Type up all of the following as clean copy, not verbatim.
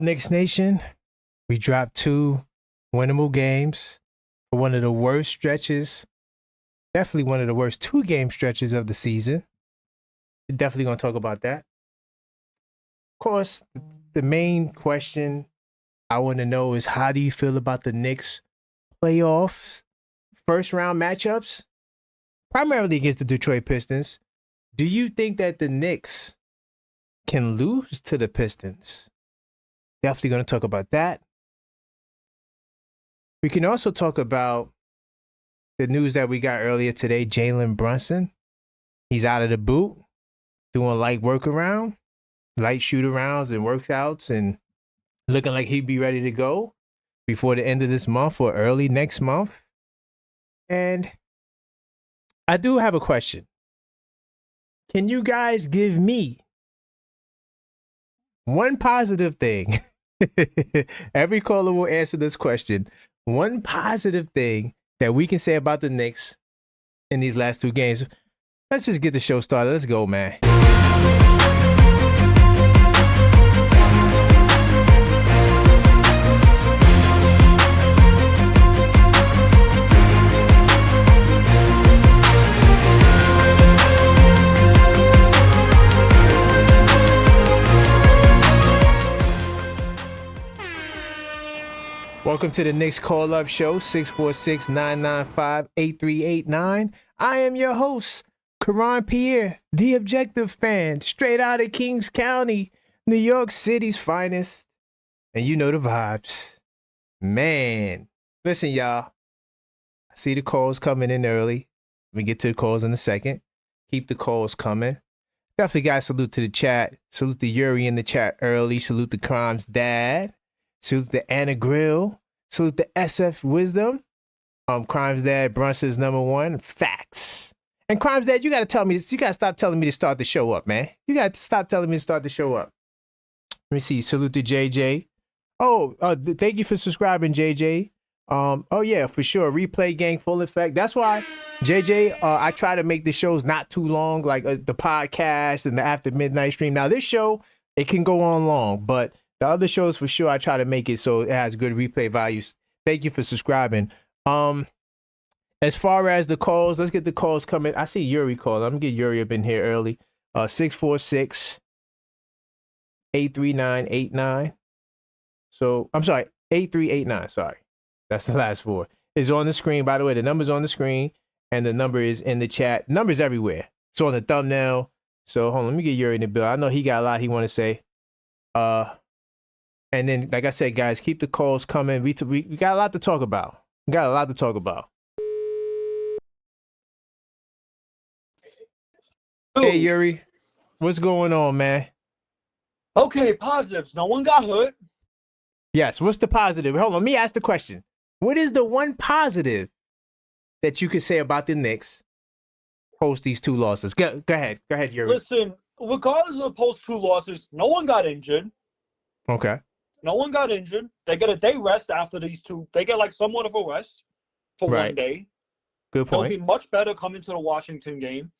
Knicks Nation, we dropped 2 winnable games for one of the worst stretches, definitely one of the worst 2-game stretches of the season. We're definitely going to talk about that. Of course, the main question I want to know is, how do you feel about the Knicks playoff first round matchups, primarily against the Detroit Pistons? Do you think that the Knicks can lose to the Pistons? Definitely going to talk about that. We can also talk about the news that we got earlier today. Jalen Brunson, he's out of the boot, doing light workaround, light shoot-arounds and workouts, and looking like he'd be ready to go before the end of this month or early next month. And I do have a question. Can you guys give me one positive thing? Every caller will answer this question. One positive thing that we can say about the Knicks in these last 2 games. Let's just get the show started. Let's go, man. Welcome to the Knicks Call-Up Show, 646-995-8389. I am your host, Karan Pierre, the objective fan, straight out of Kings County, New York City's finest. And you know the vibes. Man, listen, y'all. I see the calls coming in early. We get to the calls in a second. Keep the calls coming. Definitely got to salute to the chat. Salute to Yuri in the chat early. Salute to Crime's dad. Salute to Anna Grill. Salute to SF Wisdom. Crime's dad, Brunson's #1. Facts. And Crime's dad, you got to tell me this. You got to stop telling me to start the show up, man. You got to stop telling me to start the show up. Let me see. Salute to JJ. Thank you for subscribing, JJ. Yeah, for sure. Replay gang full effect. That's why, JJ, I try to make the shows not too long, like the podcast and the After Midnight stream. Now, this show, it can go on long, but the other shows, for sure, I try to make it so it has good replay values. Thank you for subscribing. As far as the calls, let's get the calls coming. I see Yuri calling. I'm going to get Yuri up in here early. 646-839-89. So, I'm sorry, 8389. Sorry. That's the last 4. It's on the screen, by the way. The number's on the screen, and the number is in the chat. Number's everywhere. It's on the thumbnail. So, hold on. Let me get Yuri in the bill. I know he got a lot he want to say. And then, like I said, guys, keep the calls coming. We got a lot to talk about. Hey, Yuri. What's going on, man? Okay, positives. No one got hurt. Yes, what's the positive? Hold on, let me ask the question. What is the one positive that you could say about the Knicks post these 2 losses? Go ahead, Yuri. Listen, regardless of post 2 losses, no one got injured. Okay. No one got injured. They get a day rest after these 2. They get like somewhat of a rest for one day. Good point. They'll be much better coming to the Washington game.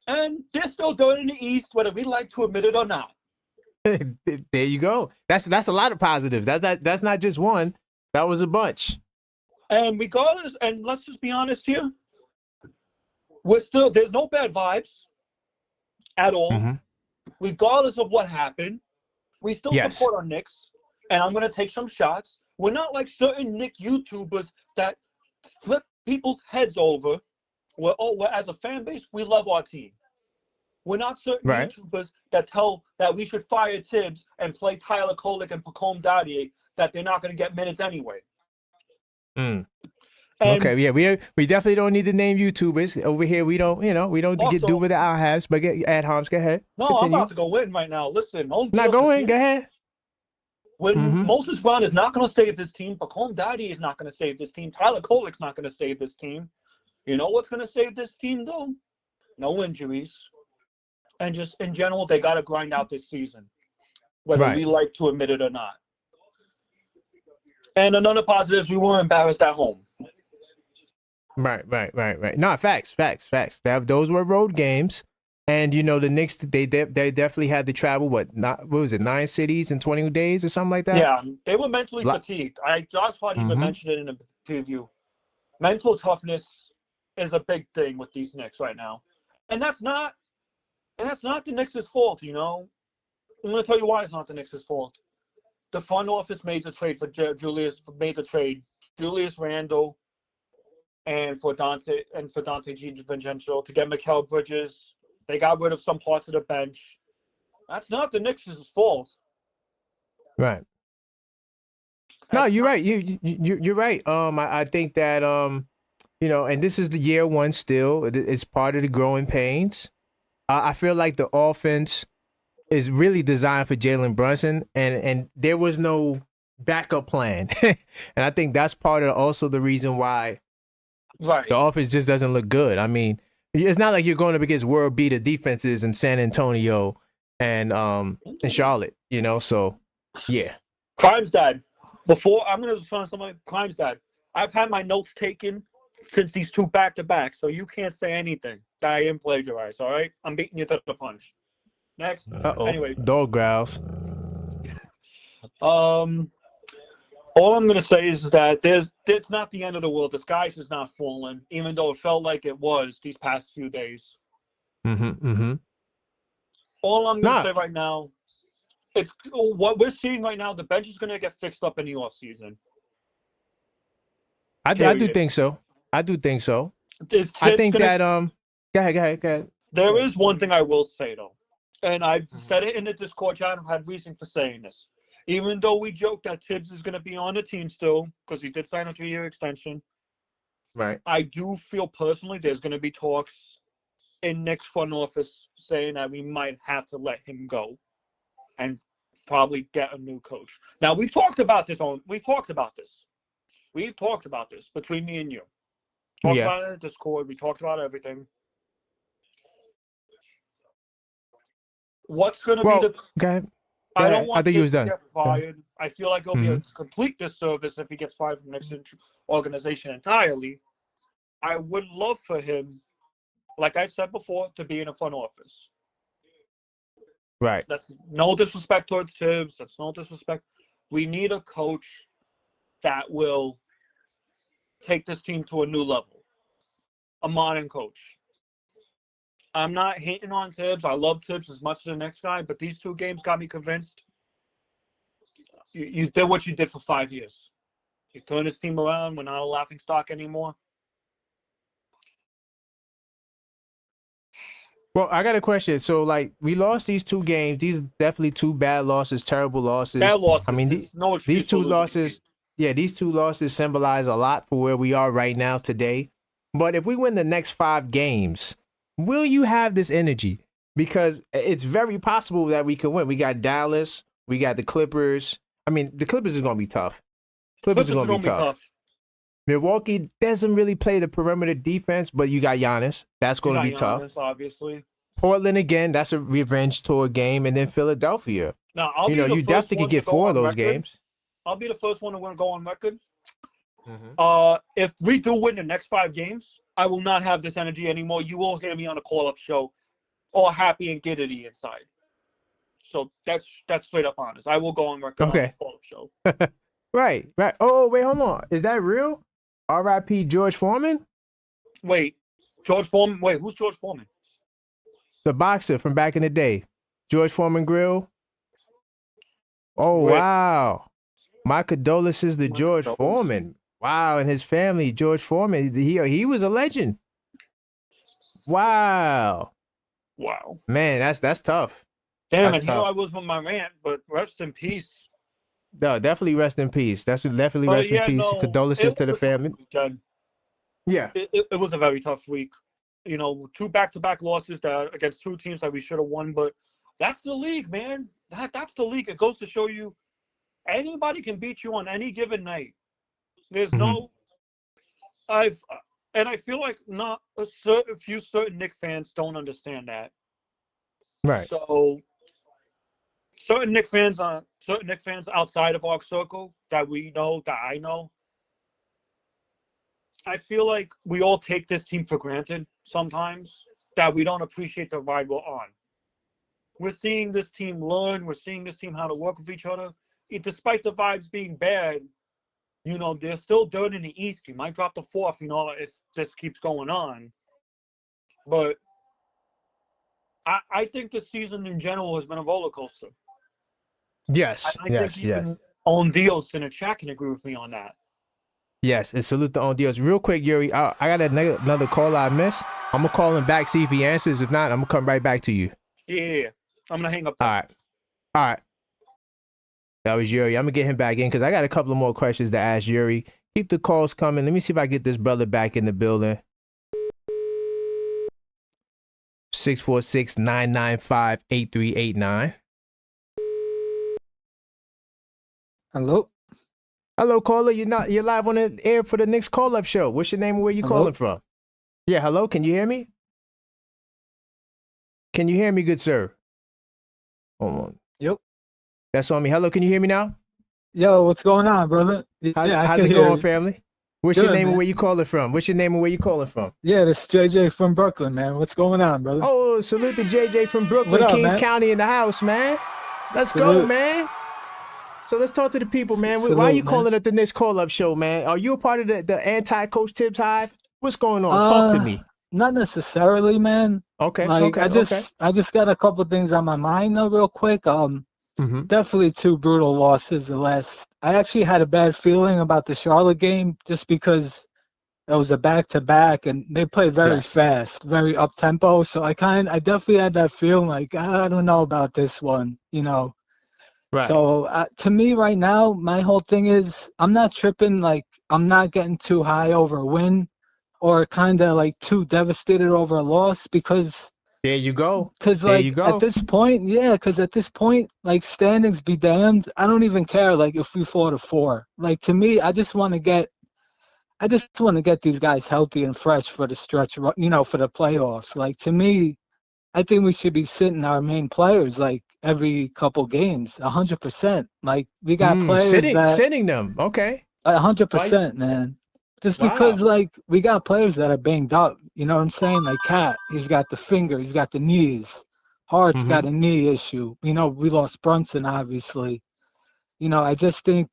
And they're still doing in the East, whether we like to admit it or not. There you go. That's a lot of positives. That's not just one. That was a bunch. And regardless, and let's just be honest here, there's no bad vibes at all. Mm-hmm. Regardless of what happened, we still support our Knicks, and I'm going to take some shots. We're not like certain Knicks YouTubers that flip people's heads over. We're as a fan base, we love our team. We're not certain YouTubers that tell that we should fire Tibbs and play Tyler Kolek and Pacome Dadier, that they're not going to get minutes anyway. Okay, yeah, we definitely don't need to name YouTubers over here. We don't, also, do with the outhalves. But ad homs, go ahead. No, continue. I'm about to go in right now. Listen, not going. Go ahead. When Moses Brown is not going to save this team, Pacome Dadier is not going to save this team. Tyler Kolek's not going to save this team. You know what's going to save this team though? No injuries, and just in general, they got to grind out this season, whether we like to admit it or not. And another positive is we weren't embarrassed at home. Right. No, facts. Those were road games, And the Knicks, they definitely had to travel. What was it? 9 cities in 20 days or something like that. Yeah, they were mentally fatigued. Josh Hart even mentioned it in a preview. Mental toughness is a big thing with these Knicks right now, and that's not the Knicks' fault. I'm going to tell you why it's not the Knicks' fault. The front office made the trade for Julius Randle and for Dante DiVincenzo to get Mikal Bridges. They got rid of some parts of the bench. That's not the Knicks' fault. Right. No, you're right. You're right. I think that and this is the year one still. It's part of the growing pains. I feel like the offense is really designed for Jalen Brunson, and there was no backup plan, and I think that's part of also the reason why the offense just doesn't look good. I mean, it's not like you're going up against world beater defenses in San Antonio and Charlotte. So yeah. Crime's died. Before I'm gonna find somebody. Crime's died. I've had my notes taken since these two back-to-back, so you can't say anything that I didn't plagiarize. All right, I'm beating you to the punch. Next. Anyway. Dog growls. All I'm gonna say is that it's not the end of the world. The sky's just not falling, even though it felt like it was these past few days. All I'm gonna say right now, it's what we're seeing right now. The bench is gonna get fixed up in the offseason. I do think so. I think that Go ahead. There is one thing I will say though, and I've said it in the Discord chat. I've had reason for saying this. Even though we joke that Tibbs is going to be on the team still because he did sign a 3-year extension, right? I do feel personally there's going to be talks in Knicks front office saying that we might have to let him go and probably get a new coach. Now we've talked about this between me and you. Talked about it in Discord. We talked about everything. What's going to be the? Okay. I don't want him to get fired. I feel like it'll be a complete disservice if he gets fired from the Knicks organization entirely. I would love for him, like I said before, to be in a front office. Right. That's no disrespect towards Tibbs. That's no disrespect. We need a coach that will take this team to a new level. A modern coach. I'm not hating on Tibbs. I love Tibbs as much as the next guy, but these 2 games got me convinced. You did what you did for 5 years. You turned this team around. We're not a laughing stock anymore. Well, I got a question. So, we lost these 2 games. These are definitely 2 bad losses, terrible losses. Bad losses. I mean, these 2 losses, these 2 losses symbolize a lot for where we are right now today. But if we win the next 5 games, will you have this energy? Because it's very possible that we could win. We got Dallas. We got the Clippers. I mean, the Clippers is going to be tough. Clippers are going to be tough. Milwaukee doesn't really play the perimeter defense, but you got Giannis. That's going to be tough. Obviously. Portland again. That's a revenge tour game, and then Philadelphia. Now, you definitely could get 4 of those games. I'll be the first one to go on record. If we do win the next 5 games, I will not have this energy anymore. You will hear me on a call-up show, all happy and giddity inside. So that's straight up honest. I will go on record on a call-up show. Right. Oh, wait, hold on. Is that real? R.I.P. George Foreman? Wait, George Foreman? Wait, who's George Foreman? The boxer from back in the day. George Foreman Grill. Oh, wow. My condolences to George Foreman. Wow, and his family, George Foreman, he was a legend. Wow. Man, that's tough. Damn it, I was with my rant, but rest in peace. No, definitely rest in peace. That's definitely rest in peace. Condolences to the family. Yeah. It was a very tough week. 2 back-to-back losses against 2 teams that we should have won, but that's the league, man. That's the league. It goes to show you anybody can beat you on any given night. There's no I feel like not a few certain Knicks fans don't understand that. Right. So certain Knicks fans outside of our circle that I know, I feel like we all take this team for granted sometimes. that we don't appreciate the ride we're on. We're seeing this team learn. We're seeing this team how to work with each other. Despite the vibes being bad, there's still dirt in the East. You might drop the fourth, if this keeps going on. But I think the season in general has been a roller coaster. Yes, I think even On Dios and a chat can agree with me on that. Yes, and salute to On Dios. Real quick, Yuri, I got another call I missed. I'm going to call him back, see if he answers. If not, I'm going to come right back to you. Yeah. I'm going to hang up. All right. That was Yuri. I'm going to get him back in because I got a couple of more questions to ask Yuri. Keep the calls coming. Let me see if I get this brother back in the building. 646-995-8389. Hello, caller. You're live on the air for the Knicks call-up show. What's your name and where you calling from? Yeah, hello. Can you hear me? Can you hear me, good sir? Hold on. Yep. That's on me. Hello, can you hear me now? Yo, what's going on, brother? How's it going, family? What's your name and where you calling from? Yeah, this is JJ from Brooklyn, man. What's going on, brother? Oh, salute to JJ from Brooklyn, Kings County in the house, man. Let's go, man. So let's talk to the people, man. Why are you calling up the Knicks call-up show, man? Are you a part of the anti-Coach Tibbs hive? What's going on? Talk to me. Not necessarily, man. Okay. I just got a couple things on my mind though, real quick. Definitely two brutal losses. I actually had a bad feeling about the Charlotte game just because it was a back-to-back and they played very fast, very up-tempo. So I definitely had that feeling like I don't know about this one, Right. So to me right now, my whole thing is I'm not tripping. Like I'm not getting too high over a win or kind of like too devastated over a loss because there you go. Because at this point, like standings be damned. I don't even care like if we fall to 4. Like to me, I just want to get these guys healthy and fresh for the stretch, for the playoffs. Like to me, I think we should be sitting our main players like every couple games, 100%. Like we got players sitting them. Okay. 100%, man. Just because like we got players that are banged up, you know what I'm saying? Like Cat, he's got the finger, he's got the knees. Hart's got a knee issue. We lost Brunson, obviously. I just think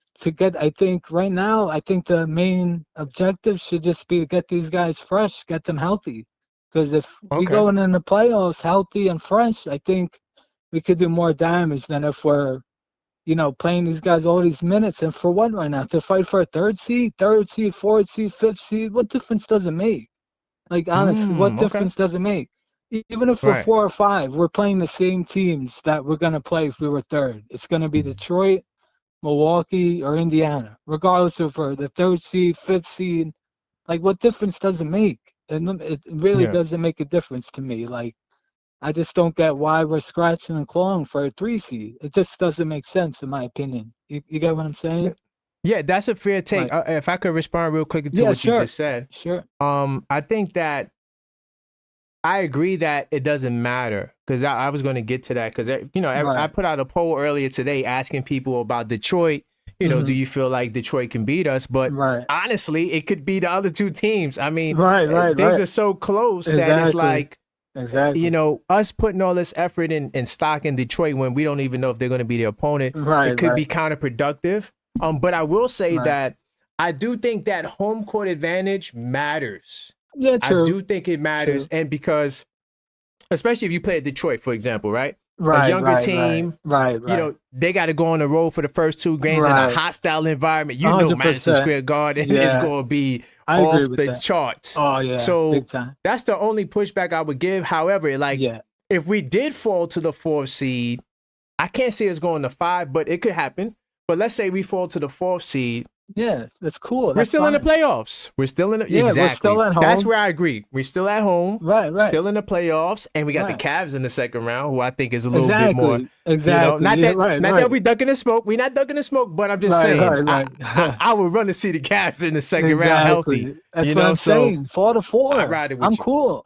right now, I think the main objective should just be to get these guys fresh, get them healthy. Because if we go in the playoffs healthy and fresh, I think we could do more damage than if we're playing these guys all these minutes. And for what right now? To fight for a third seed, fourth seed, fifth seed? What difference does it make? Like, honestly, what difference does it make? Even if we're 4 or 5, we're playing the same teams that we're going to play if we were third. It's going to be Detroit, Milwaukee, or Indiana, regardless of the third seed, fifth seed. Like, what difference does it make? It really doesn't make a difference to me. Like, I just don't get why we're scratching and clawing for a 3 seed. It just doesn't make sense, in my opinion. You get what I'm saying? Yeah, that's a fair take. If I could respond real quick to what you just said. Sure. I think that I agree that it doesn't matter because I was going to get to that because, I put out a poll earlier today asking people about Detroit. Do you feel like Detroit can beat us? But honestly, it could be the other two teams. I mean, things are so close that it's like, us putting all this effort in stock in Detroit when we don't even know if they're going to be the opponent, it could be counterproductive. But I will say that I do think that home court advantage matters. Yeah, true. I do think it matters. True. And because, especially if you play at Detroit, for example, a younger team, they got to go on the road for the first 2 games in a hostile environment. 100%. Madison Square Garden is going to be off the charts. Oh, yeah. So that's the only pushback I would give. However, if we did fall to the 4th seed, I can't say it's going to 5, but it could happen. But let's say we fall to the 4th seed. Yeah, that's cool. We're still in the playoffs. We're still in exactly. We're still at home. That's where I agree. We're still at home. Right. Still in the playoffs, and we got the Cavs in the second round, who I think is a little bit more. Exactly. Not that we ducking the smoke. We're not ducking the smoke, but I'm just saying. I would run to see the Cavs in the second round healthy. That's what I'm saying. 4 to 4. I'm riding with you. I'm cool.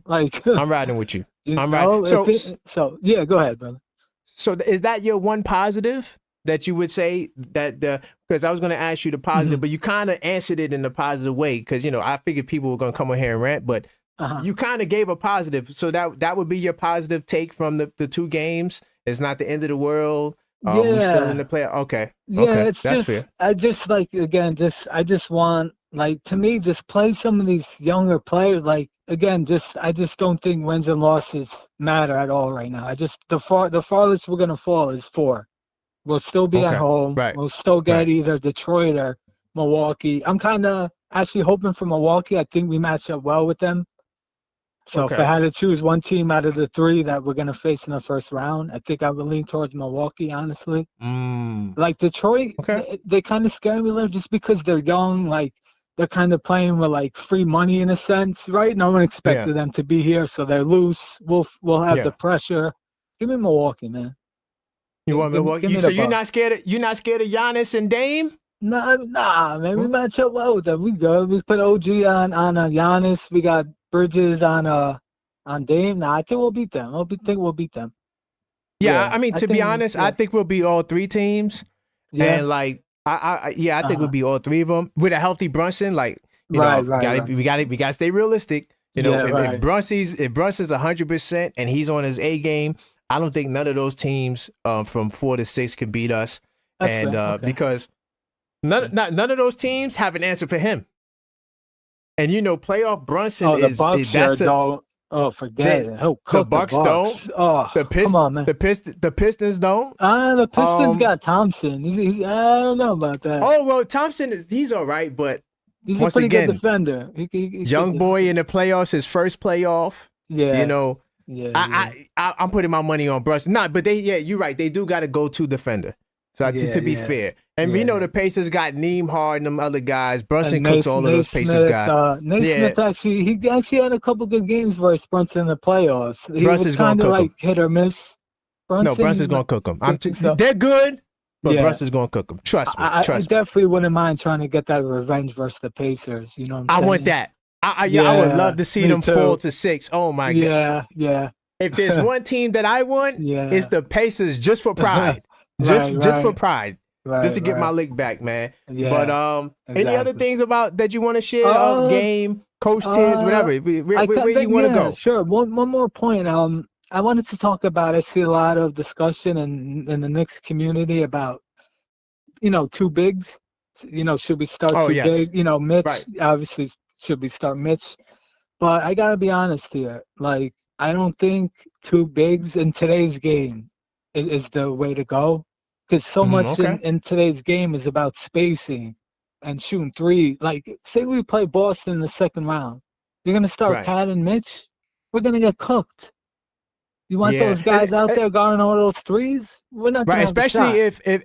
I'm riding with you. I'm riding. So yeah, go ahead, brother. So is that your one positive? That you would say that because I was going to ask you the positive, but you kind of answered it in a positive way because I figured people were going to come on here and rant. But you kind of gave a positive. So that would be your positive take from the 2 games. It's not the end of the world. We still in the play. Okay. Yeah, okay. it's That's just fair. I just like again, I just want like to me just play some of these younger players. Like again, I just don't think wins and losses matter at all right now. I just the farthest we're gonna fall is 4. We'll still be at Okay. home. Right. We'll still get Right. either Detroit or Milwaukee. I'm kind of actually hoping for Milwaukee. I think we match up well with them. So if I Okay. had to choose one team out of the 3 that we're going to face in the first round, I think I would lean towards Milwaukee, honestly. Like Detroit, Okay. they kind of scare me a little just because they're young. Like they're kind of playing with like free money in a sense, right? No one Yeah. expected them to be here, so they're loose. We'll have the Yeah. pressure. Give me Milwaukee, man. You want Milwaukee? Give me So the you're Bucks. not scared of Giannis and Dame? Nah, man. We match up well with them. We good. We put OG on Giannis. We got Bridges on Dame. Nah, I think we'll beat them. think we'll beat them. Yeah, I mean, to be honest, I think we'll beat all 3 teams. Yeah. And like, I think we'll beat all 3 of them with a healthy Brunson. Like, you know, we got to stay realistic. You know, if Brunson's 100% and he's on his A game, I don't think none of those teams from 4 to 6 can beat us. That's fair. Because none of those teams have an answer for him. And you know, playoff Brunson the Bucks don't. Oh, forget it. He'll cook the Bucks don't. Oh, come on, man. The Pistons don't. The Pistons got Thompson. I don't know about that. Oh well, Thompson he's all right, but he's once a pretty again, good defender. Young boy in the playoffs, his first playoff. Yeah. You know. Yeah. I'm putting my money on Brunson. But you're right. They do got a go-to defender. So to be fair, and we know the Pacers got Nembhard and them other guys. Brunson cooks all of those Pacers guys. Nate Smith actually had a couple good games versus Brunson in the playoffs. He Brunson's was kind of like hit or miss. Brunson's gonna cook them. They're good, but Brunson's gonna cook them. Trust me. I definitely wouldn't mind trying to get that revenge versus the Pacers. You know what I'm saying? I want that. I would love to see them fall to 6. Oh my god. Yeah. If there's one team that I want, it's the Pacers, just for pride. Just for pride. Just to get my lick back, man. Yeah, but any other things about that you want to share? Game, coach tiers, whatever. Where you want to go? Sure. One more point. I wanted to talk about. I see a lot of discussion in the Knicks community about, 2 bigs. Should we start 2 big? Mitch obviously should we start Mitch? But I gotta be honest here. Like I don't think 2 bigs in today's game is the way to go. Because so much in today's game is about spacing and shooting 3. Like, say we play Boston in the second round. You're going to start padding Mitch? We're going to get cooked. You want those guys out there guarding all those 3s? We're not going to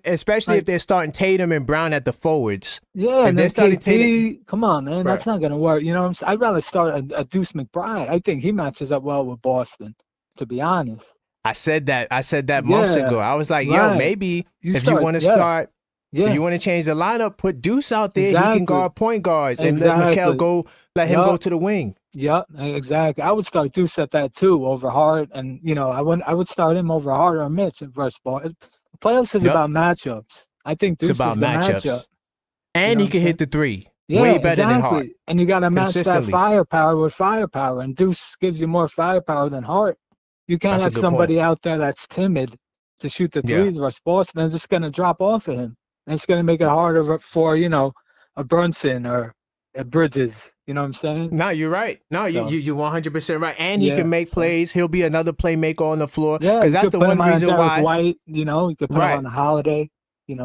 especially if they're starting Tatum and Brown at the forwards. Yeah, and then KP, come on, man. That's not going to work. You know what I'm saying? I'd rather start a Deuce McBride. I think he matches up well with Boston, to be honest. I said that months ago. I was like, yo, maybe if you want to start, if you want to change the lineup, put Deuce out there. He can guard point guards and let Mikal go. Let him go to the wing. Yep, exactly. I would start Deuce at that too over Hart, and I would start him over Hart or Mitch in first ball. The playoffs is about matchups. I think Deuce is the matchup. And he can hit the 3. Way better than Hart. And you got to match that firepower with firepower, and Deuce gives you more firepower than Hart. You can't have somebody out there that's timid to shoot the 3s versus Boston. They're just going to drop off of him. And it's going to make it harder for, a Brunson or a Bridges. You know what I'm saying? No, you're right. No, you're 100% right. And he can make plays. He'll be another playmaker on the floor. Yeah, because that's the one reason why. White, you could put him on a Holiday.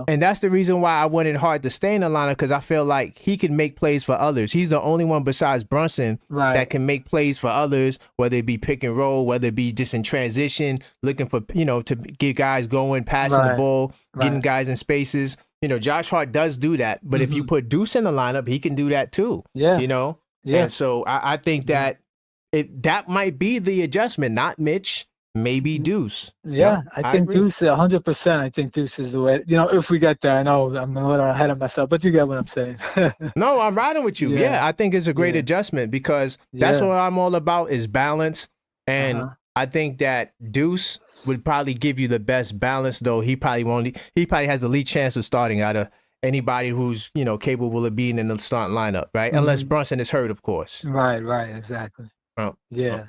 And that's the reason why I wanted Hart to stay in the lineup, because I feel like he can make plays for others. He's the only one besides Brunson that can make plays for others, whether it be pick and roll, whether it be just in transition, looking for, to get guys going, passing the ball, getting guys in spaces. Josh Hart does do that. But if you put Deuce in the lineup, he can do that too. Yeah. Yeah. And so I think that that might be the adjustment, not Mitch. Maybe Deuce. Yeah, I think Deuce, 100%. I think Deuce is the way. If we get there, I know I'm a little ahead of myself, but you get what I'm saying. No, I'm riding with you. Yeah, I think it's a great adjustment, because that's what I'm all about is balance. And I think that Deuce would probably give you the best balance, though he probably has the least chance of starting out of anybody who's, capable of being in the starting lineup, right? Unless Brunson is hurt, of course. Right, exactly. Yeah.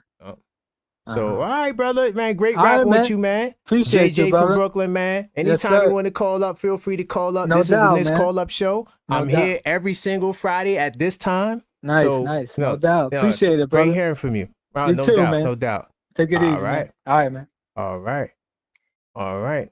So, all right, brother, man, great All right, rapping man. with you, man. Appreciate you, JJ from brother. Brooklyn, man. Yes, Anytime you sir. want to call up, feel free to call up. No This is the doubt, Knicks man. call-up show. No I'm doubt. here every single Friday at this time. Nice, So, nice. No doubt. Appreciate it, great brother. hearing from you. You No too, doubt, man. no doubt. Take it All easy, right. man. All right, man. All right. All right.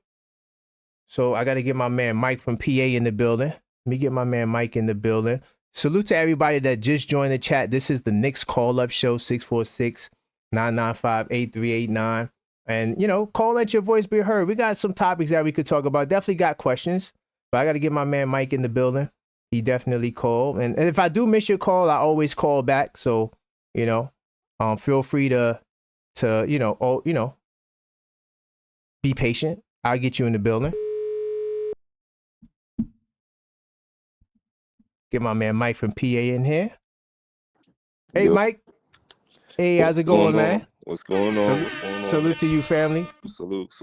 So I got to get my man Mike from PA in the building. Let me get my man Mike in the building. Salute to everybody that just joined the chat. This is the Knicks call-up show, 646-995-8389. And, you know, call, let your voice be heard. We got some topics that we could talk about. Definitely got questions. But I got to get my man Mike in the building. He definitely called. And if I do miss your call, I always call back. So, you know, feel free to be patient. I'll get you in the building. Get my man Mike from PA in here. Hey, Yo. Mike. Hey, how's it going, man? What's going on? Salute to you, family. Salute.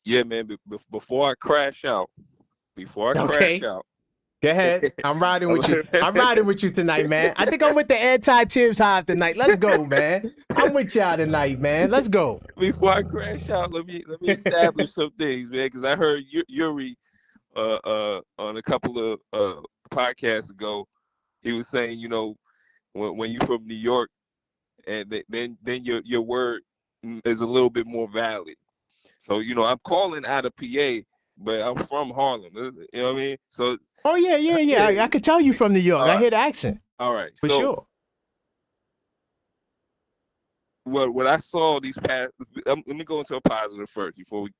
Yeah, man. Before I crash out, Go ahead. I'm riding with you. I'm riding with you tonight, man. I think I'm with the anti-Tibbs hive tonight. Let's go, man. I'm with y'all tonight, man. Let's go. Before I crash out, let me establish some things, man, because I heard Yuri on a couple of podcasts ago. He was saying, you know, when you're from New York, and then your word is a little bit more valid. So, you know, I'm calling out of PA, but I'm from Harlem. You know what I mean? So. Oh yeah. I could tell you from New York. I hear the accent. All right. For sure. What I saw these past, let me go into a positive first before we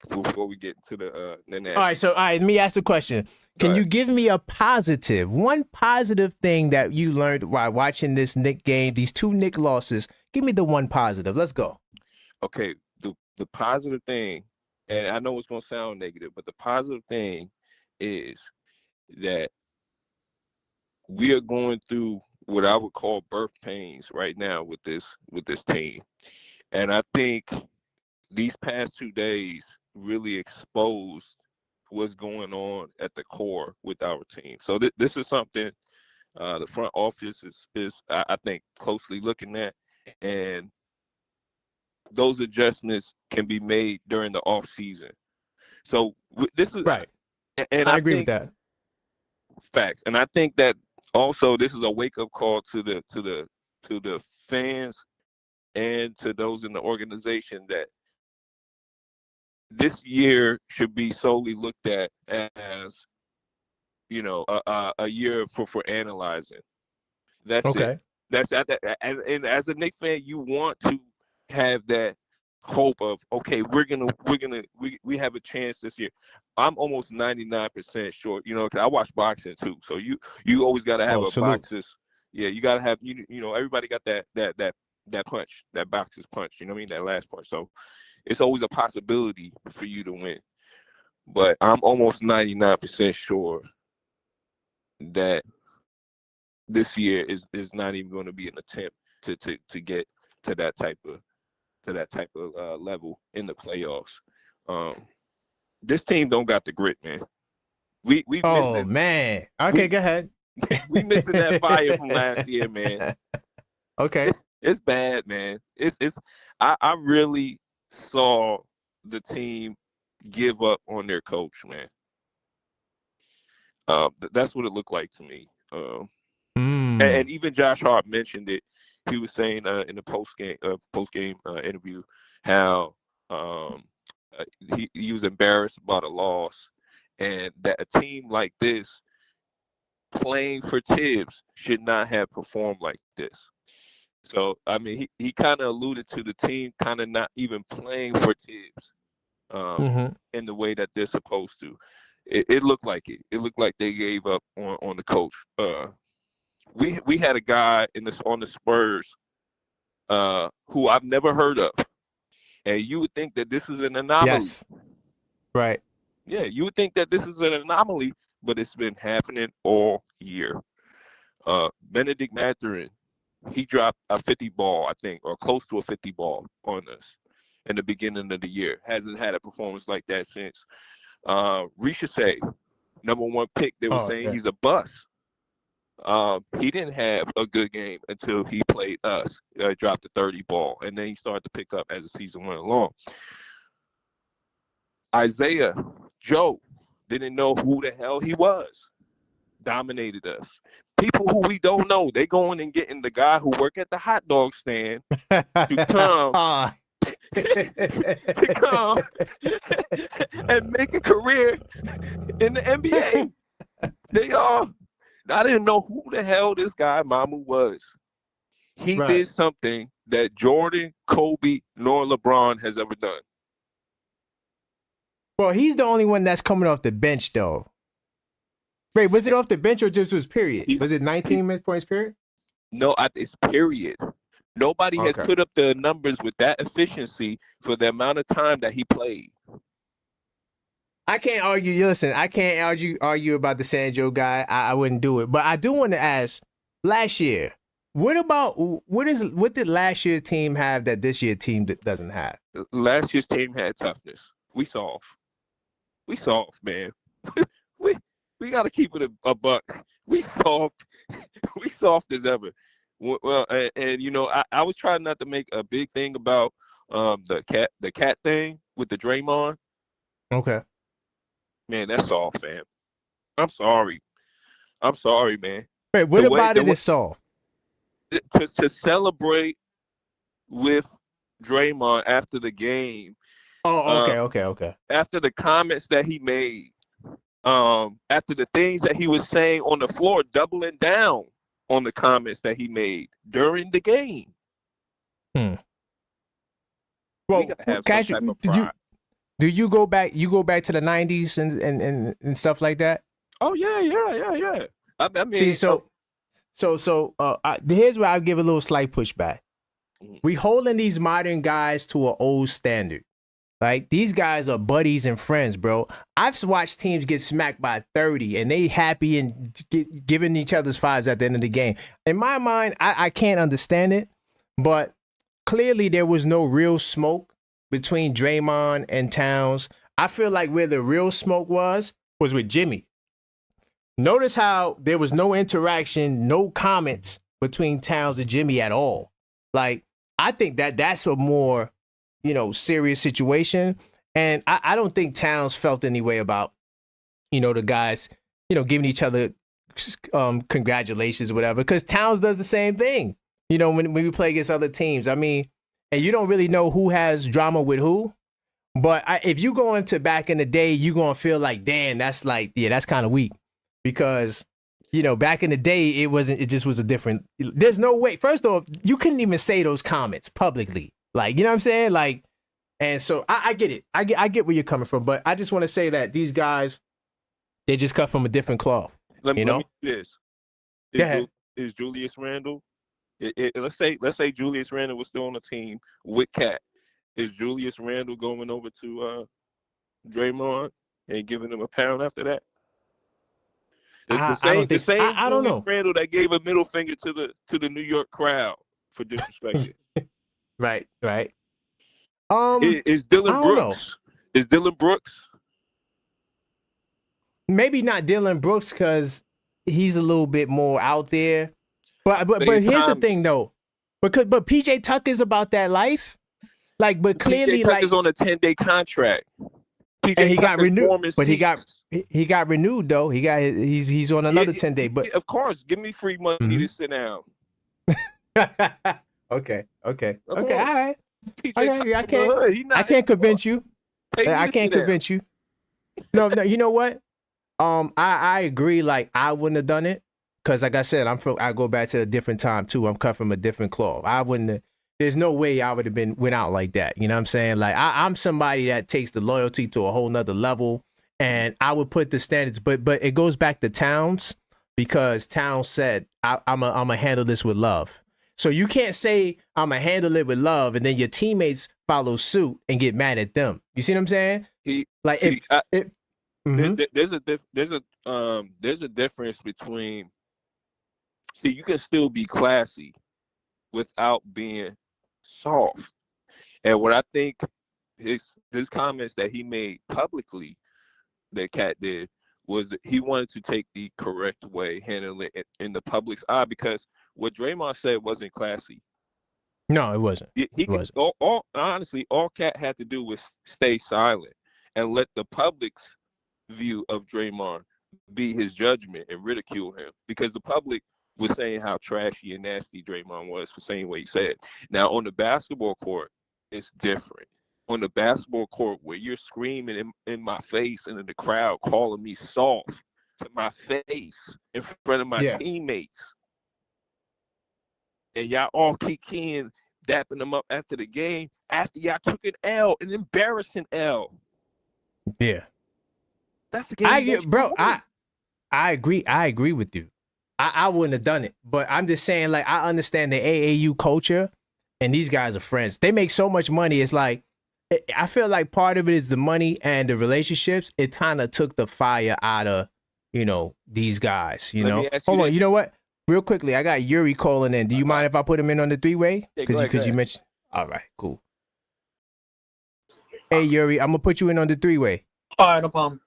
get to the negative. All right, let me ask the question. Can you give me one positive thing that you learned while watching this Knick game, these two Knick losses? Give me the one positive. Let's go. Okay, the positive thing, and I know it's gonna sound negative, but the positive thing is that we are going through what I would call birth pains right now with this team. And I think these past 2 days really exposed what's going on at the core with our team. So this is something the front office is I think closely looking at, and those adjustments can be made during the off season. So this is right, and I agree with that. Facts, and I think that also this is a wake up call to the fans and to those in the organization that this year should be solely looked at as, you know, a year for analyzing. That's okay. It. And as a Knicks fan, you want to have that hope of, okay, we have a chance this year. I'm almost 99% sure, you know, 'cause I watch boxing too. So you always got to have boxers. Yeah, you got to have, you know, everybody got that punch, that boxer's punch, you know what I mean, that last punch. So it's always a possibility for you to win. But I'm almost 99% sure that this year is not even going to be an attempt to get to that type of level in the playoffs. This team don't got the grit, man. We missing, man. Okay, go ahead. We missing that fire from last year, man. Okay. It's bad, man. I really saw the team give up on their coach, man. That's what it looked like to me. And even Josh Hart mentioned it. He was saying in the post game interview how he was embarrassed about a loss, and that a team like this playing for Tibbs should not have performed like this. So I mean, he kind of alluded to the team kind of not even playing for Tibbs in the way that they're supposed to. It looked like it. It looked like they gave up on the coach. We had a guy on the Spurs who I've never heard of, and you would think that this is an anomaly. Yes. Right. Yeah, you would think that this is an anomaly, but it's been happening all year. Benedict Mathurin, he dropped a 50 ball, I think, or close to a 50 ball on us in the beginning of the year. Hasn't had a performance like that since. Risha Say, #1 pick, they were saying he's a bust. He didn't have a good game until he played us, dropped the 30 ball, and then he started to pick up as the season went along. Isaiah Joe didn't know who the hell he was. Dominated us. People who we don't know, they going and getting the guy who work at the hot dog stand to come to come and make a career in the NBA. They are. I didn't know who the hell this guy Mamu was. He did something that Jordan, Kobe, nor LeBron has ever done. Well, he's the only one that's coming off the bench, though. Wait, was it off the bench or just was period? Was it 19 points period? No, it's period. Nobody has put up the numbers with that efficiency for the amount of time that he played. I can't argue. Listen, I can't argue about the San Joe guy. I wouldn't do it. But I do want to ask, last year, what did last year's team have that this year's team doesn't have? Last year's team had toughness. We soft, man. we got to keep it a buck. We soft as ever. Well, and you know, I was trying not to make a big thing about the cat thing with the Draymond. Okay. Man, that's soft, fam. I'm sorry, man. Wait, what about it is soft? To celebrate with Draymond after the game. Oh, okay. After the comments that he made, after the things that he was saying on the floor, doubling down on the comments that he made during the game. Well, do you go back? You go back to the 90s and stuff like that? Oh yeah. I mean, see, here's where I give a little slight pushback. We holding these modern guys to an old standard. Like, these guys are buddies and friends, bro. I've watched teams get smacked by 30 and they happy and giving each other's fives at the end of the game. In my mind, I can't understand it, but clearly there was no real smoke between Draymond and Towns. I feel like where the real smoke was with Jimmy. Notice how there was no interaction, no comments between Towns and Jimmy at all. Like, I think that's a more, serious situation. And I don't think Towns felt any way about, the guys, giving each other congratulations or whatever, because Towns does the same thing, when we play against other teams. I mean, and you don't really know who has drama with who. But if you go into back in the day, you're going to feel like, damn, that's kind of weak. Because, back in the day, it just was a different, there's no way. First off, you couldn't even say those comments publicly. Like, you know what I'm saying? Like, and so I get it. I get where you're coming from. But I just want to say that these guys, they just cut from a different cloth. Let me do this. Is Julius Randle, let's say Julius Randle was still on the team with Cat. Is Julius Randle going over to Draymond and giving him a pound after that? I don't think so. I don't know. Randle that gave a middle finger to the New York crowd for disrespecting. Right. Is Dylan Brooks? Is Dylan Brooks? Maybe not Dylan Brooks because he's a little bit more out there. But here's the thing though, but PJ Tucker's about that life. Like, but clearly, PJ Tucker's on a 10-day contract. And he got renewed, but he got renewed though. He's on another 10-day. But of course, give me free money to sit down. Okay. All right. PJ I can't convince you. I can't convince you. No. You know what? I agree. Like, I wouldn't have done it because, like I said, I go back to a different time too. I'm cut from a different cloth. I wouldn't have. There's no way I would have went out like that. You know what I'm saying? Like, I'm somebody that takes the loyalty to a whole nother level, and I would put the standards. But it goes back to Towns because Towns said, I'm gonna handle this with love. So you can't say I'm gonna handle it with love, and then your teammates follow suit and get mad at them. You see what I'm saying? There's a difference between. See, you can still be classy without being soft. And what I think his comments that he made publicly, that Cat did, was that he wanted to take the correct way, handle it in the public's eye, because what Draymond said wasn't classy. No, it wasn't. He could, honestly, all Cat had to do was stay silent and let the public's view of Draymond be his judgment and ridicule him, because the public was saying how trashy and nasty Draymond was for saying what he said. Now, on the basketball court, it's different. On the basketball court, where you're screaming in my face and in the crowd calling me soft to my face in front of my teammates, and y'all all kicking, dapping them up after the game, after y'all took an L, an embarrassing L. Yeah. That's the game. I agree with you. I wouldn't have done it, but I'm just saying, like, I understand the AAU culture, and these guys are friends. They make so much money. It's like, I feel like part of it is the money and the relationships. It kind of took the fire out of, these guys, Hold on, you know what? Real quickly, I got Yuri calling in. Do you mind if I put him in on the three-way? Because you mentioned. All right, cool. Hey, Yuri, I'm going to put you in on the three-way. All right, no problem.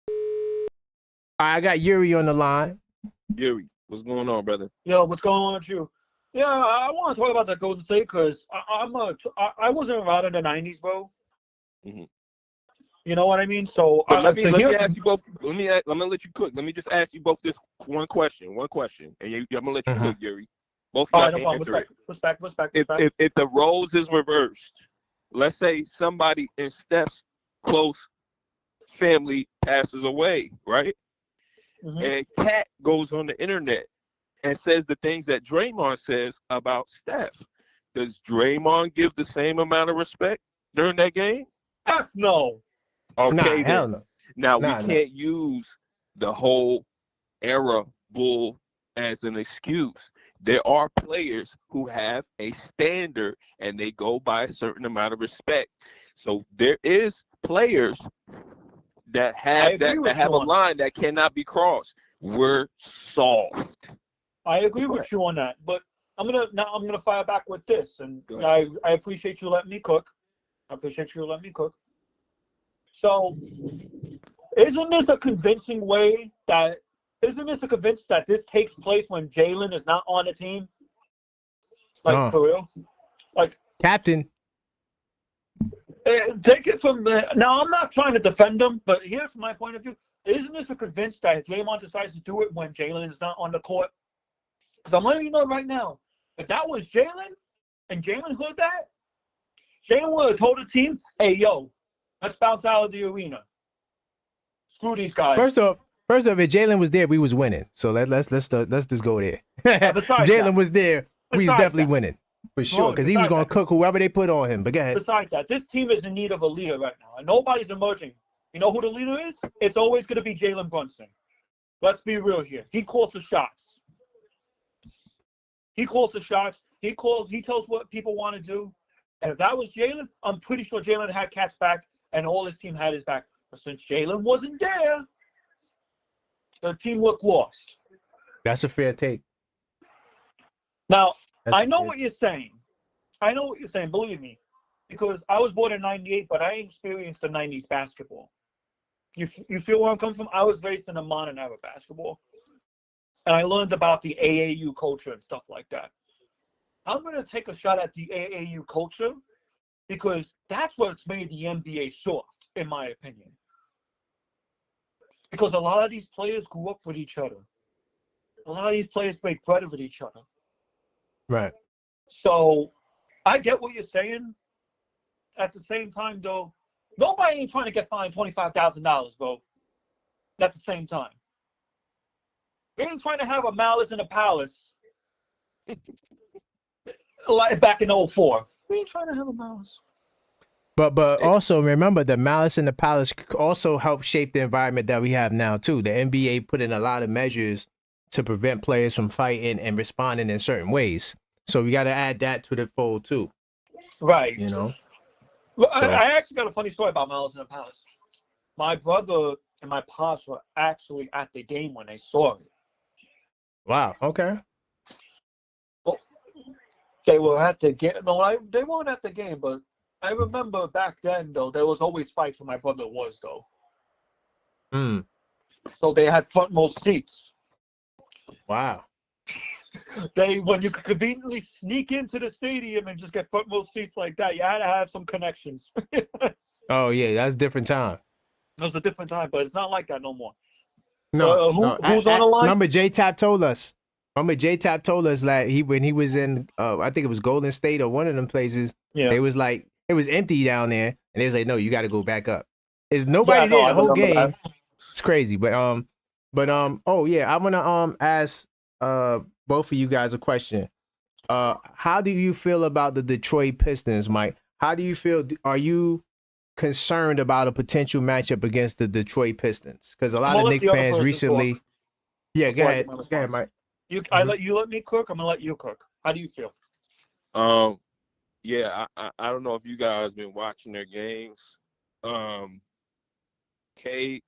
All right, I got Yuri on the line. Yuri, what's going on, brother? Yo, what's going on with you? Yeah, I want to talk about that Golden State because I wasn't around in the 90s, bro. Mm-hmm. You know what I mean? So let me ask you both. I'm gonna let you cook. Let me just ask you both this one question, and I'm gonna let you cook, Yuri. Both got to answer it. Respect. If the roles is reversed, let's say somebody in Steph's close family passes away, right? Mm-hmm. And Cat goes on the internet and says the things that Draymond says about Steph. Does Draymond give the same amount of respect during that game? No. Okay, hell no. Now we can't use the whole era bull as an excuse. There are players who have a standard and they go by a certain amount of respect. So there is players that have a line that cannot be crossed. We're soft. I agree with you on that, but I'm gonna fire back with this, and I appreciate you letting me cook. So, isn't this a convincing that this takes place when Jalen is not on the team? Like, for real? Like, captain. Take it from there. Now, I'm not trying to defend him, but here's my point of view. Isn't this a convinced that Draymond decides to do it when Jalen is not on the court? Because I'm letting you know right now, if that was Jalen and Jalen heard that, Jalen would have told the team, hey, yo, let's bounce out of the arena. Screw these guys. First off, if Jalen was there, we was winning. So let's just go there. Jalen was there, we was definitely winning. For sure, because he was going to cook whoever they put on him. But go ahead. Besides that, this team is in need of a leader right now, and nobody's emerging. You know who the leader is? It's always going to be Jalen Brunson. Let's be real here. He calls the shots. He tells what people want to do. And if that was Jalen, I'm pretty sure Jalen had Cat's back, and all his team had his back. But since Jalen wasn't there, the team looked lost. That's a fair take. Now, I know what you're saying. Believe me. Because I was born in 98, but I experienced the 90s basketball. You feel where I'm coming from? I was raised in a modern era basketball. And I learned about the AAU culture and stuff like that. I'm going to take a shot at the AAU culture because that's what's made the NBA soft, in my opinion. Because a lot of these players grew up with each other. A lot of these players make bread with each other. Right. So I get what you're saying. At the same time, though, nobody ain't trying to get fined $25,000, bro. At the same time. They ain't trying to have a malice in the palace like back in 04. We ain't trying to have a malice. But also remember the malice in the palace also helped shape the environment that we have now too. The NBA put in a lot of measures to prevent players from fighting and responding in certain ways. So we got to add that to the fold too. Right. You know. Well, so. I actually got a funny story about malice in the palace. My brother and my pops were actually at the game when they saw it. Wow. Okay. Well, they were at the game. No, they weren't at the game, but I remember back then, though, there was always fights when my brother was, though. So they had frontmost seats. Wow. When you could conveniently sneak into the stadium and just get frontmost seats like that, you had to have some connections. Oh yeah, that's a different time. It was a different time, but it's not like that no more. No, Who's on the line? Remember J-Tap told us. That when he was in, I think it was Golden State or one of them places. Yeah. They was like, it was empty down there, and they was like, no, you got to go back up. There's Yeah, nobody no, there I the whole remember game. that. It's crazy, but oh yeah, I wanna ask both of you guys a question. How do you feel about the Detroit Pistons, Mike? How do you feel? Are you concerned about a potential matchup against the Detroit Pistons? Because a lot of Knicks fans recently. Yeah, go ahead, Mike. I let me cook. I'm gonna let you cook. How do you feel? Yeah, I don't know if you guys been watching their games. Kay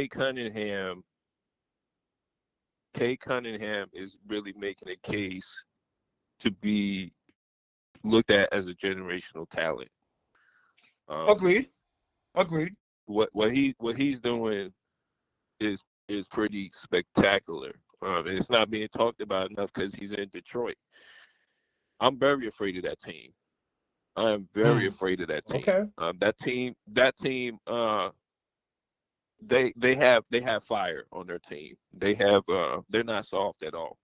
Cunningham is really making a case to be looked at as a generational talent. Agreed. What he's doing is pretty spectacular. And it's not being talked about enough because he's in Detroit. I'm very afraid of that team. I am very afraid of that team. Okay. That team. They have fire on their team. They're not soft at all.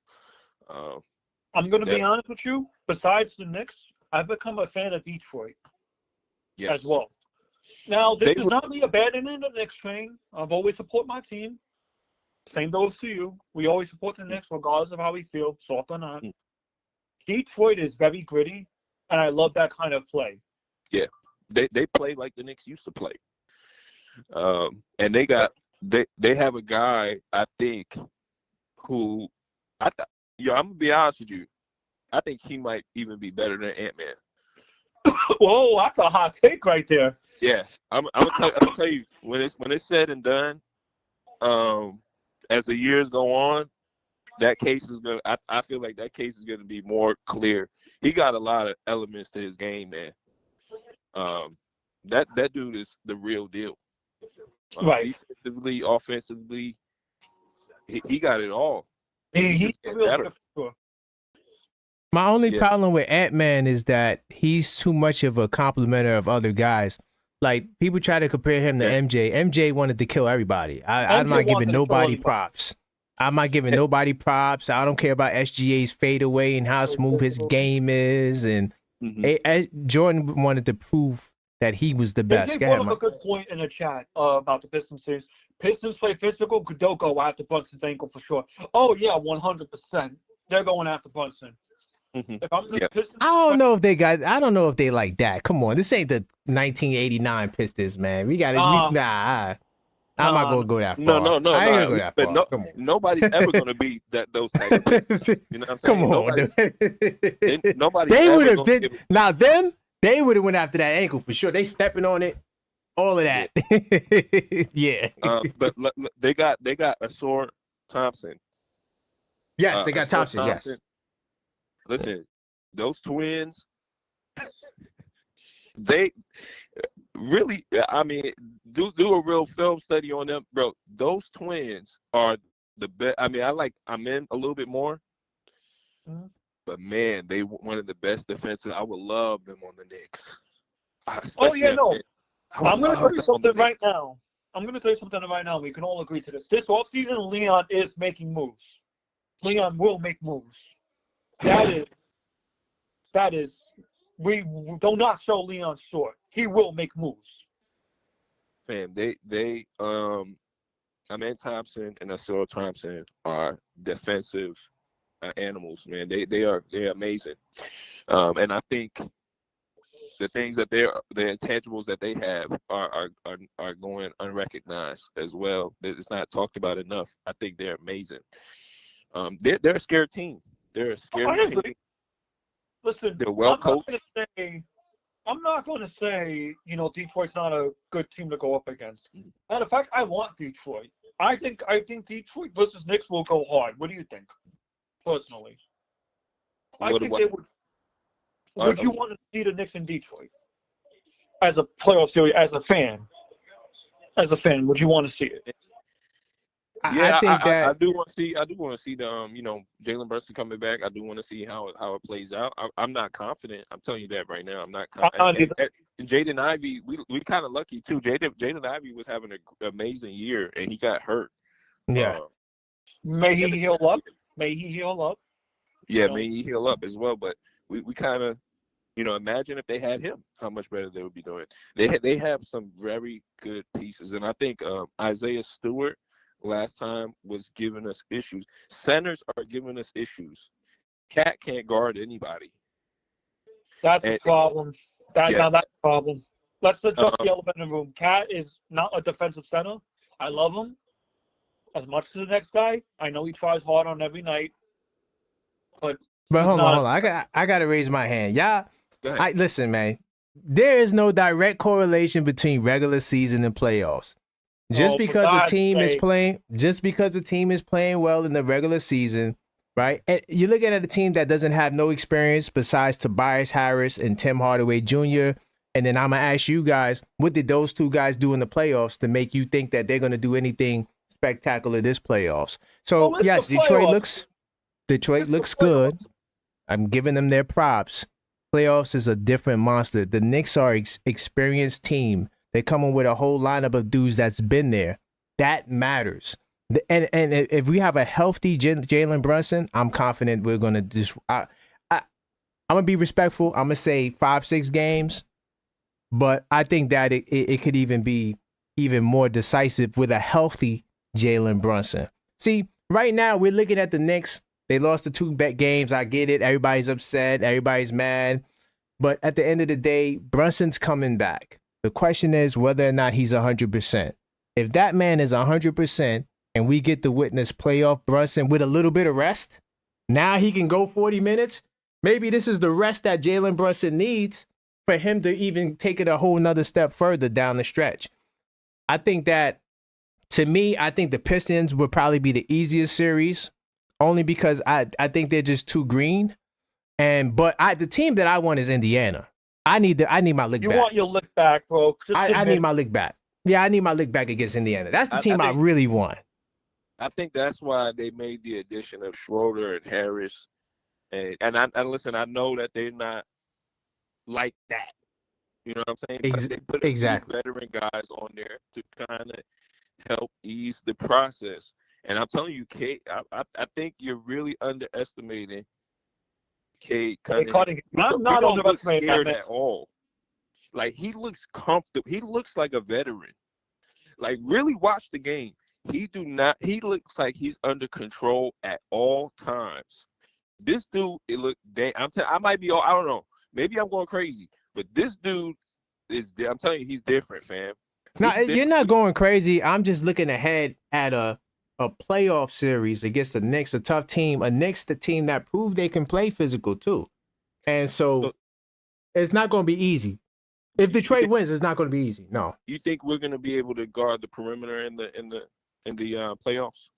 I'm gonna be honest with you. Besides the Knicks, I've become a fan of Detroit as well. Now, this does not mean abandoning the Knicks train. I've always support my team. Same goes to you. We always support the Knicks regardless of how we feel, soft or not. Detroit is very gritty, and I love that kind of play. Yeah, they play like the Knicks used to play. And they have a guy, I think, who I'm gonna be honest with you. I think he might even be better than Ant-Man. Whoa, that's a hot take right there. Yeah, I'm gonna tell you when it's said and done. As the years go on, that case is gonna. I feel like that case is gonna be more clear. He got a lot of elements to his game, man. That dude is the real deal. Right. Defensively, offensively, he got it all. He's better. My only problem with Ant-Man is that he's too much of a complimenter of other guys. Like, people try to compare him to MJ. MJ wanted to kill everybody. I'm not giving nobody props. I'm not giving nobody props. I don't care about SGA's fadeaway and how smooth his game is. And Jordan wanted to prove that he was the best. Go ahead, a good point in the chat about the Pistons series. Pistons play physical. They'll go after Brunson's ankle for sure. Oh yeah, 100%. They're going after Brunson. If I'm the Pistons, I don't know if they like that. Come on, this ain't the 1989 Pistons, man. We got to. I'm not gonna go that far. No. I ain't gonna go that far. No, come on. Nobody's ever gonna be those type of Pistons. You know what I'm saying? Come on, nobody. They would have. Now them, they would have went after that ankle for sure. They stepping on it. All of that. Yeah. But they got Asor Thompson. Yes, they got Thompson. Yes. Listen, those twins, they really, I mean, do a real film study on them, bro. Those twins are the best. I mean, I'm in a little bit more, but man, they one of the best defensive. I would love them on the Knicks. Oh yeah, no. I'm gonna tell you something right now. We can all agree to this. This offseason, Leon is making moves. Leon will make moves. That is, we do not show Leon short. He will make moves. Man, Amen Thompson and Asor Thompson are defensive animals, man. They're amazing. And I think the things that the intangibles that they have are going unrecognized as well. It's not talked about enough. I think they're amazing. They're a scared team. They're a scared team. Listen, they're well coached. I'm not going to say, Detroit's not a good team to go up against. Matter of fact, I want Detroit. I think Detroit versus Knicks will go hard. What do you think, personally? I think they would. Would you want to see the Knicks in Detroit as a playoff series, as a fan? Would you want to see it? I think I that do want to see. I do want to see the Jalen Brunson coming back. I do want to see how it plays out. I'm not confident. I'm telling you that right now. I'm not confident. And Jaden Ivey, we kind of lucky too. Jaden Ivey was having an amazing year, and he got hurt. yeah. May he heal up. May he heal up. Yeah, may he heal up as well. But we kind of, imagine if they had him, how much better they would be doing. They have some very good pieces, and I think Isaiah Stewart last time was giving us issues. Centers are giving us issues. Cat can't guard anybody. That's a problem. Now that's a problem. Let's address the elephant in the room. Cat is not a defensive center. I love him as much as the next guy. I know he tries hard on every night, but hold on. I got to raise my hand. Y'all, listen, man. There is no direct correlation between regular season and playoffs. Just because a team is playing well in the regular season, right? And you're looking at a team that doesn't have no experience besides Tobias Harris and Tim Hardaway Jr. And then I'm gonna ask you guys, what did those two guys do in the playoffs to make you think that they're gonna do anything spectacular this playoffs? So yes, Detroit looks good. I'm giving them their props. Playoffs is a different monster. The Knicks are experienced team. They come in with a whole lineup of dudes that's been there. That matters. And if we have a healthy Jalen Brunson, I'm confident we're gonna just. I'm gonna be respectful. I'm gonna say 5-6 games, but I think that it could even be even more decisive with a healthy Jalen Brunson. See, right now we're looking at the Knicks. They lost the 2 bet games. I get it. Everybody's upset. Everybody's mad. But at the end of the day, Brunson's coming back. The question is whether or not he's 100%. If that man is 100% and we get to witness playoff Brunson with a little bit of rest, now he can go 40 minutes. Maybe this is the rest that Jalen Brunson needs for him to even take it a whole nother step further down the stretch. I think that, to me, I think the Pistons would probably be the easiest series, only because I think they're just too green. But the team that I want is Indiana. I need my lick back. You want your lick back, bro. I need my lick back. Yeah, I need my lick back against Indiana. That's the team I really want. I think that's why they made the addition of Schroeder and Harris. And listen, I know that they're not like that. You know what I'm saying? They put a few veteran guys on there to kind of help ease the process. And I'm telling you, Kate, I think you're really underestimating Cade Cunningham. I'm not underestimating scared at all. Like, he looks comfortable. He looks like a veteran. Like, really watch the game. He looks like he's under control at all times. This dude, I might be, I don't know. Maybe I'm going crazy. But this dude I'm telling you, he's different, fam. Now, you're not going crazy. I'm just looking ahead at a playoff series against the Knicks, a tough team. A Knicks, the team that proved they can play physical too. And so it's not going to be easy. If Detroit wins, it's not going to be easy. No. You think we're going to be able to guard the perimeter in the playoffs?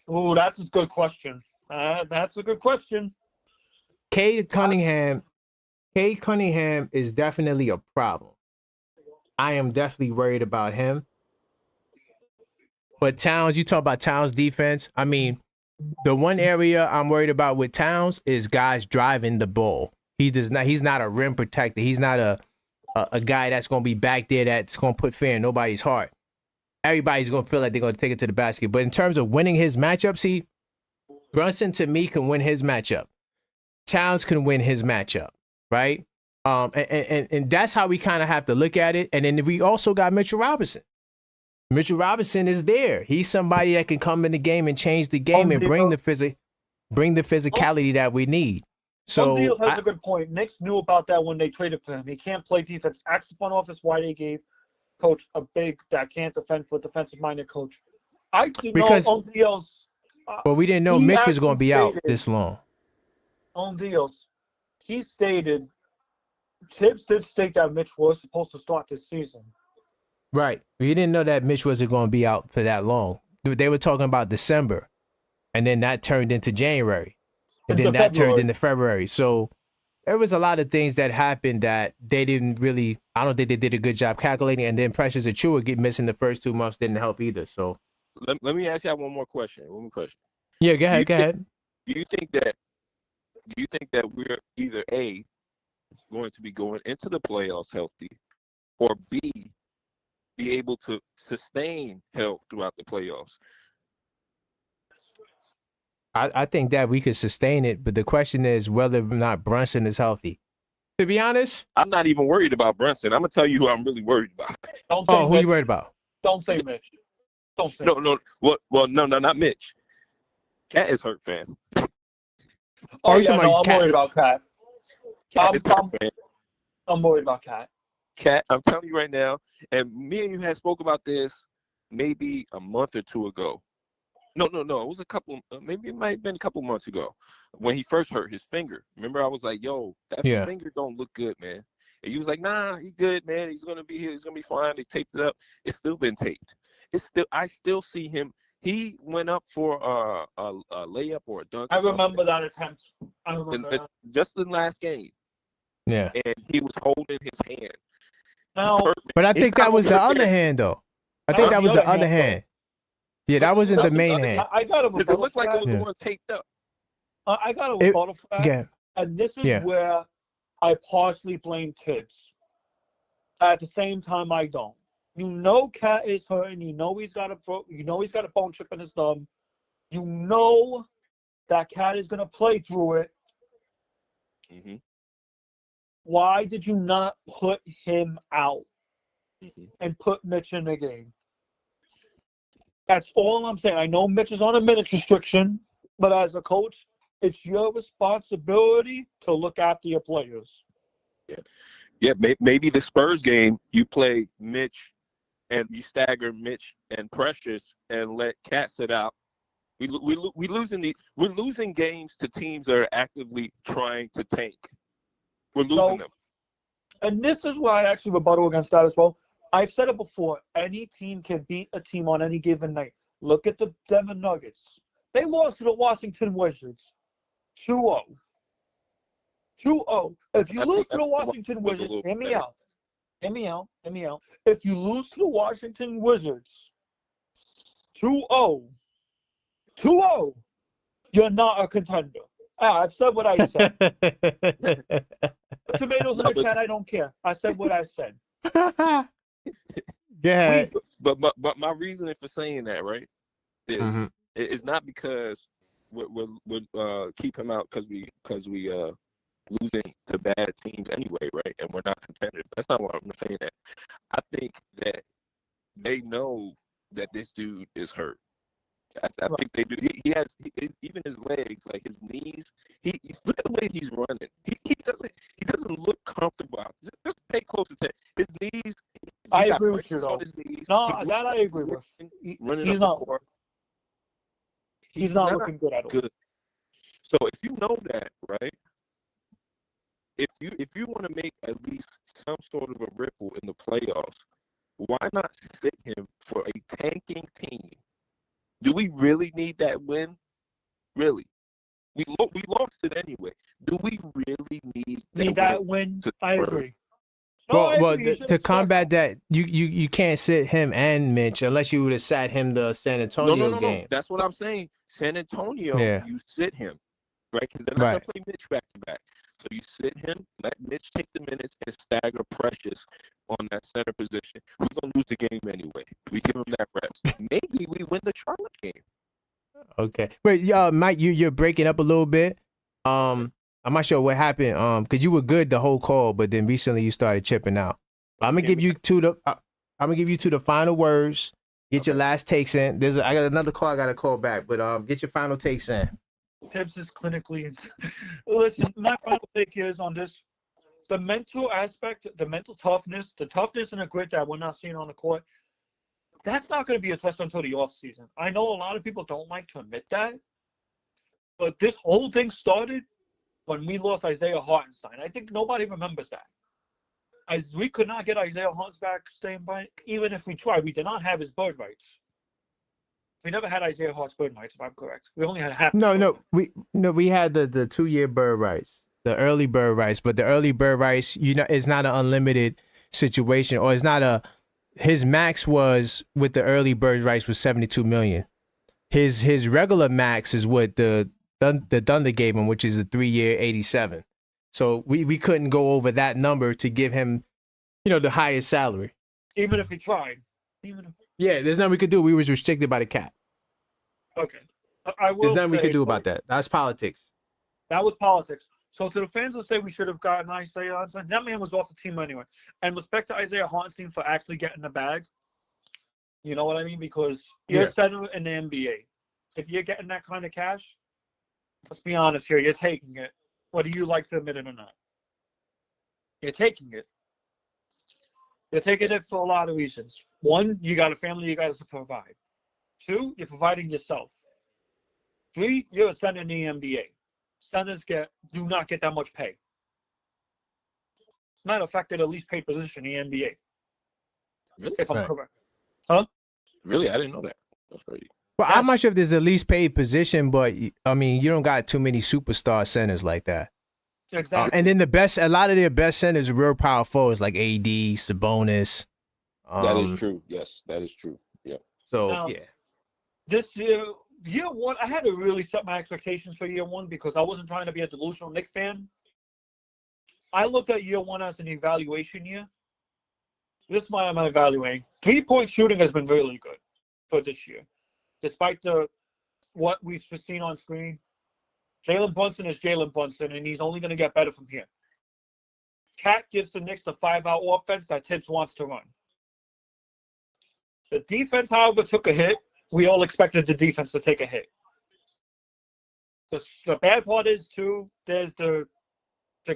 Oh, that's a good question. That's a good question. Cade Cunningham is definitely a problem. I am definitely worried about him. But Towns, you talk about Towns' defense. I mean, the one area I'm worried about with Towns is guys driving the ball. He's not a rim protector. He's not a guy that's going to be back there that's going to put fear in nobody's heart. Everybody's going to feel like they're going to take it to the basket. But in terms of winning his matchup, see, Brunson to me can win his matchup. Towns can win his matchup, right? And that's how we kind of have to look at it. And then we also got Mitchell Robinson. Mitchell Robinson is there. He's somebody that can come in the game and change the game and bring the physicality that we need. So Deal has a good point. Knicks knew about that when they traded for him. He can't play defense. Ask the front office why they gave coach a big that can't defend for defensive-minded coach. I didn't know on deals. But we didn't know Mitch was going to be out this long. On deals, he stated, Tibbs did state that Mitch was supposed to start this season. Right. We didn't know that Mitch wasn't going to be out for that long. They were talking about December, and then that turned into January, and then that turned into February. So there was a lot of things that happened that they didn't really, I don't think they did a good job calculating, and then Precious Achiuwa missing the first 2 months didn't help either. So let me ask you one more question. One more question. Yeah, go ahead. Do you think that we're either A, going to be going into the playoffs healthy, or B, be able to sustain health throughout the playoffs? I think that we could sustain it, but the question is whether or not Brunson is healthy. To be honest, I'm not even worried about Brunson. I'm gonna tell you who I'm really worried about. Don't say who Mitch. you worried about? Don't say Mitch. Don't say. No. Well, no, not Mitch. Cat is hurt, fam. Oh, you yeah, talking about I'm worried about Cat. Cat is hurt, fam. I'm worried about Cat. Cat, I'm telling you right now, and me and you had spoke about this maybe a month or two ago. No. It was a couple. Maybe it might have been a couple months ago when he first hurt his finger. Remember, I was like, "Yo, that finger don't look good, man." And he was like, "Nah, he's good, man. He's gonna be here. He's gonna be fine." They taped it up. It's still been taped. I still see him. He went up for a layup or a dunk. I remember that attempt. Just in the last game. Yeah. And he was holding his hand. Now, but I think that was the other hand, though. I think that was the other hand. Yeah, that wasn't the main hand. I got to. It looked like it was the one taped up. I got a rebuttal for that. Yeah. And this is where I partially blame Tibbs. At the same time, I don't. You know, Cat is hurting. You know he's got a bone chip in his thumb. You know that Cat is gonna play through it. Mm-hmm. Why did you not put him out and put Mitch in the game? That's all I'm saying. I know Mitch is on a minutes restriction, but as a coach, it's your responsibility to look after your players. Yeah. Maybe the Spurs game, you play Mitch and you stagger Mitch and Precious and let Cat sit out. We're losing games to teams that are actively trying to tank. We're losing them. And this is why I actually rebuttal against that as well. I've said it before. Any team can beat a team on any given night. Look at the Denver Nuggets. They lost to the Washington Wizards 2-0. 2-0. If you lose to the Washington Wizards, hear me out. If you lose to the Washington Wizards 2-0, you're not a contender. I've said what I said. Tomatoes in the chat, I don't care. I said what I said. Yeah. But my reasoning for saying that, right, is it's not because we're keep him out because we losing to bad teams anyway, right? And we're not contenders. That's not what I'm saying. That I think that they know that this dude is hurt. I think they do. He has even his legs, like his knees. He look at the way he's running. He doesn't look comfortable. Just pay close attention. His knees. I agree with you though. No, that I agree with. He's not. He's not looking good at all. Good. So if you know that, right? If you want to make at least some sort of a ripple in the playoffs, why not sit him for a tanking team? Do we really need that win? Really? We lost it anyway. Do we really need that win? I agree. No, to combat that, you can't sit him and Mitch unless you would have sat him the San Antonio game. No. That's what I'm saying. San Antonio, you sit him, right? Because they're not going to play Mitch back to back. So you sit him, let Mitch take the minutes, and stagger Precious on that center position. We're going to lose the game anyway. We give him that rest. Maybe we win the Charlotte game. Okay. Wait, Mike, you're breaking up a little bit. I'm not sure what happened. Because you were good the whole call, but then recently you started chipping out. I'm gonna give you to the final words. Get your last takes in. I got another call I gotta call back, but get your final takes in. Tibbs is clinically. Listen, my final take is on this: the mental aspect, the mental toughness, the toughness and the grit that we're not seeing on the court. That's not going to be a test until the offseason. I know a lot of people don't like to admit that, but this whole thing started when we lost Isaiah Hartenstein. I think nobody remembers that. As we could not get Isaiah Hartenstein back, even if we tried. We did not have his bird rights. We never had Isaiah Hart's bird rights, if I'm correct. We only had half. No, we had the 2-year bird rights, the early bird rights, but the early bird rights, it's not an unlimited situation, or it's not his max was with the early bird rights was 72 million. His regular max is what the Thunder gave him, which is a 3-year 87. So we couldn't go over that number to give him, the highest salary. Even if he tried. Yeah, there's nothing we could do. We was restricted by the cap. Okay. I will There's nothing we say, could do about that. That's politics. That was politics. So to the fans who say we should have gotten Isaiah Hartenstein, that man was off the team anyway. And respect to Isaiah Hartenstein for actually getting the bag. You know what I mean? Because you're a center in the NBA. If you're getting that kind of cash, let's be honest here, you're taking it, whether you like to admit it or not. You're taking it. You're taking it for a lot of reasons. One, you got a family you got to provide. Two, you're providing yourself. Three, you're a center in the NBA. Centers do not get that much pay. Matter of fact, they're the least paid position in the NBA. Really? If I'm correct. Huh? Really? I didn't know that. That's crazy. Well, I'm not sure if there's a least paid position, but I mean, you don't got too many superstar centers like that. Exactly. And then a lot of their best centers are real power forwards like AD, Sabonis. That is true. Yes, that is true. Yeah. So, now, this year one, I had to really set my expectations for year one because I wasn't trying to be a delusional Knicks fan. I looked at year one as an evaluation year. This is why I'm evaluating. 3-point shooting has been really good for this year. Despite what we've seen on screen, Jalen Brunson is Jalen Brunson, and he's only going to get better from here. Cat gives the Knicks the 5-out offense that Tibbs wants to run. The defense, however, took a hit. We all expected the defense to take a hit. The bad part is, too, there's the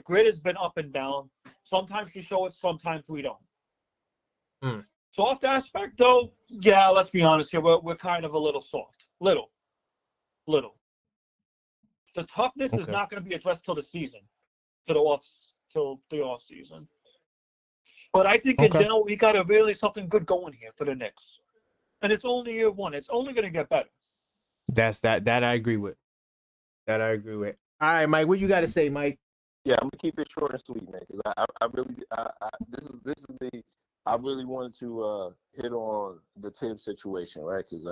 grid has been up and down. Sometimes we show it, sometimes we don't. Soft aspect, though, yeah, let's be honest here. We're kind of a little soft. Little. The toughness is not going to be addressed till the season, till the off season. But I think in general we got something good going here for the Knicks, and it's only year one. It's only going to get better. That I agree with. All right, Mike, what you got to say, Mike? Yeah, I'm gonna keep it short and sweet, man. Because I really wanted to hit on the Tibbs situation, right? Because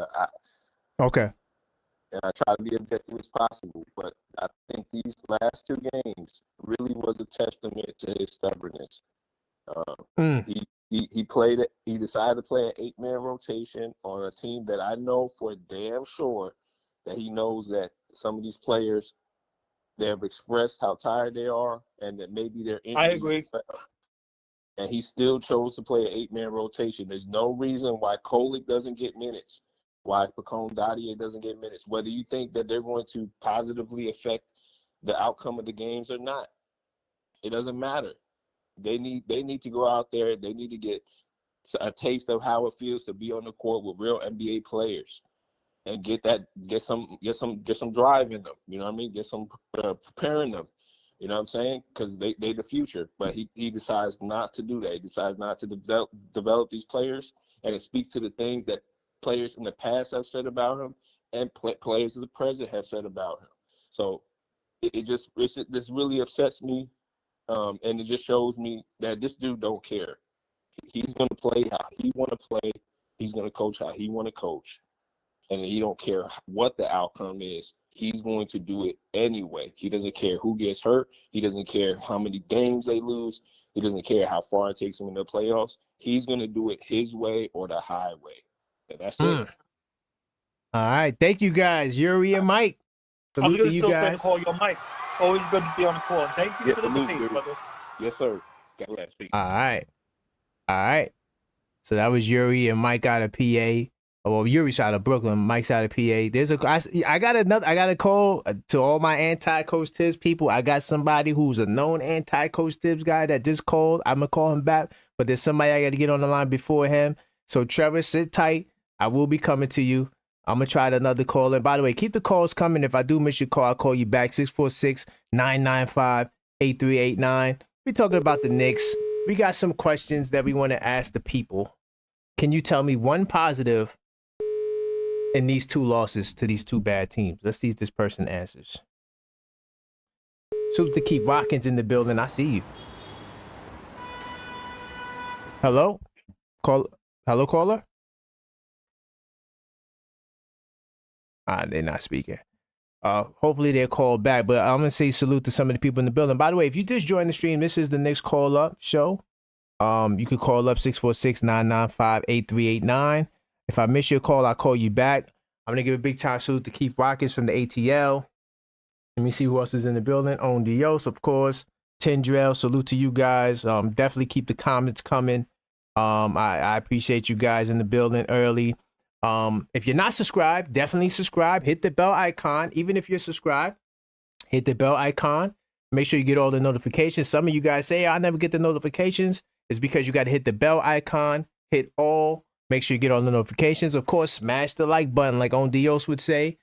and I try to be objective as possible, but I think these last 2 games really was a testament to his stubbornness. He played it. He decided to play an 8-man rotation on a team that I know for damn sure that he knows that some of these players, they have expressed how tired they are and that maybe they're injured. I agree. And he still chose to play an 8-man rotation. There's no reason why Kolick doesn't get minutes, why Pacone Dadier doesn't get minutes, whether you think that they're going to positively affect the outcome of the games or not. It doesn't matter. They need to go out there. They need to get a taste of how it feels to be on the court with real NBA players and get some drive in them. You know what I mean? Get some preparing them. You know what I'm saying? Because they the future. But he decides not to do that. He decides not to develop these players, and it speaks to the things that players in the past have said about him and players of the present have said about him. So this really upsets me, and it just shows me that this dude don't care. He's going to play how he want to play. He's going to coach how he want to coach, and he don't care what the outcome is. He's going to do it anyway. He doesn't care who gets hurt. He doesn't care how many games they lose. He doesn't care how far it takes him in the playoffs. He's going to do it his way or the highway. And that's it. All right. Thank you, guys. Yuri and Mike. Salute to you guys. Call your Mike. Always good to be on the call. Thank you for the debate, brother. Yes, sir. God bless. All right. So that was Yuri and Mike out of PA. Well, Yuri's out of Brooklyn. Mike's out of PA. I got a call to all my anti-Coach Tibbs people. I got somebody who's a known anti-Coach Tibbs guy that just called. I'm going to call him back, but there's somebody I got to get on the line before him. So Trevor, sit tight. I will be coming to you. I'm going to try another call. And by the way, keep the calls coming. If I do miss your call, I'll call you back. 646-995-8389. We're talking about the Knicks. We got some questions that we want to ask the people. Can you tell me one positive in these 2 losses to these 2 bad teams? Let's see if this person answers. Salute to Keith Watkins in the building. I see you. Hello? Hello, caller? They're not speaking. Hopefully they'll call back, but I'm going to say salute to some of the people in the building. By the way, if you just joined the stream, this is the Knicks Call Up show. You could call up 646-995-8389. If I miss your call, I'll call you back. I'm going to give a big time salute to Keith Rockets from the ATL. Let me see who else is in the building. On Dios, of course. Tendrell, salute to you guys. Definitely keep the comments coming. I appreciate you guys in the building early. If you're not subscribed, definitely subscribe. Hit the bell icon. Even if you're subscribed, hit the bell icon. Make sure you get all the notifications. Some of you guys say, I never get the notifications. It's because you got to hit the bell icon, hit all. Make sure you get all the notifications. Of course, smash the like button like On Dios would say.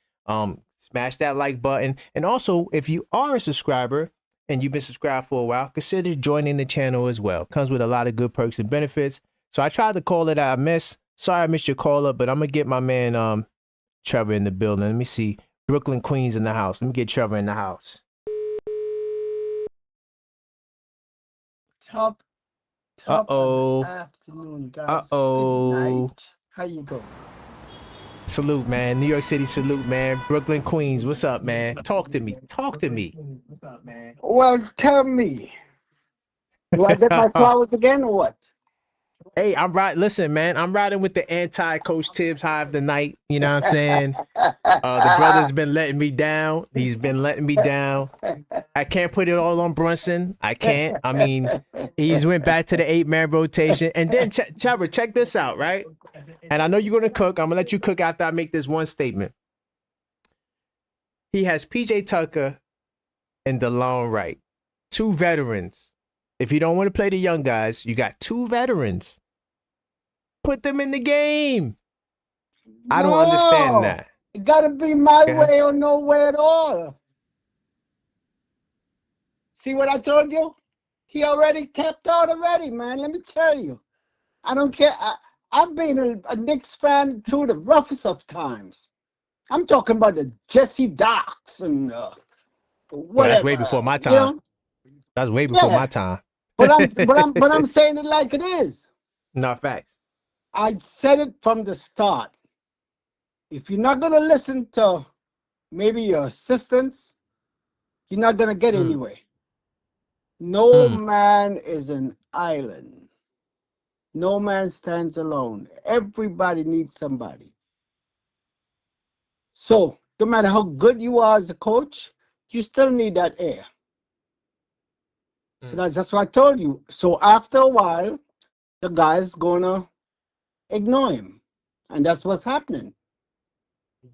Smash that like button. And also, if you are a subscriber and you've been subscribed for a while, consider joining the channel as well. Comes with a lot of good perks and benefits. So I tried to call it I missed. Sorry I missed your call up, but I'm going to get my man Trevor in the building. Let me see. Brooklyn, Queens in the house. Let me get Trevor in the house. Top afternoon, guys. Good night. How you doing? Salute, man. New York City salute, man. Brooklyn, Queens. What's up, man? Talk to me. Talk to me. Well, tell me. Do I get my flowers again or what? Hey, I'm right. Listen, man, I'm riding with the anti-Coach Tibbs high of the night. You know what I'm saying? The brother's been letting me down. He's been letting me down. I can't put it all on Brunson. I can't. I mean, he's went back to the 8-man rotation. And then, Trevor, check this out, right? And I know you're going to cook. I'm going to let you cook after I make this one statement. He has P.J. Tucker and DeLon Wright, two veterans. If you don't want to play the young guys, you got two veterans. Put them in the game. I don't understand that. It got to be my way or no way at all. See what I told you? He already tapped out already, man. Let me tell you. I don't care. I've been a Knicks fan through the roughest of times. I'm talking about the Jesse Docks and whatever. Well, that's way before my time. You know? That's way before my time. But I'm saying it like it is. No facts. I said it from the start. If you're not gonna listen to maybe your assistants, you're not gonna get anywhere. No man is an island. No man stands alone. Everybody needs somebody. So no matter how good you are as a coach, you still need that air. So that's what I told you. So after a while, the guy's gonna ignore him. And that's what's happening.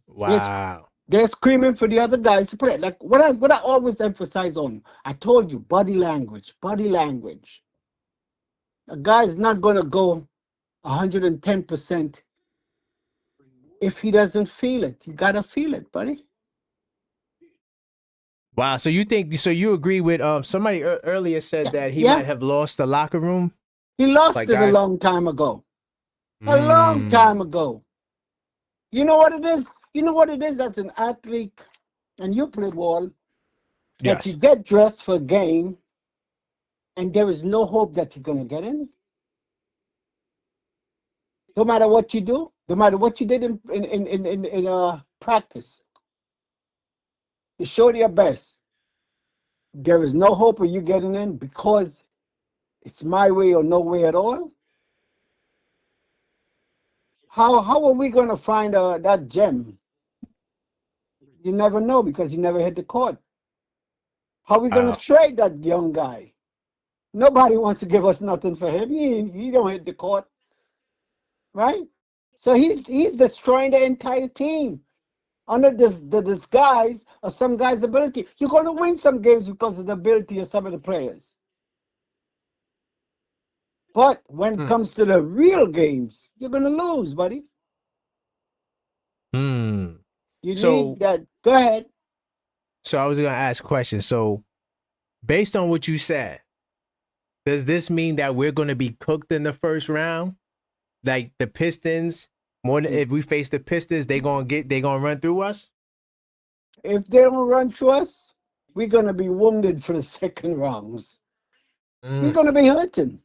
Wow. They're screaming for the other guys to play. Like what I always emphasize on, I told you, body language. A guy's not gonna go 110% if he doesn't feel it. You gotta feel it, buddy. Wow. So you agree with somebody earlier said that he might have lost the locker room? He lost it a long time ago. A long time ago. You know what it is? You know what it is as an athlete, and you play ball, that you get dressed for a game, and there is no hope that you're going to get in. No matter what you do, no matter what you did in practice, you showed your best. There is no hope of you getting in because it's my way or no way at all. How are we going to find that gem? You never know because you never hit the court. How are we going to trade that young guy? Nobody wants to give us nothing for him. He don't hit the court, right? So he's destroying the entire team under the disguise of some guy's ability. You're going to win some games because of the ability of some of the players. But when it comes to the real games, you're going to lose, buddy. You need that. Go ahead. So I was going to ask a question. So based on what you said, does this mean that we're going to be cooked in the first round? Like the Pistons, more than if we face the Pistons, they gonna run through us? If they don't run through us, we're going to be wounded for the second rounds. We're going to be hurting.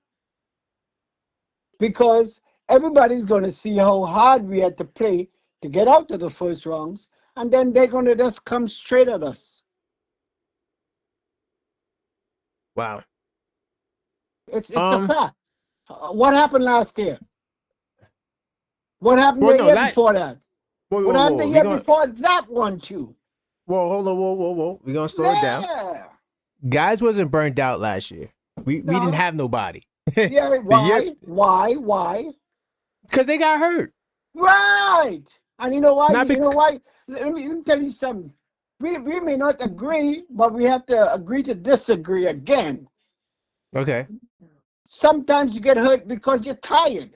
Because everybody's going to see how hard we had to play to get out of the first rounds, and then they're going to just come straight at us. Wow. It's a fact. What happened last year? What happened the year before that? What happened the year before that one, too? Whoa, hold on, whoa. We're going to slow it down. Guys wasn't burnt out last year. We didn't have nobody. Yeah, why? Because they got hurt. Right. And you know why? You know why? Let me tell you something. We may not agree, but we have to agree to disagree again. Okay. Sometimes you get hurt because you're tired.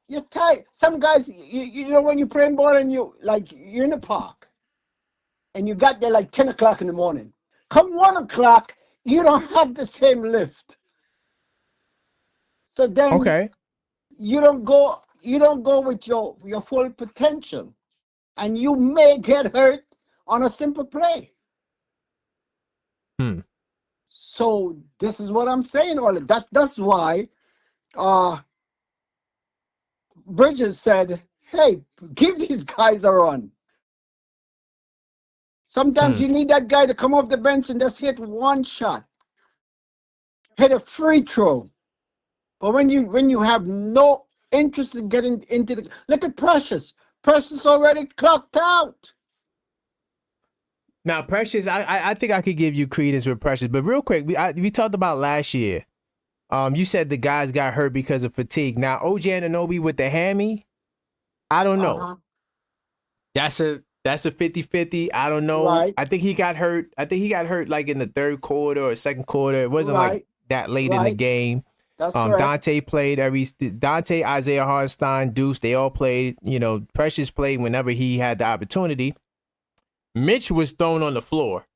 You're tired. Some guys, you know, when you're playing ball and you're in the park and you got there like 10 o'clock in the morning. Come 1 o'clock, you don't have the same lift. So then you don't go with your full potential. And you may get hurt on a simple play. So this is what I'm saying. All that's why Bridges said, hey, give these guys a run. Sometimes you need that guy to come off the bench and just hit one shot. Hit a free throw. But when you have no interest in getting into the... Look at Precious. Precious already clocked out. Now, Precious, I think I could give you credence with Precious. But real quick, we talked about last year. You said the guys got hurt because of fatigue. Now, OG Anunoby with the hammy, I don't know. That's a 50-50. I don't know. Right. I think he got hurt. Like in the third quarter or second quarter. It wasn't like that late in the game. That's correct. Dante played Dante, Isaiah Hartenstein, Deuce, they all played. You know, Precious played whenever he had the opportunity. Mitch was thrown on the floor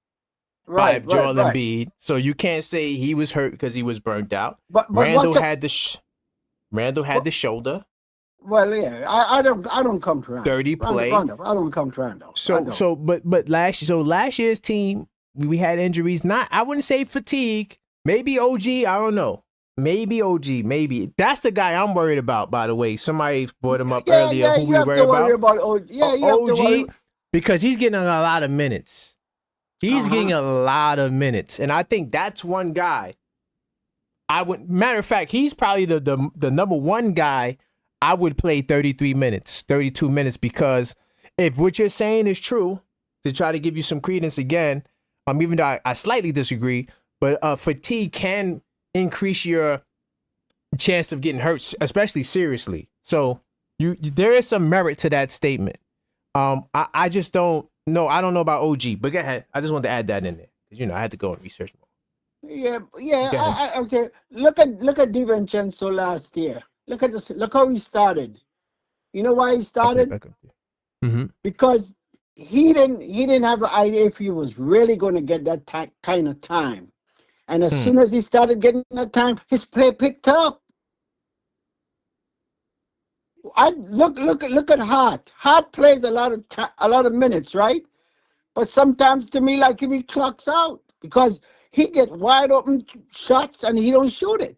by Joel Embiid, so you can't say he was hurt because he was burnt out. But Randall had the shoulder. Well, yeah, I don't come to Randall. 30 play. I don't come to Randall. But last year's team, we had injuries. I wouldn't say fatigue. Maybe OG. I don't know. Maybe OG. Maybe that's the guy I'm worried about. By the way, somebody brought him up earlier. Who we worried about? OG. Yeah, you have to worry. Because he's getting a lot of minutes. He's getting a lot of minutes, and I think that's one guy. Matter of fact, he's probably the number one guy I would play 33 minutes, 32 minutes, because if what you're saying is true, to try to give you some credence again, even though I slightly disagree, but fatigue can increase your chance of getting hurt, especially seriously. So there is some merit to that statement. I just don't know. I don't know about OG, but go ahead. I just wanted to add that in there because I had to go and research more. Yeah. Okay. Look at DiVincenzo last year. Look at this. Look how he started. You know why he started? Because he didn't have an idea if he was really going to get that kind of time. And as soon as he started getting that time, his play picked up. Look at Hart. Hart plays a lot of minutes, right? But sometimes to me, like if he clocks out because he gets wide open shots and he don't shoot it.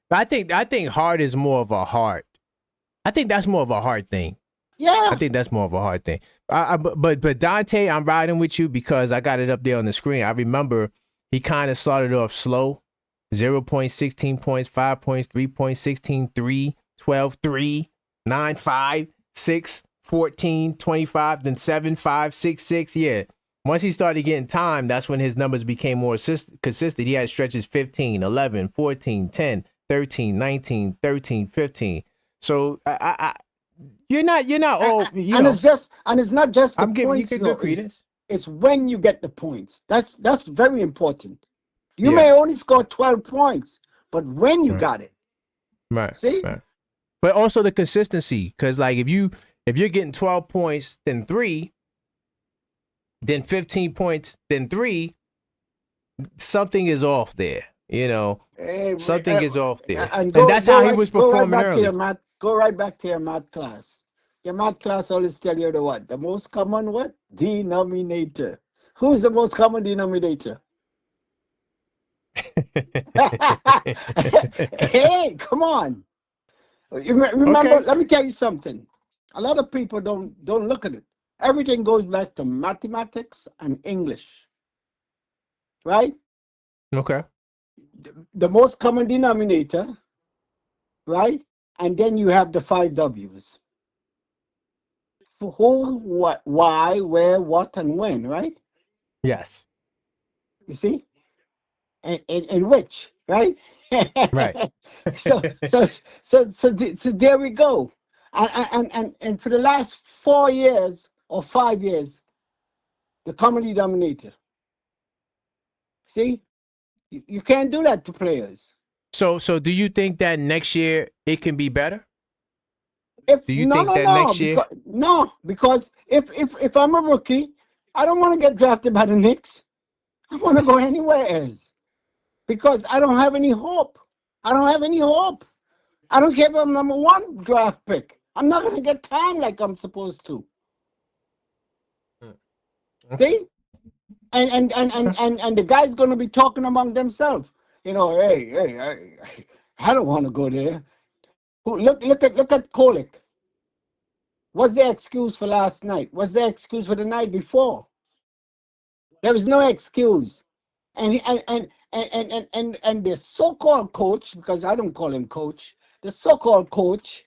But I think Hart is more of a heart. I think that's more of a heart thing. Yeah. I think that's more of a hard thing. But Dante, I'm riding with you because I got it up there on the screen. I remember he kind of started off slow. 0 points, 16 points, 5 points, 3 points, 16, 3, 12, 3, 9, 5, 6, 14, 25, then 7, 5, 6, 6. Yeah. Once he started getting time, that's when his numbers became more consistent. He had stretches 15, 11, 14, 10, 13, 19, 13, 15. So you're not all, it's not just the I'm giving points, you good credence. It's when you get the points. That's very important. You may only score 12 points, but when you got it. Right. See? Right. But also the consistency, because like if you're getting 12 points, then 3, then 15 points, then 3, something is off there. Something is off there. And that's how he was performing earlier. Go right back to your math class. Your math class always tell you the most common what? Denominator. Who's the most common denominator? Hey, come on. Remember, Okay. let me tell you something. A lot of people don't look at it. Everything goes back to mathematics and English, right? Okay. The most common denominator, right? And then you have the 5 W's. Who, what, why, where, what, and when, right? Yes. You see? And which, right? Right. so, so, so there we go. And for the last 4 years or 5 years, the common denominator. See? You can't do that to players. So do you think that next year it can be better? If Do you no, think no, that no, next year? because if I'm a rookie, I don't want to get drafted by the Knicks. I want to go anywhere else because I don't have any hope. I don't have any hope. I don't care if I'm #1 draft pick. I'm not gonna get time like I'm supposed to. Okay. See? And the guy's gonna be talking among themselves. You know, hey, I don't want to go there. Look at Kolek. What's their excuse for last night? What's their excuse for the night before? There was no excuse. And the so-called coach, because I don't call him coach, the so-called coach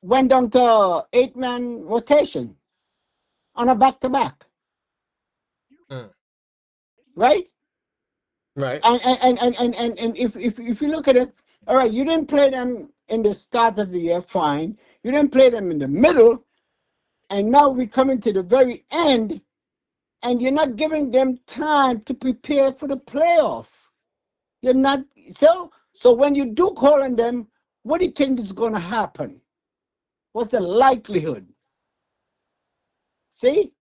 went down to 8-man rotation on a back-to-back, Mm. right? Right. And if you look at it, all right, you didn't play them in the start of the year, fine. You didn't play them in the middle, and now we're coming to the very end, and you're not giving them time to prepare for the playoff. You're not so when you do call on them, what do you think is going to happen? What's the likelihood? See,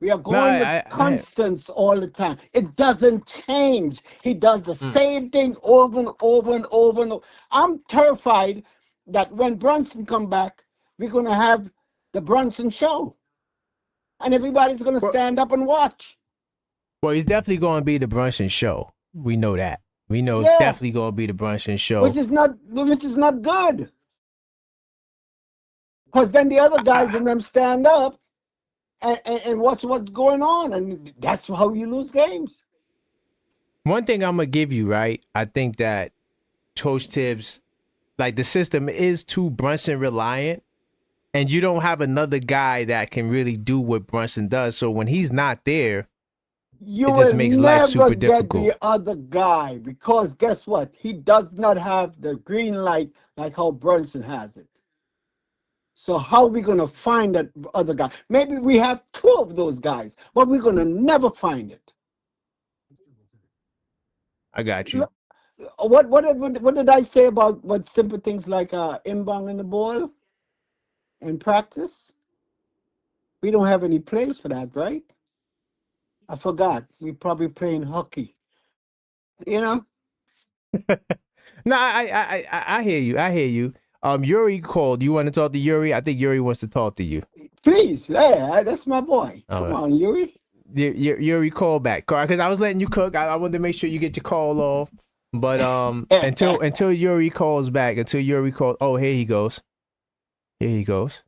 we are No, going with constants all the time. It doesn't change. He does the same thing over and over and over and over. I'm terrified that when Brunson come back, we're going to have the Brunson show, and everybody's going to well, stand up and watch. well, it's definitely going to be the Brunson show. We know that. We know it's Yeah, definitely going to be the Brunson show. which is not good, because then the other guys in them stand up and watch what's going on, and that's how you lose games. One thing I'm gonna give you, right? I think that Coach Tibbs, like the system is too Brunson reliant, and you don't have another guy that can really do what Brunson does. So when he's not there, You it just will makes life never super get difficult. the other guy because guess what? He does not have the green light like how Brunson has it. So how are we going to find that other guy? Maybe we have 2 of those guys, but we're going to never find it. I got you. What did I say about what simple things like inbound in the ball in practice? We don't have any plays for that, right? I forgot. We probably playing hockey. You know? No, I hear you. I hear you. Yuri called. You want to talk to Yuri? I think Yuri wants to talk to you. Please, yeah, that's my boy. All Come right. on, Yuri. Yuri, call back, because I was letting you cook. I wanted to make sure you get your call off. But until Yuri calls back, oh, here he goes. Here he goes.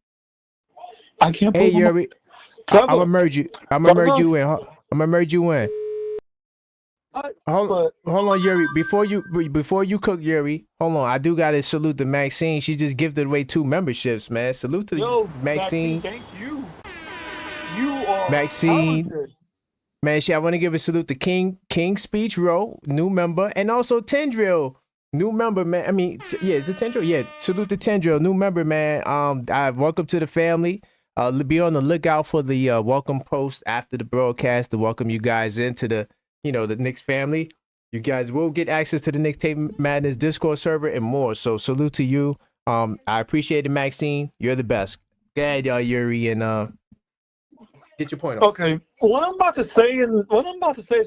I can't Hey believe Yuri, I'm Trevor. gonna merge you. I'm gonna merge you in. I'm gonna merge you in. Hold on, Yuri. Before you cook, Yuri, hold on. I do gotta salute to Maxine. She just gifted away 2 memberships, man. Salute to Maxine. Thank you. You are Maxine, talented. man. I want to give a salute to King Speech Row, new member, and also Tendril, new member, man. I mean, is it Tendril? Yeah. Salute to Tendril, new member, man. Welcome to the family. Be on the lookout for the welcome post after the broadcast to welcome you guys into the Knicks family. You guys will get access to the Knicks Tape Madness Discord server and more. So salute to you. I appreciate it, Maxine. You're the best. Go ahead, Yuri, and get your point on. Okay, what I'm about to say is going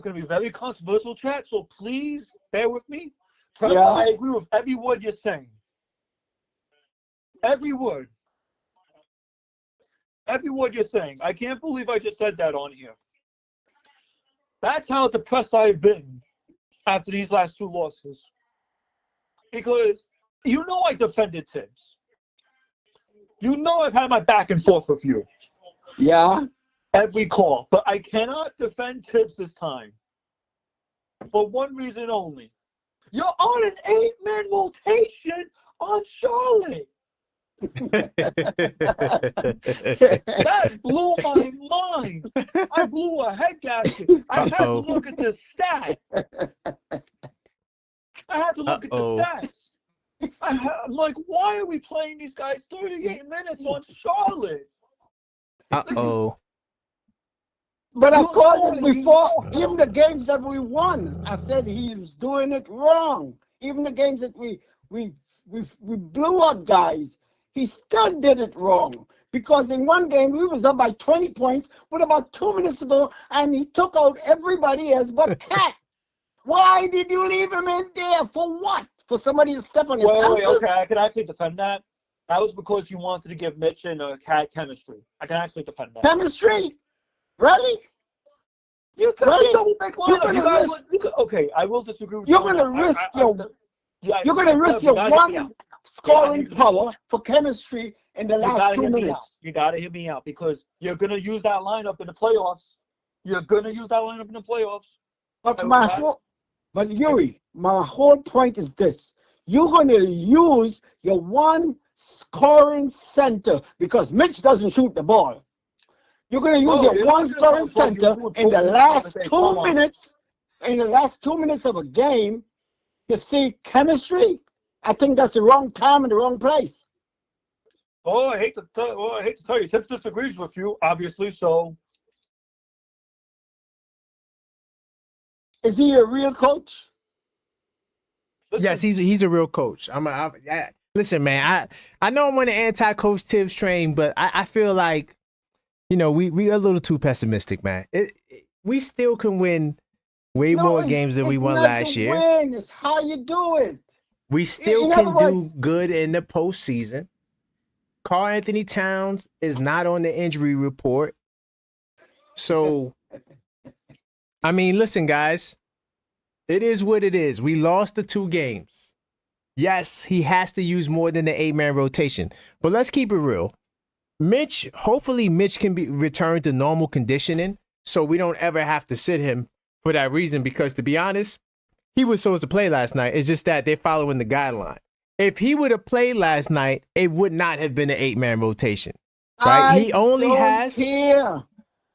to be very controversial, chat. So please bear with me. Trevor, Yeah. I agree with every word you're saying. Every word. Every word you're saying. I can't believe I just said that on here. That's how depressed I've been after these last 2 losses. Because you know I defended Tibbs. You know I've had my back and forth with you. Yeah. Every call. But I cannot defend Tibbs this time. For one reason only. You're on an 8-man rotation on Charlotte. That blew my mind. I blew a head gasket. I had to look at the stat. I had to look at the stats. I'm like, why are we playing these guys 38 minutes on Charlotte? Uh-oh. But I called it before, even the games that we won, I said he was doing it wrong. Even the games that we blew up guys, he still did it wrong. Because in one game, we was up by 20 points with about 2 minutes to go, and he took out everybody else but Cat. Why did you leave him in there? For what? For somebody to step on his Wait, okay, I can actually defend that. That was because you wanted to give Mitch and Cat chemistry. I can actually defend that. Chemistry? Really? You could double back lineup. Okay, I will disagree with you. You're gonna risk your one scoring power for chemistry in the last 2 minutes. You gotta hear me out because you're gonna use that lineup in the playoffs. But Yuri, my whole point is this: you're gonna use your one scoring center because Mitch doesn't shoot the ball. You're going to use your one scoring center in the last 2 minutes, of a game to see chemistry. I think that's the wrong time and the wrong place. Oh, I hate to tell you, Tips disagrees with you, obviously. So, is he a real coach? Yes, he's a real coach. Listen, man. I know I'm on the anti-coach Tibbs train, but I feel like, you know, we are a little too pessimistic, man. We still can win way more games than we won last year. It's how you do it. We still can do good in the postseason. Karl Anthony Towns is not on the injury report. So, I mean, listen, guys. It is what it is. We lost the 2 games. Yes, he has to use more than the 8-man rotation. But let's keep it real. Hopefully Mitch can be returned to normal conditioning so we don't ever have to sit him for that reason because, to be honest, he was supposed to play last night. It's just that they're following the guideline. If he would have played last night, it would not have been an 8-man rotation. Right? He only has...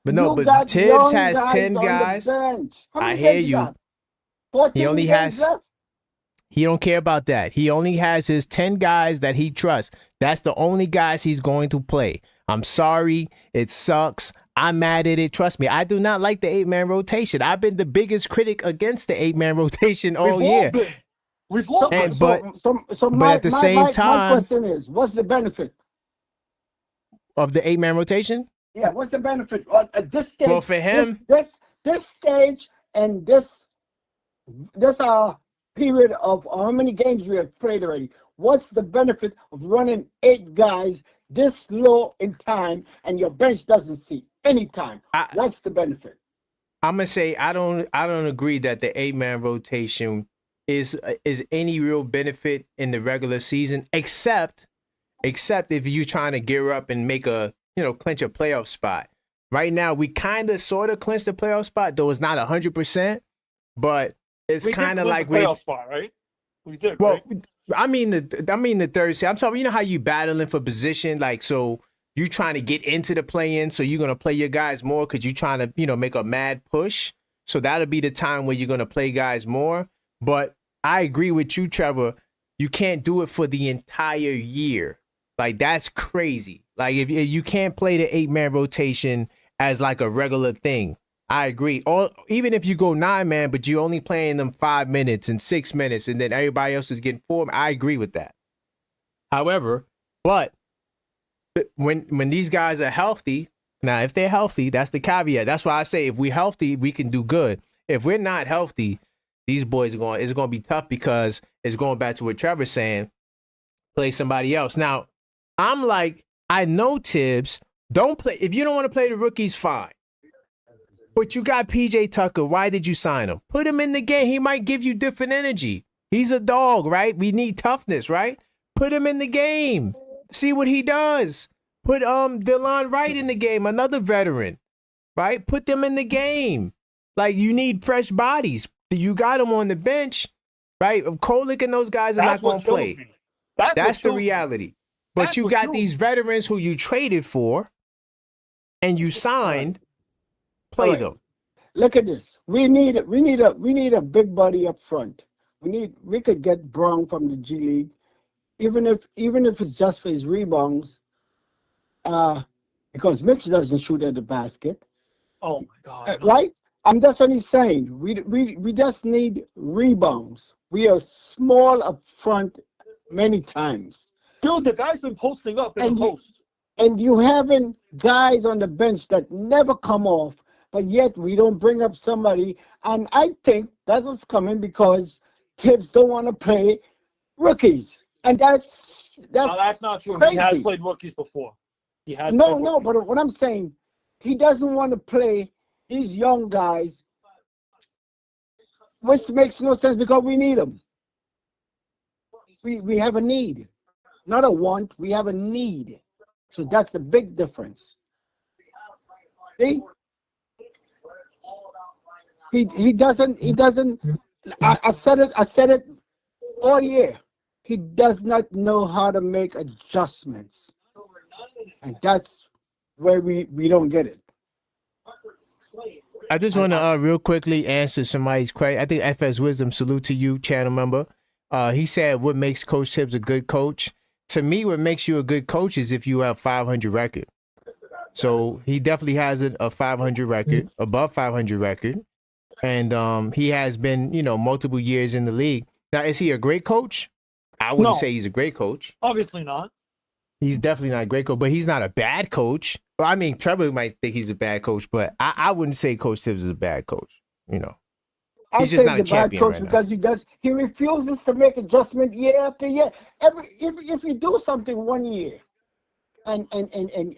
But no, but Tibbs has 10 guys. I hear you. He only has... He don't care about that. He only has his 10 guys that he trusts. That's the only guys he's going to play. I'm sorry. It sucks. I'm mad at it. Trust me. I do not like the 8-man rotation. I've been the biggest critic against the 8-man rotation all year. We've all been. But at the same time, my question is, what's the benefit of the 8-man rotation? Yeah, what's the benefit at this stage? Well, for him, this stage and this period of how many games we have played already. What's the benefit of running 8 guys this low in time and your bench doesn't see any time? What's the benefit? I'm gonna say I don't agree that the 8-man rotation is any real benefit in the regular season, except if you're trying to gear up and make clinch a playoff spot. Right now, we kind of sort of clinched the playoff spot, though it's not 100%, but it's kind of like we spot, right? We did. Well, right? I mean the third seed. I'm talking. You know how you battling for position, like so you trying to get into the play-in, so you're gonna play your guys more because you're trying to make a mad push. So that'll be the time where you're gonna play guys more. But I agree with you, Trevor. You can't do it for the entire year. Like that's crazy. Like if you can't play the 8-man rotation as like a regular thing. I agree. Even if you go 9-man, but you're only playing them 5 minutes and 6 minutes, and then everybody else is getting 4. I agree with that. However, but when these guys are healthy, now if they're healthy, that's the caveat. That's why I say if we're healthy, we can do good. If we're not healthy, these boys it's going to be tough because it's going back to what Trevor's saying. Play somebody else. Now, I'm like, I know Tibbs. Don't play if you don't want to play the rookies. Fine. But you got PJ Tucker. Why did you sign him? Put him in the game. He might give you different energy. He's a dog, right? We need toughness, right? Put him in the game. See what he does. Put DeLon Wright in the game, another veteran, right? Put them in the game. Like, you need fresh bodies. You got them on the bench, right? Kolek and those guys are not going to play. That's the reality. But you got these veterans who you traded for and you signed. Play them. Look at this. We need a big body up front. We could get Brown from the G League, even if it's just for his rebounds. Because Mitch doesn't shoot at the basket. Oh my God! Right? And that's what he's saying. We just need rebounds. We are small up front many times. Dude, the guy's been posting up in the post. And you having guys on the bench that never come off, but yet we don't bring up somebody. And I think that was coming because Tibbs don't want to play rookies. And that's not true. Crazy. He has played rookies before. But what I'm saying, he doesn't want to play these young guys, which makes no sense because we need them. We have a need. Not a want, we have a need. So that's the big difference. See? He doesn't I said it all year. He does not know how to make adjustments. And that's where we don't get it. I just want to real quickly answer somebody's question. I think FS Wisdom, salute to you, channel member. He said, what makes Coach Tibbs a good coach? To me, what makes you a good coach is if you have 500 record. So he definitely has a 500 record, above 500 record. And he has been, multiple years in the league. Now, is he a great coach? I wouldn't say he's a great coach. Obviously not. He's definitely not a great coach, but he's not a bad coach. Well, I mean, Trevor might think he's a bad coach, but I wouldn't say Coach Tibbs is a bad coach. He's just not a champion right because now. He refuses to make adjustment year after year. If you do something one year and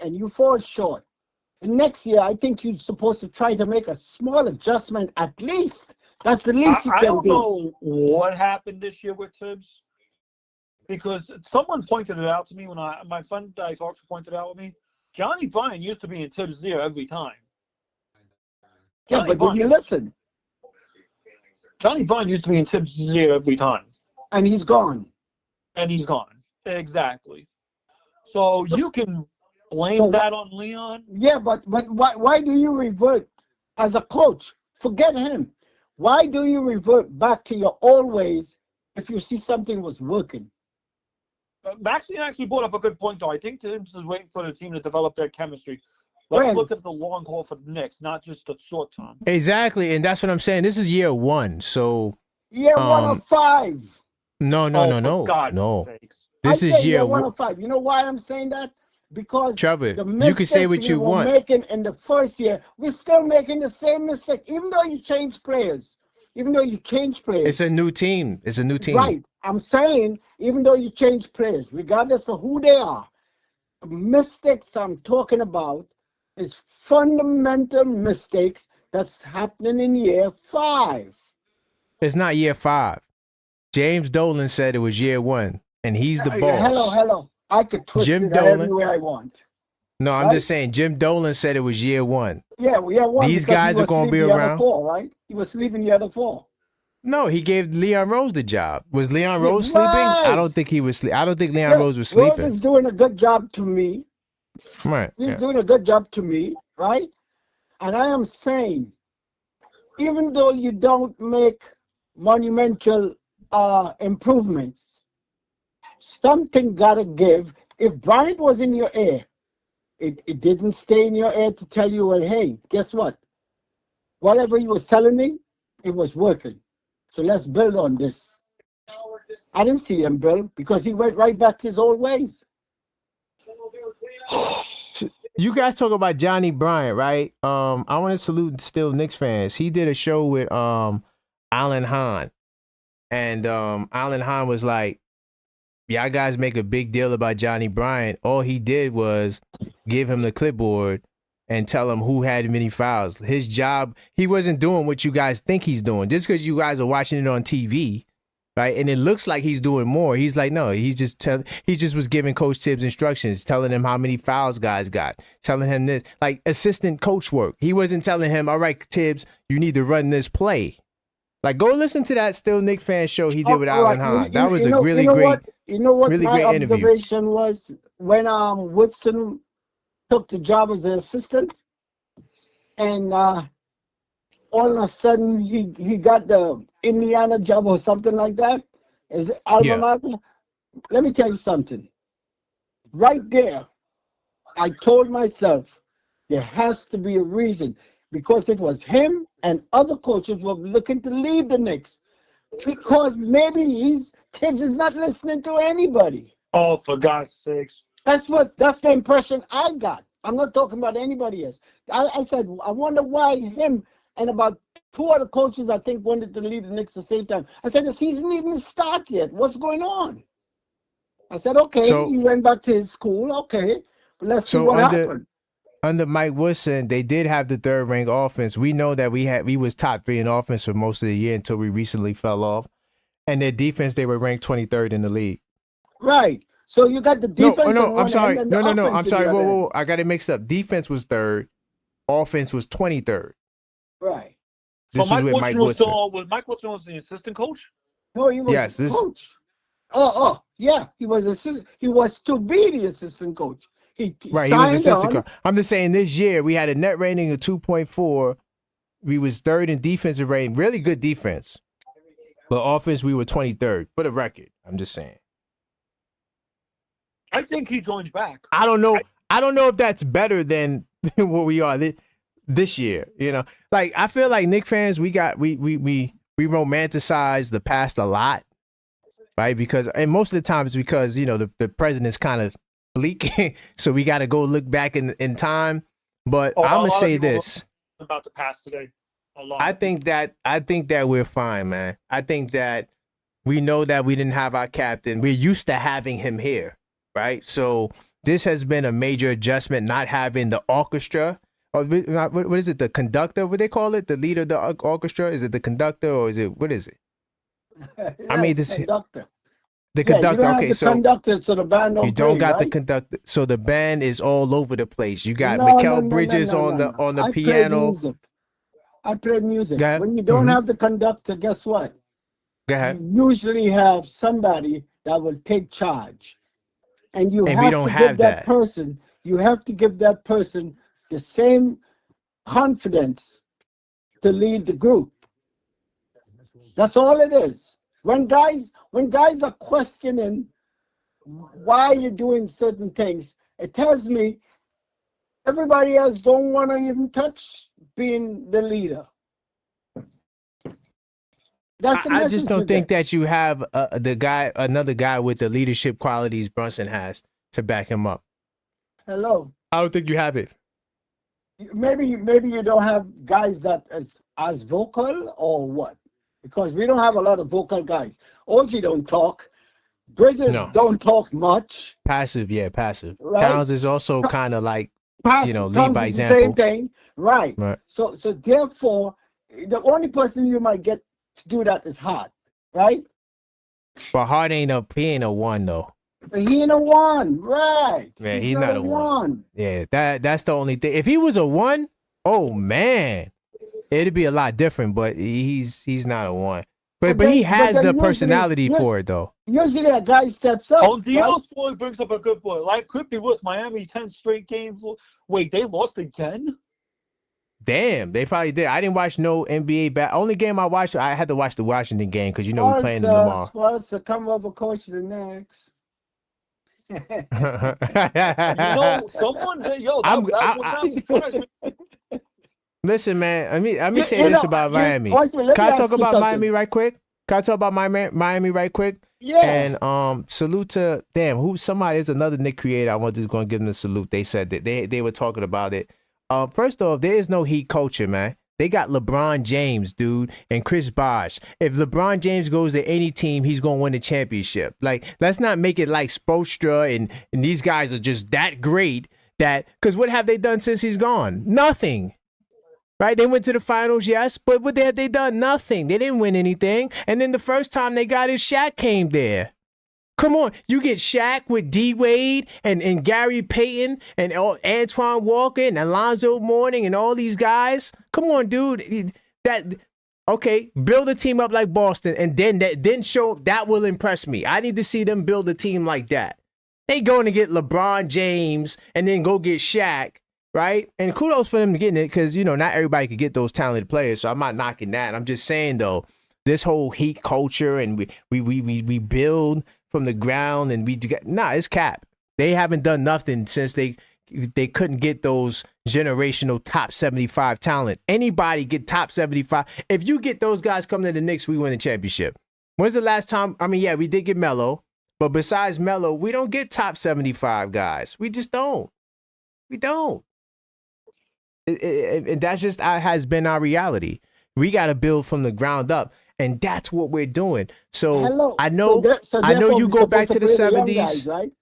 you fall short, the next year I think you're supposed to try to make a small adjustment at least. That's the least you can do. I don't know what happened this year with Tibbs, because someone pointed it out to me when my friend I talked to pointed it out with me. Johnny Bryan used to be in Tibbs' ear every time. Yeah, but did you listen? Johnny Bryan used to be in Tibbs' ear every time. And he's gone. Exactly. So you can blame that on Leon. Yeah, but why do you revert as a coach? Forget him. Why do you revert back to your old ways if you see something was working? Maxine actually brought up a good point, though. I think Tibbs is waiting for the team to develop their chemistry. Let's look at the long haul for the Knicks, not just the short term. Exactly, and that's what I'm saying. This is year one, so year 1 of 5. No. Sakes. This is year 1 of 5. You know why I'm saying that? Because Trevor, you can say what you want. Making in the first year, we're still making the same mistake, even though you change players. It's a new team. Right. I'm saying, even though you change players, regardless of who they are, the mistakes I'm talking about is fundamental mistakes that's happening in year 5. It's not year 5. James Dolan said it was year 1, and he's the boss. Hello. I could twist it every way I want. No, I'm just saying, Jim Dolan said it was year 1. Yeah, year 1. These guys are going to be around. 4, right? He was sleeping the other 4. No, he gave Leon Rose the job. Was Leon Rose sleeping? I don't think he was sleeping. I don't think Leon Rose was sleeping. Rose is doing a good job to me. Right. He's doing a good job to me, right? And I am saying, even though you don't make monumental improvements, something gotta give. If Bryant was in your ear, it didn't stay in your ear to tell you, well, hey, guess what? Whatever he was telling me, it was working. So let's build on this. I didn't see him build because he went right back to his old ways. You guys talk about Johnny Bryant, right? I want to salute still Knicks fans. He did a show with Alan Hahn. And Alan Hahn was like, y'all guys make a big deal about Johnny Bryant. All he did was give him the clipboard and tell him who had many fouls. His job, he wasn't doing what you guys think he's doing. Just because you guys are watching it on TV, right? And it looks like he's doing more. He's like, no, he just was giving Coach Tibbs instructions, telling him how many fouls guys got, telling him this, like assistant coach work. He wasn't telling him, all right, Tibbs, you need to run this play. Like, go listen to that Still Knicks fan show he did with Alan Hahn. That was a really great, really my great interview. Observation was when Woodson took the job as an assistant, and all of a sudden he got the Indiana job or something like that. Is it alma mater? Let me tell you something. Right there, I told myself there has to be a reason, because it was him and other coaches were looking to leave the Knicks because maybe Tibbs is not listening to anybody. Oh, for God's sakes. That's the impression I got. I'm not talking about anybody else. I said, I wonder why him and about 2 other coaches, I think, wanted to leave the Knicks at the same time. I said, the season didn't even start yet. What's going on? I said, okay, he went back to his school. Okay, but let's see what happened. Under Mike Woodson, they did have the third-ranked offense. We know that we was top 3 in offense for most of the year until we recently fell off. And their defense, they were ranked 23rd in the league. Right. So you got the defense. No, I'm sorry. I'm sorry. Whoa. I got it mixed up. Defense was 3rd. Offense was 23rd. Right. This so was with Mike Woodson. Mike Woodson was the assistant coach? No, he was the coach. Yeah. He was assistant. He was to be the assistant coach. He was assistant coach. I'm just saying this year we had a net rating of 2.4. We was 3rd in defensive rating. Really good defense. But offense, we were 23rd. For the record, I'm just saying. I think he joins back. I don't know. I don't know if that's better than what we are this year. You know, like I feel like Knicks fans, we romanticize the past a lot, right? And most of the time it's because the president's kind of bleak, so we got to go look back in time. But I'm gonna say this about the past today. I think that we're fine, man. I think that we know that we didn't have our captain. We're used to having him here. Right, so this has been a major adjustment, not having the orchestra, or what is it? The conductor? What they call it? The leader of the orchestra? Is it the conductor, or is it what is it? I mean, this conductor. The conductor. Okay, so conductor, so the band don't. You don't play, got right? the conductor, so the band is all over the place. You got Mikal Bridges on the piano. I played music. When you don't have the conductor, guess what? Go ahead. You usually have somebody that will take charge. And you have to give that person, the same confidence to lead the group. That's all it is. When guys are questioning why you're doing certain things, it tells me everybody else don't want to even touch being the leader. I just don't think that you have another guy with the leadership qualities Brunson has to back him up. Hello. I don't think you have it. Maybe you don't have guys that is as vocal or what? Because we don't have a lot of vocal guys. OG don't talk. Bridges don't talk much. Passive. Right? Towns is also kind of like lead by example. Same thing, right? So therefore, the only person you might get to do that is Hart, right? But Hart he ain't a 1 though. But he ain't a 1, right? Yeah, he's not a 1. Yeah, that's the only thing. If he was a 1, oh man, it'd be a lot different. But he's not a 1. But he has the personality for it though. Usually a guy steps up. Oh, Dio's boy brings up a good point. Like Clippy was Miami 10 straight games. Wait, they lost again? Damn, they probably did. I didn't watch no NBA Only game I watched, I had to watch the Washington game because we're playing them tomorrow. Well, come over coach the Knicks. Listen, man. Let me say this about Miami. Can I talk about Miami right quick? Miami right quick? Yeah. And salute to somebody is another Knick creator. I wanted to go and give them a salute. They said that they were talking about it. First off, there is no Heat culture, man. They got LeBron James, dude, and Chris Bosh. If LeBron James goes to any team, he's going to win the championship. Like, let's not make it like Spoelstra and these guys are just that great that, because what have they done since he's gone? Nothing. Right? They went to the finals, yes, but what had they done? Nothing. They didn't win anything. And then the first time they got it, Shaq came there. Come on, you get Shaq with D Wade and Gary Payton and Antoine Walker and Alonzo Mourning and all these guys. Come on, dude. Okay, build a team up like Boston, and then show that will impress me. I need to see them build a team like that. They going to get LeBron James and then go get Shaq, right? And kudos for them to getting it, because not everybody could get those talented players. So I'm not knocking that. I'm just saying though, this whole Heat culture and we build from the ground and it's cap. They haven't done nothing since they couldn't get those generational top 75 talent. Anybody get top 75. If you get those guys coming to the Knicks, we win a championship. When's the last time? I mean, yeah, we did get Melo, but besides Melo, we don't get top 75 guys. We just don't. We don't. And that's just has been our reality. We got to build from the ground up. And that's what we're doing. So I know you go back to the 70s. Guys, right?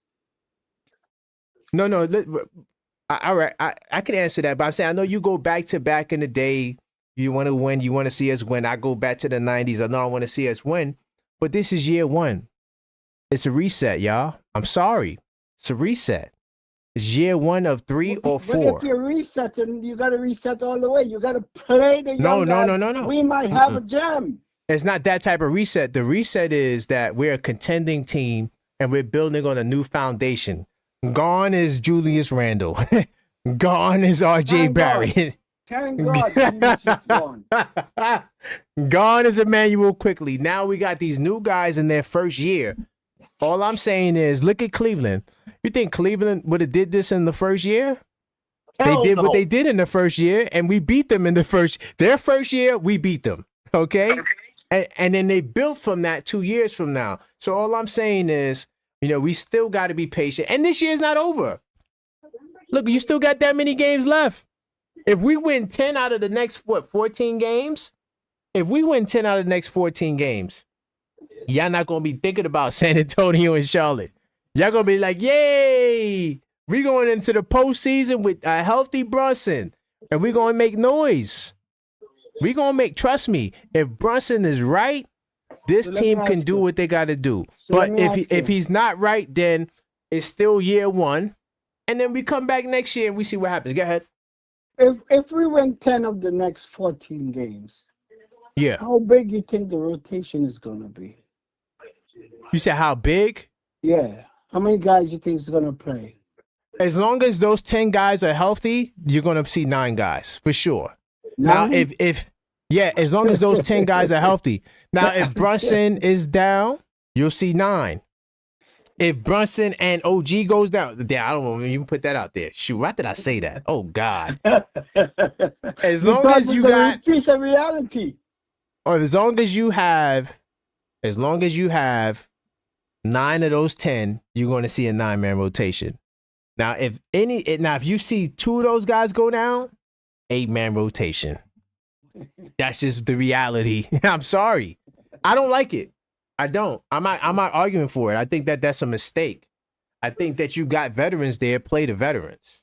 No. All right. I can answer that. But I'm saying I know you go back in the day. You want to win. You want to see us win. I go back to the 90s. I know I want to see us win. But this is year one. It's a reset, y'all. I'm sorry. It's a reset. It's year one of 3 or 4. But if you're resetting, you got to reset all the way. You got to play the young guys. No. We might have a gem. It's not that type of reset. The reset is that we're a contending team and we're building on a new foundation. Gone is Julius Randle. Gone is RJ Barrett. Thank God. Gone is Emmanuel Quickly. Now we got these new guys in their first year. All I'm saying is, look at Cleveland. You think Cleveland would have did this in the first year? They did what they did in the first year, and we beat them in their first year. We beat them. Okay. And then they built from that 2 years from now. So all I'm saying is, we still got to be patient. And this year's not over. Look, you still got that many games left. If we win 10 out of the next, 14 games? If we win 10 out of the next 14 games, y'all not going to be thinking about San Antonio and Charlotte. Y'all going to be like, yay, we going into the postseason with a healthy Brunson, and we going to make noise. We going to trust me, if Brunson is right, this team can do what they got to do. But if he's not right, then it's still year one. And then we come back next year and we see what happens. Go ahead. If we win 10 of the next 14 games, how big you think the rotation is going to be? You said how big? Yeah. How many guys you think is going to play? As long as those 10 guys are healthy, you're going to see 9 guys for sure. Now, as long as those 10 guys are healthy. Now, if Brunson is down, you'll see 9. If Brunson and OG goes down, I don't want to even put that out there. Shoot, why did I say that? Oh, God. As long as you got... Piece of reality. Or as long as you have 9 of those 10, you're going to see a 9-man rotation. Now, if you see 2 of those guys go down, 8-man rotation. That's just the reality. I'm sorry. I don't like it. I don't. I'm not arguing for it. I think that's a mistake. I think that you got veterans there. Play the veterans.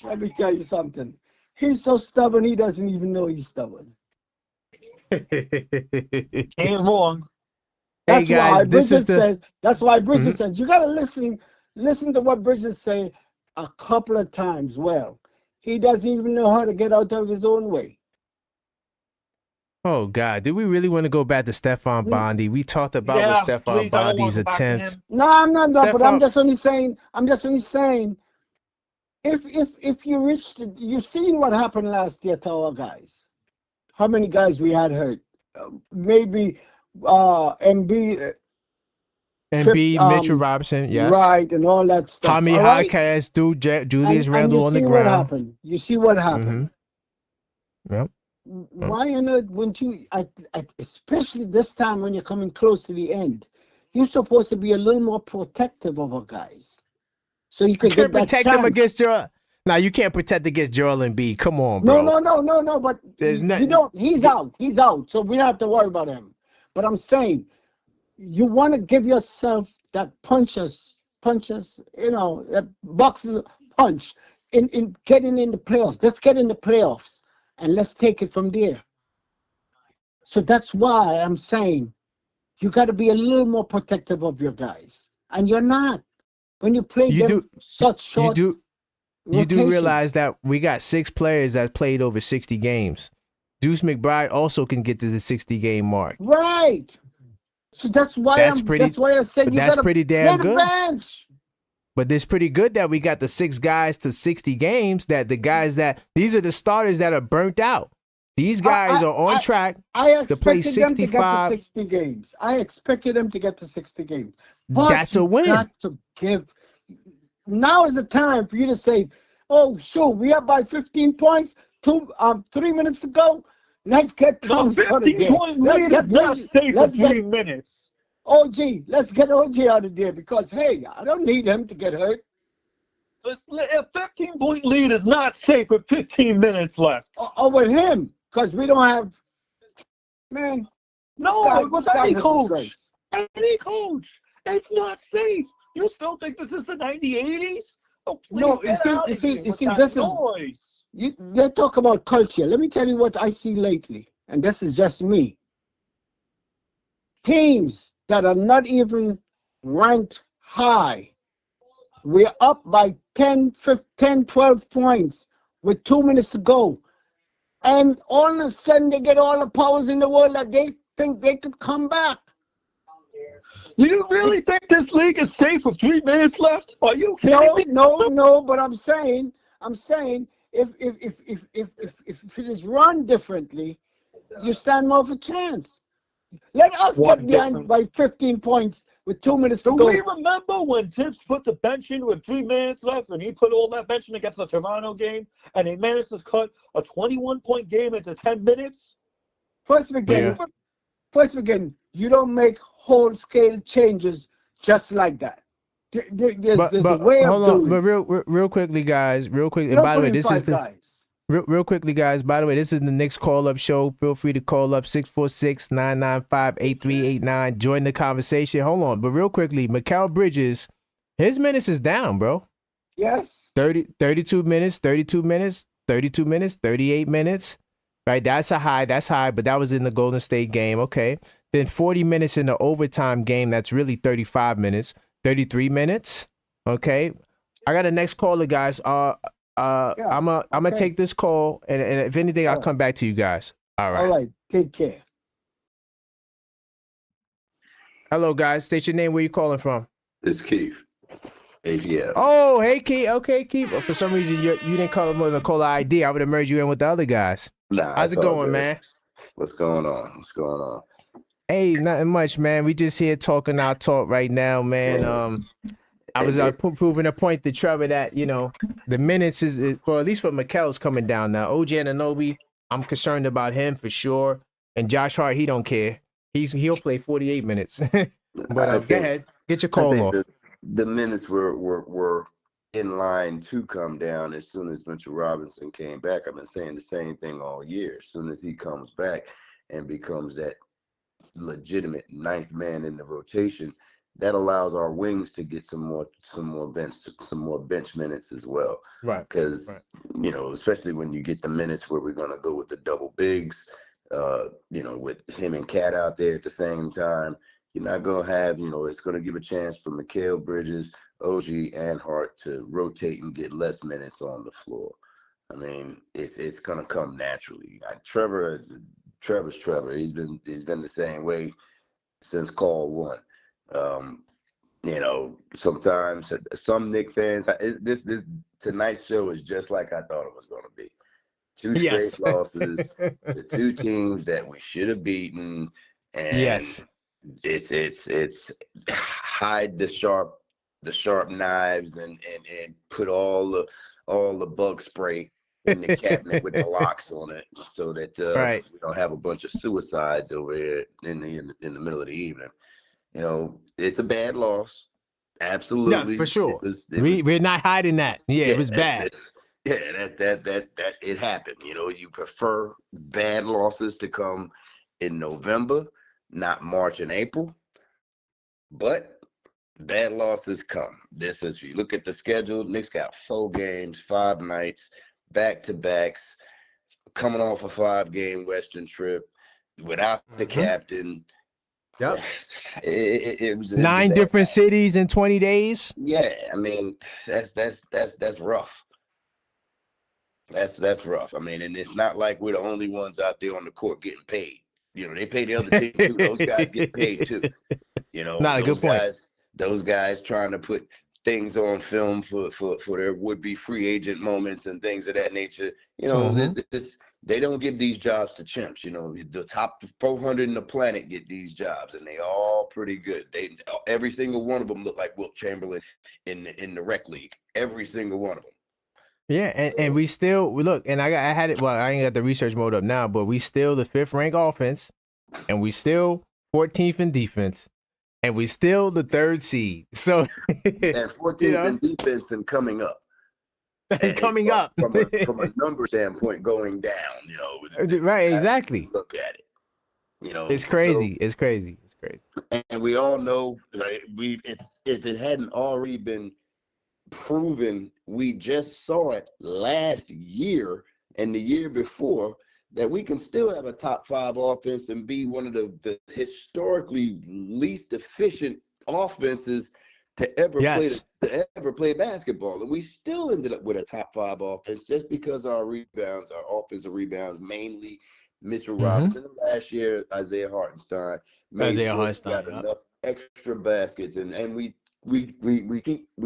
Let me tell you something. He's so stubborn, he doesn't even know he's stubborn. Ain't wrong. Hey guys, that's why Bridges says you gotta listen to what Bridges say a couple of times. Well, he doesn't even know how to get out of his own way. Oh God, do we really want to go back to Stephon Bondi? We talked about Stephon Bondi's attempts. No, I'm not. But I'm just only saying. If you reached, you've seen what happened last year to our guys. How many guys we had hurt? Maybe Embiid, Mitchell Robinson, yes, right, and all that stuff. How many Hawkeyes do Julius Randle on the ground? You see what happened. Yep. Why on earth wouldn't you, especially this time when you're coming close to the end, you're supposed to be a little more protective of our guys, so you could get that protect chance. them against Joel. Now you can't protect against Joel Embiid. Come on, bro. No. But you don't. He's out. So we don't have to worry about him. But I'm saying, you want to give yourself that punches. That punch in getting in the playoffs. Let's get in the playoffs and let's take it from there. So that's why I'm saying you got to be a little more protective of your guys, and you're not when you play such short. You do realize that we got 6 players that played over 60 games. Deuce McBride also can get to the 60-game mark. Right. So that's why I said you got to play the bench. But it's pretty good that we got the 6 guys to 60 games. These are the starters that are burnt out. These guys are on track to play 65. Them to get to 60 games. I expected them to get to 60 games. But that's a win. Got to give. Now is the time for you to say, "Oh, sure, we are by 15 points. 3 minutes to go. Let's get Thomas out of there. 15-point lead is not safe for 3 minutes. OG, let's get OG out of there because, hey, I don't need him to get hurt. A 15-point lead is not safe with 15 minutes left. Or with him, because we don't have, man. No, it was any coach. Any coach. It's not safe. You still think this is the 1980s? Oh, no, you see, this noise. They talk about culture. Let me tell you what I see lately, and this is just me. Teams that are not even ranked high, we're up by 10, 15, 12 points with 2 minutes to go. And all of a sudden, they get all the powers in the world that they think they could come back. You really think this league is safe with 3 minutes left? Are you kidding me? No. But I'm saying, if it is run differently, you stand more of a chance. Let us get behind by 15 points with 2 minutes to go. Do we remember when Tibbs put the bench in with 3 minutes left, and he put all that bench in against the Toronto game, and he managed to cut a 21-point game into 10 minutes? First begin, you don't make whole-scale changes just like that. There's a way of doing it. But real quickly, guys, and by the way, this is real quickly, guys, by the way, this is the Knicks call-up show. Feel free to call up 646-995-8389. Join the conversation. Hold on. But real quickly, Mikal Bridges, his minutes is down, bro. Yes. 32 minutes, 32 minutes, 32 minutes, 38 minutes. Right? That's high, but that was in the Golden State game. Okay. Then 40 minutes in the overtime game. That's really 35 minutes. 33 minutes. Okay. I got a next caller, guys. I'm gonna take this call, and if anything, I'll come back to you guys. All right. All right. Take care. Hello, guys. State your name. Where you calling from? It's Keith. ATL. Oh, hey, Keith. Okay, Keith. For some reason, you didn't call him with a caller ID. I would have merged you in with the other guys. Nah. How's it going, man? What's going on? Hey, nothing much, man. We just here talking our talk right now, man. I was proving a point to Trevor that, the minutes is well, at least for Mikal's coming down now. OG Anunoby, I'm concerned about him for sure. And Josh Hart, he don't care. He'll play 48 minutes. But go ahead, get your call off. The minutes were in line to come down as soon as Mitchell Robinson came back. I've been saying the same thing all year. As soon as he comes back and becomes that legitimate ninth man in the rotation, that allows our wings to get some more bench minutes as well. Right. Because especially when you get the minutes where we're gonna go with the double bigs, with him and Cat out there at the same time, you're not gonna have, it's gonna give a chance for Mikal Bridges, OG, and Hart to rotate and get less minutes on the floor. I mean, it's gonna come naturally. Trevor's Trevor. He's been the same way since call one. Sometimes some Knicks fans, this tonight's show is just like I thought it was going to be. 2 straight losses to 2 teams that we should have beaten, and it's hide the sharp knives and put all the bug spray in the cabinet with the locks on it, so that we don't have a bunch of suicides over here in the middle of the evening. It's a bad loss. Absolutely. No, for sure. We're not hiding that. Yeah, it was bad. That it happened. You prefer bad losses to come in November, not March and April. But bad losses come. This is, if you look at the schedule, Knicks got 4 games, 5 nights, back-to-backs, coming off a 5-game Western trip without the captain. Yep. It was 9 different cities in 20 days. Yeah, I mean, that's rough. That's rough. I mean, and it's not like we're the only ones out there on the court getting paid. You know, they pay the other team too. Those guys get paid too. You know, not a good point. Those guys trying to put things on film for their would-be free agent moments and things of that nature. You know, they don't give these jobs to chimps. You know, the top 400 in the planet get these jobs, and they all pretty good. Every single one of them look like Wilt Chamberlain in the rec league. Every single one of them. Yeah, and we look, and I had it. Well, I ain't got the research mode up now, but we still the 5th ranked offense, and we still 14th in defense, and we still the 3rd seed. So and 14th in defense and coming up. And coming up from a number standpoint, going down. You know, right? Exactly. Look at it. You know, it's crazy. So, it's crazy. And we all know, right, if it hadn't already been proven, we just saw it last year and the year before, that we can still have a top 5 offense and be one of the historically least efficient offenses to ever play basketball. And we still ended up with a top 5 offense just because our offensive rebounds, mainly Mitchell Robinson. Last year, Isaiah Hartenstein got enough extra baskets, and we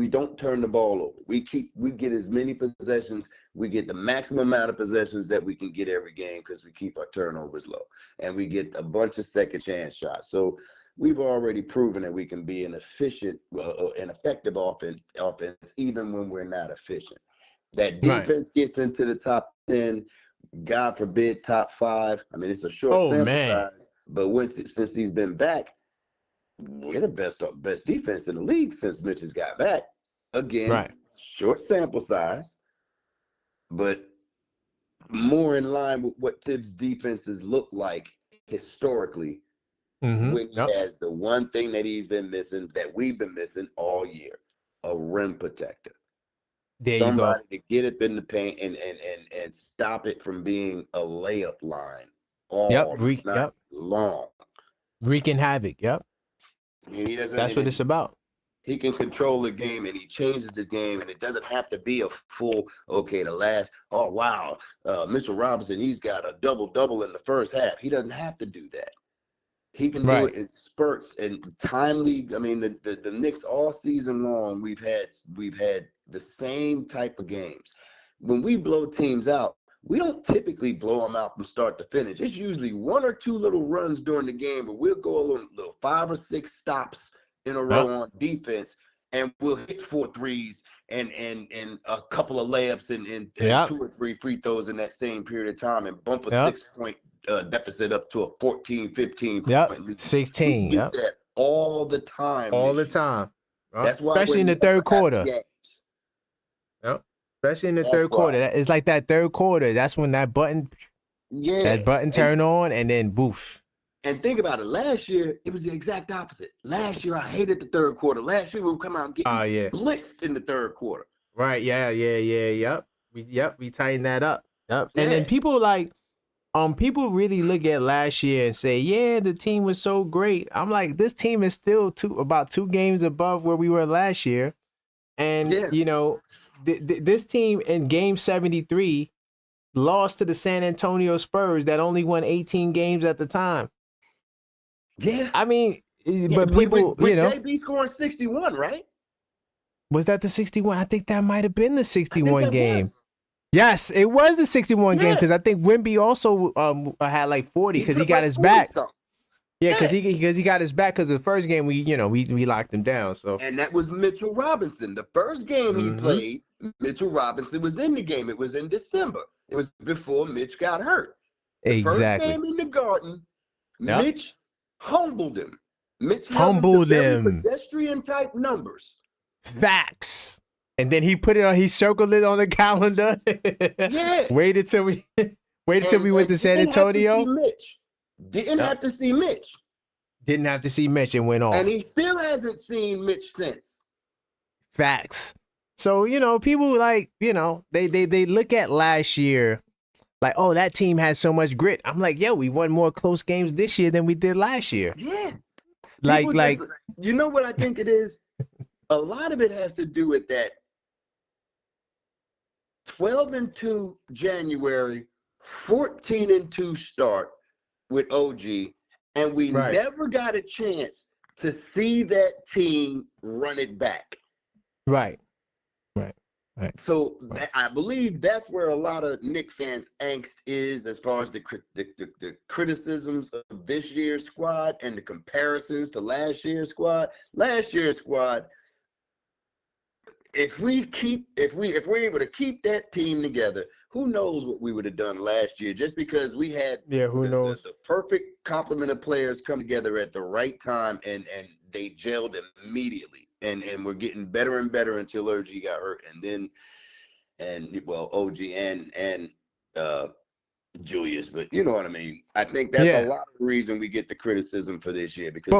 don't turn the ball over. We get as many possessions. We get the maximum amount of possessions that we can get every game because we keep our turnovers low, and we get a bunch of second chance shots. So we've already proven that we can be an efficient, an effective offense, even when we're not efficient. That defense gets into the top 10, God forbid, top 5. I mean, it's a short sample size, but since he's been back, we're the best defense in the league since Mitch has got back. Again, short sample size, but more in line with what Tibbs' defenses look like historically when he has the one thing that he's been missing, that we've been missing all year, a rim protector. Somebody to get up in the paint and stop it from being a layup line all night long. Wreaking havoc, That's what it's about. He can control the game, and he changes the game, and it doesn't have to be a full, Mitchell Robinson, he's got a double-double in the first half. He doesn't have to do that. He can do it in spurts and timely. I mean, the Knicks all season long, we've had the same type of games. When we blow teams out, we don't typically blow them out from start to finish. It's usually 1 or 2 little runs during the game, but we'll go a little 5 or 6 stops in a row on defense, and we'll hit 4 threes and a couple of layups and 2 or 3 free throws in that same period of time, and bump a 6-point deficit up to a 14, 15 point lead. 16. We do that all the time. That's why, especially in the third quarter. Especially in the third quarter. It's like that third quarter. That's when that button turn on, and then boof. And think about it. Last year, it was the exact opposite. Last year, I hated the third quarter. Last year, we would come out and get blitzed in the third quarter. Right. We tightened that up. Yep. And then people people really look at last year and say, yeah, the team was so great. I'm like, this team is still about 2 games above where we were last year. And, you know, this team in game 73 lost to the San Antonio Spurs that only won 18 games at the time. Yeah. I mean, but people, with JB scoring 61, right? Was that the 61? I think that might have been the 61 game. Yes, it was the 61 game, because I think Wemby also had like 40 because he got his back. Yeah, because he got his back, because the first game we locked him down. So, and that was Mitchell Robinson. The first game he played, Mitchell Robinson was in the game. It was in December. It was before Mitch got hurt. The first game in the Garden, Mitch humbled him. Mitch humbled him. Pedestrian type numbers. Facts. And then he put it on. He circled it on the calendar. Waited till we went to San Antonio. Didn't have to see Mitch. Didn't have to see Mitch and went off. And he still hasn't seen Mitch since. Facts. So, people like, they look at last year like, oh, that team has so much grit. I'm like, yo, we won more close games this year than we did last year. Yeah. Like, you know what I think it is? A lot of it has to do with that 12-2 January, 14-2 start with OG, and we never got a chance to see that team run it back. Right. So I believe that's where a lot of Knicks fans' angst is, as far as the criticisms of this year's squad and the comparisons to last year's squad. Last year's squad, if we're able to keep that team together, who knows what we would have done last year? Just because we had the perfect complement of players come together at the right time, and they gelled immediately. And we're getting better and better until OG got hurt, OG and Julius. But you know what I mean. I think that's a lot of the reason we get the criticism for this year, because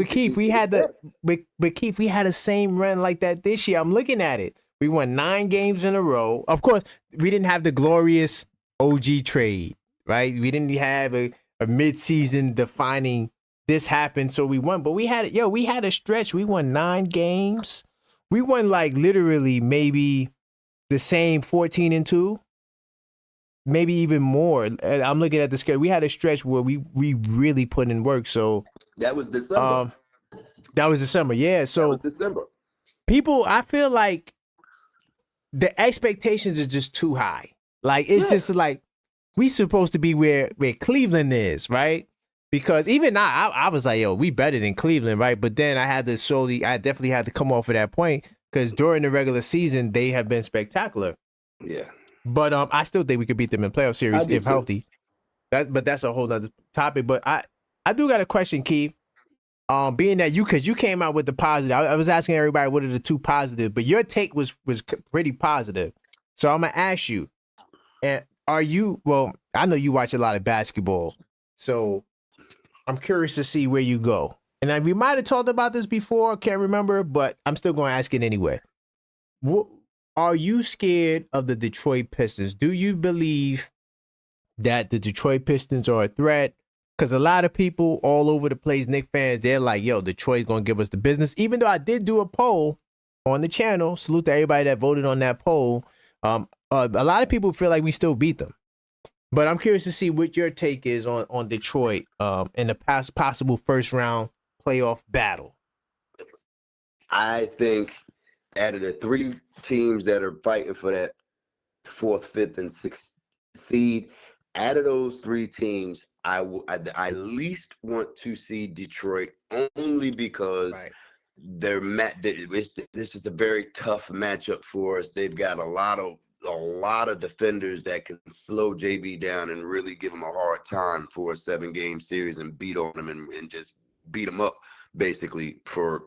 Keith, we had the same run like that this year. I'm looking at it. We won 9 games in a row. Of course, we didn't have the glorious OG trade, right? We didn't have a mid-season defining. This happened, so we won. But we had a stretch. We won 9 games. We won like literally maybe the same 14-2, maybe even more. I'm looking at the schedule. We had a stretch where we really put in work. So that was December. Yeah. So that was December. People, I feel like the expectations are just too high. Like it's just like we supposed to be where Cleveland is, right? Because even I was like, yo, we better than Cleveland, right? But then I definitely had to come off of that point, because during the regular season, they have been spectacular. Yeah. But I still think we could beat them in playoff series if healthy. That's a whole other topic. But I do got a question, Keith. Being that because you came out with the positive, I was asking everybody what are the 2 positive, but your take was pretty positive. So I'm gonna ask you, and I know you watch a lot of basketball, so I'm curious to see where you go. And we might have talked about this before, can't remember, but I'm still going to ask it anyway. Are you scared of the Detroit Pistons? Do you believe that the Detroit Pistons are a threat? Because a lot of people all over the place, Knicks fans, they're like, yo, Detroit's going to give us the business. Even though I did do a poll on the channel, salute to everybody that voted on that poll. A lot of people feel like we still beat them. But I'm curious to see what your take is on Detroit in the possible first round playoff battle. I think out of the 3 teams that are fighting for that 4th, 5th, and 6th seed, out of those 3 teams, I least want to see Detroit, only because this is a very tough matchup for us. They've got a lot of defenders that can slow JB down and really give him a hard time for a 7-game series and beat on him and just beat him up basically for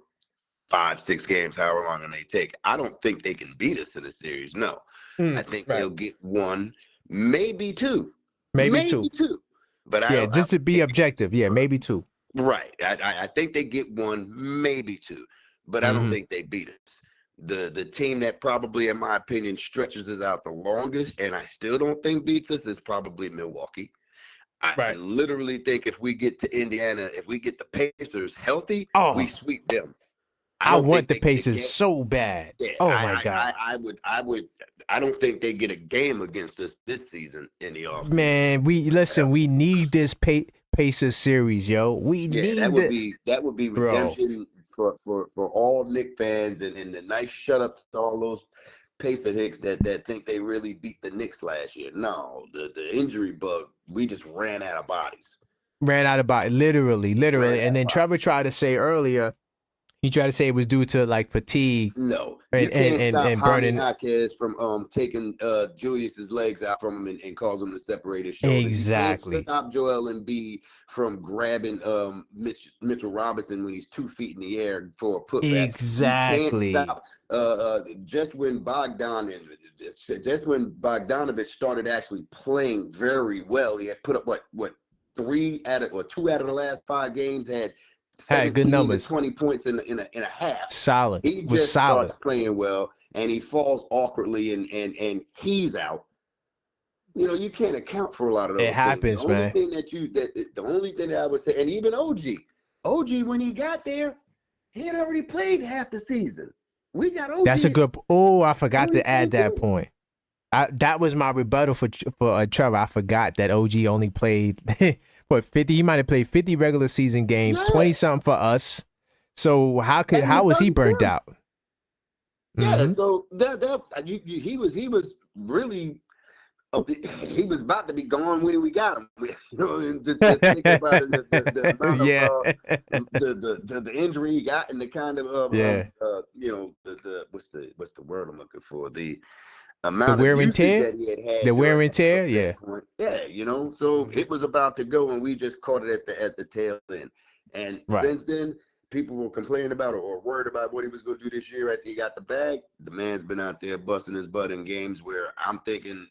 5-6 games, however long it may take. I don't think they can beat us in a series. No, I think they'll get 1, maybe 2, maybe two. But just to be objective, maybe 2. Right. I think they get 1, maybe 2, but I don't think they beat us. The team that probably, in my opinion, stretches us out the longest, and I still don't think beats us, is probably Milwaukee. I literally think if we get to Indiana, if we get the Pacers healthy, we sweep them. I want the Pacers so bad. Yeah, my God. I don't think they get a game against us this season in the offseason. Man, we need this Pacers series, yo. We need that would be redemption for all Knicks fans, and the nice shut up to all those Pacer Hicks that think they really beat the Knicks last year. No, the injury bug, we just ran out of bodies. Literally. And then Trevor tried to say earlier, he tried to say it was due to like fatigue. No, you can't stop burning Jaquez from taking Julius's legs out from him and cause him to separate his shoulders. Exactly. You can't stop Joel Embiid from grabbing Mitchell Robinson when he's 2 feet in the air for a putback. Exactly. You can't stop just when Bogdanovich started actually playing very well. He had put up what 2 out of the last 5 games had Had good 17 to numbers. 20 points in a half. Solid. He Was just solid. starts playing well, and he falls awkwardly, and he's out. You know, you can't account for a lot of those It happens, things. man. The only thing that I would say, and even OG, when he got there, he had already played half the season. We got OG. That's a good. Oh, I forgot to add that point. That was my rebuttal for Trevor. I forgot that OG only played 50. He might have played 50 regular season games, 20 something for us. So how was he burnt out? Yeah, Mm-hmm. so he was really. He was about to be gone when we got him. You know, and just think about the amount of the injury he got and the kind of you know, the what's the word I'm looking for, the amount of usage that he had the wear and tear, yeah, you know. So it was about to go, and we just caught it at the tail end. And since then, people were complaining about it or worried about what he was going to do this year after he got the bag. The man's been out there busting his butt in games where I'm thinking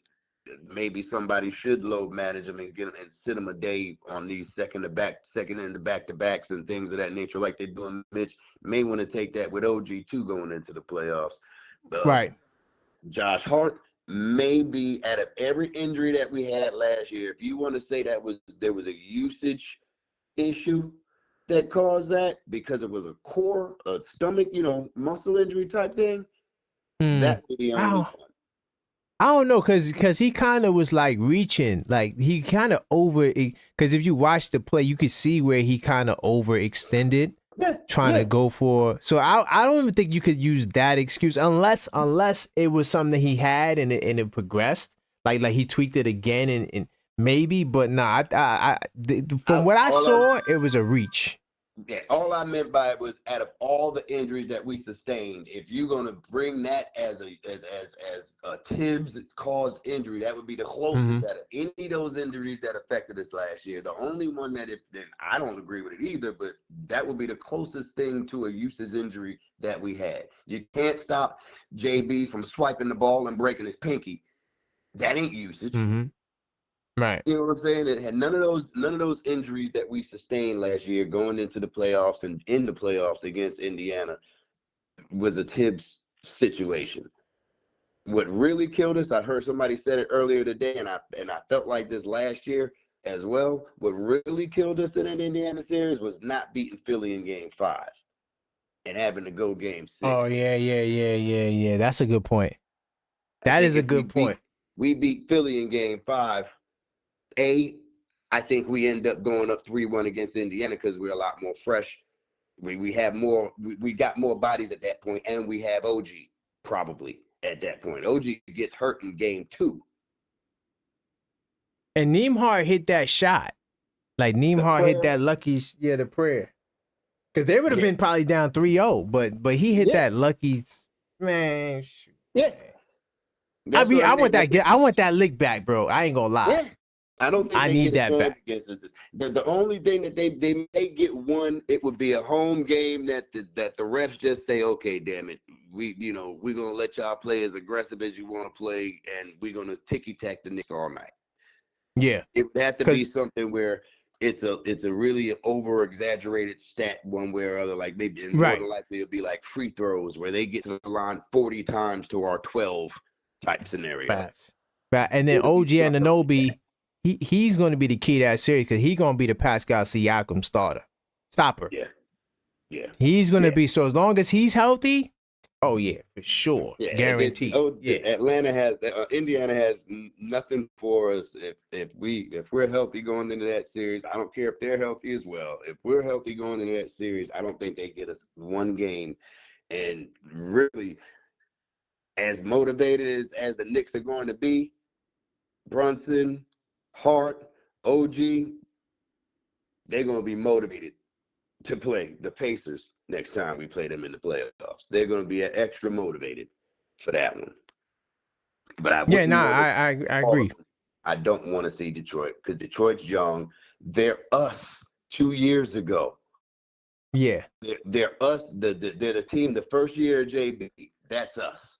maybe somebody should load manage him and get him and sit him a day on these second and the back-to-backs and things of that nature, like they're doing. Mitch may want to take that with OG too going into the playoffs. Right. Josh Hart may be, out of every injury that we had last year, if you want to say there was a usage issue that caused that because it was a stomach, you know, muscle injury type thing, that would be the only one. I don't know, cause he kind of was like reaching, like he kind of because if you watch the play, you could see where he kind of overextended, trying to go for. So I don't even think you could use that excuse unless it was something that he had and it progressed, like he tweaked it again and maybe, but nah. From what I saw, it was a reach. Yeah, all I meant by it was, out of all the injuries that we sustained, if you're gonna bring that as a Tibbs caused injury, that would be the closest out of any of those injuries that affected us last year. The only one that I don't agree with it either, but that would be the closest thing to a usage injury that we had. You can't stop JB from swiping the ball and breaking his pinky. That ain't usage. Right. You know what I'm saying? It had none of those injuries that we sustained last year going into the playoffs and in the playoffs against Indiana was a Tibbs situation. What really killed us, I heard somebody said it earlier today, and I felt like this last year as well. What really killed us in an Indiana series was not beating Philly in Game 5 and having to go Game 6. Oh yeah. That's a good point. That is a good point. We beat Philly in Game 5. I think we end up going up 3-1 against Indiana because we're a lot more fresh. We have more. We got more bodies at that point, and we have OG probably at that point. OG gets hurt in Game 2. And Nembhard hit that shot. Like Nembhard hit that lucky, the prayer. Because they would have been probably down 3-0, but he hit that lucky, man. Shoot, yeah. Man. I want that. I want that lick back, bro. I ain't gonna lie. Yeah. I don't think I need that back. Against us. The only thing that they may get one, it would be a home game that the refs just say, okay, damn it, we're gonna let y'all play as aggressive as you want to play, and we're gonna ticky tack the Knicks all night. Yeah, it would have to be something where it's a really over exaggerated stat one way or other, like maybe more than likely it'll be like free throws where they get to the line 40 times to our 12 type scenario. Facts. And then OG Anunoby. He's going to be the key to that series because he's going to be the Pascal Siakam stopper. Yeah. He's going to be, so as long as he's healthy, oh yeah, for sure, guaranteed. Indiana has nothing for us if we're healthy going into that series. I don't care if they're healthy as well. If we're healthy going into that series, I don't think they get us one game. And really, as motivated as the Knicks are going to be, Brunson, Hart, OG, they're going to be motivated to play the Pacers next time we play them in the playoffs. They're going to be extra motivated for that one. But I agree. I don't want to see Detroit because Detroit's young. They're us 2 years ago. Yeah. They're us. They're the team the first year of JB. That's us.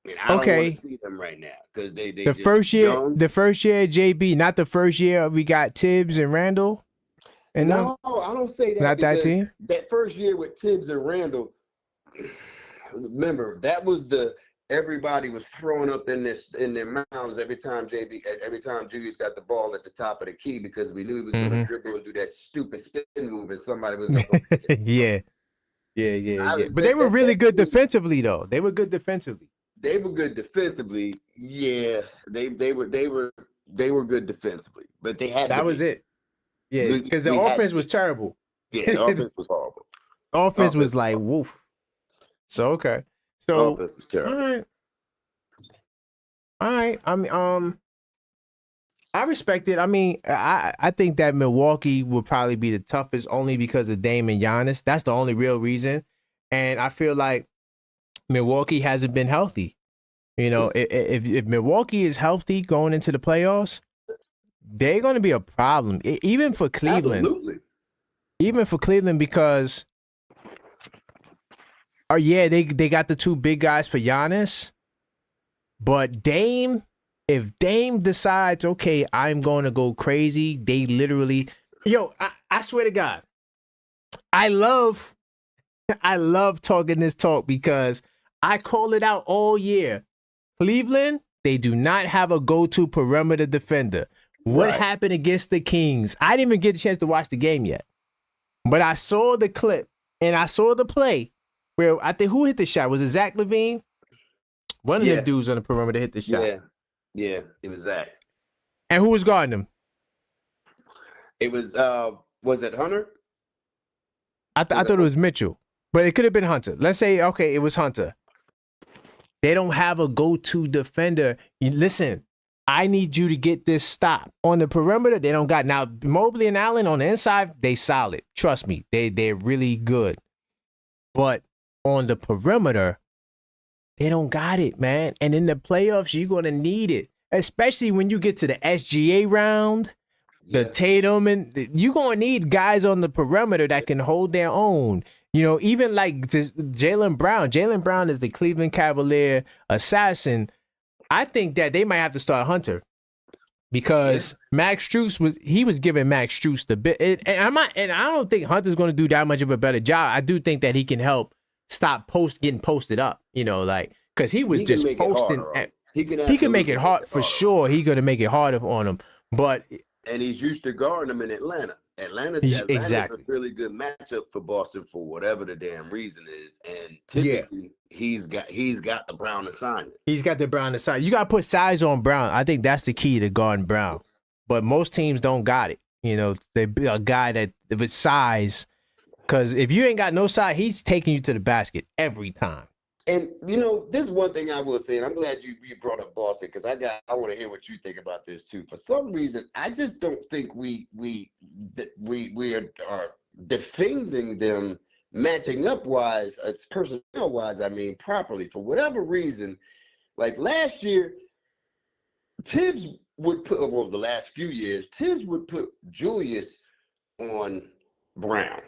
And I don't want to see them right now because they the first year, JB, not the first year we got Tibbs and Randall. And no, I don't say that. Not that team. That first year with Tibbs and Randall, remember that was everybody was throwing up in their mouths every time Julius got the ball at the top of the key because we knew he was going to dribble and do that stupid spin move and somebody was going to yeah. But they were really good defensively though. They were good defensively. They were good defensively. Yeah, they were good defensively, but they had that was it. Yeah, because the offense was terrible. Yeah, the offense was horrible. Offense was like woof. So okay, so offense was terrible. All right. I mean, I respect it. I mean, I think that Milwaukee would probably be the toughest only because of Dame and Giannis. That's the only real reason, and I feel like Milwaukee hasn't been healthy. You know, if Milwaukee is healthy going into the playoffs, they're going to be a problem, even for Cleveland. Absolutely. Even for Cleveland because, they got the two big guys for Giannis, but Dame, if Dame decides, okay, I'm going to go crazy, they literally, I swear to God, I love talking this talk because I call it out all year. Cleveland, they do not have a go-to perimeter defender. What happened against the Kings? I didn't even get a chance to watch the game yet. But I saw the clip and I saw the play where I think who hit the shot? Was it Zach LaVine? One of the dudes on the perimeter hit the shot. Yeah, it was Zach. And who was guarding him? It was it Hunter? I thought it was Mitchell. But it could have been Hunter. Let's say, okay, it was Hunter. They don't have a go-to defender. Listen, I need you to get this stop. On the perimeter, they don't got. Now, Mobley and Allen on the inside, they solid. Trust me, they're really good. But on the perimeter, they don't got it, man. And in the playoffs, you're going to need it. Especially when you get to the SGA round, the Tatum, and you're going to need guys on the perimeter that can hold their own. You know, even like Jaylen Brown. Jaylen Brown is the Cleveland Cavalier assassin. I think that they might have to start Hunter because Max Strus was giving Max Strus the bit, and I don't think Hunter's going to do that much of a better job. I do think that he can help stop getting posted up. You know, like because he was just posting. He can make it hard for sure. He's going to make it harder on him, and he's used to guarding them in Atlanta. Atlanta's exactly a really good matchup for Boston for whatever the damn reason is, and typically he's got the Brown assignment. He's got the Brown assignment. You got to put size on Brown. I think that's the key to guarding Brown. But most teams don't got it. You know, they be a guy that with size, because if you ain't got no size, he's taking you to the basket every time. And this is one thing I will say, and I'm glad you brought up Boston because I want to hear what you think about this too. For some reason, I just don't think we are defending them matching up wise, personnel wise. I mean, properly for whatever reason. Like last year, Tibbs would put the last few years, Tibbs would put Julius on Brown,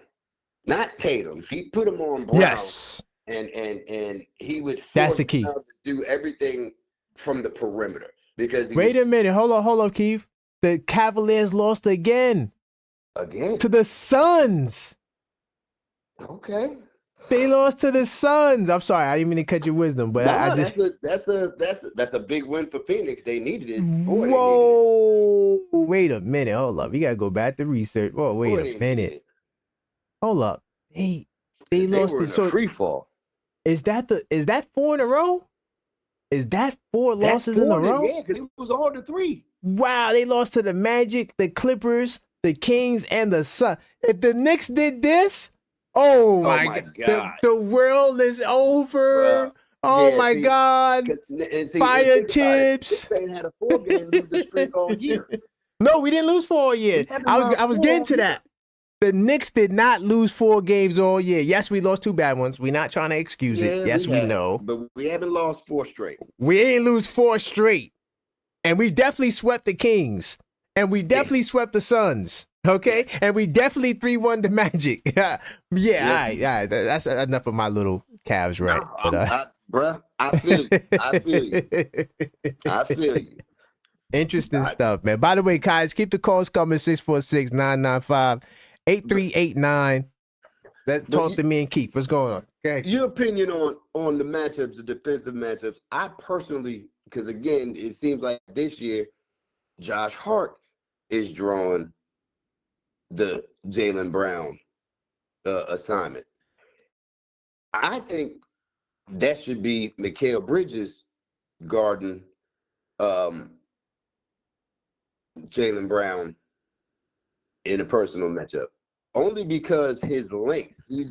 not Tatum. He put him on Brown. Yes. And he would force that's the key to do everything from the perimeter because wait a minute, hold on, Keith. The Cavaliers lost again to the Suns. Okay, they lost to the Suns. I'm sorry, I didn't mean to cut your wisdom, but I just that's a big win for Phoenix. They needed it. Whoa, wait a minute, hold up. You gotta go back to research. Whoa, wait a minute. Hold up. They lost were in a free fall. Is that 4 in a row? Is that 4 losses in a row? Yeah, because it was all the 3. Wow, they lost to the Magic, the Clippers, the Kings, and the Suns. If the Knicks did this, oh my God. The world is over. Bruh. Oh my God. Fire Tibbs. They had a 4-game losing streak all year. No, we didn't lose 4 all year. I was getting to that. The Knicks did not lose 4 games all year. Yes, we lost 2 bad ones. We're not trying to excuse it. Yes, we know. But we haven't lost 4 straight. We ain't lose 4 straight. And we definitely swept the Kings. And we definitely swept the Suns. Okay? And we definitely 3-1 the Magic. All right. That's enough of my little Cavs, right? No, bruh. I feel you. I feel you. I feel you. Interesting stuff, man. By the way, guys, keep the calls coming, 646-995-8389. Let's talk to me and Keith. What's going on? Okay. Your opinion on the matchups, the defensive matchups. I personally, because again, it seems like this year, Josh Hart is drawing the Jaylen Brown assignment. I think that should be Mikal Bridges guarding Jaylen Brown in a personal matchup. Only because his length, he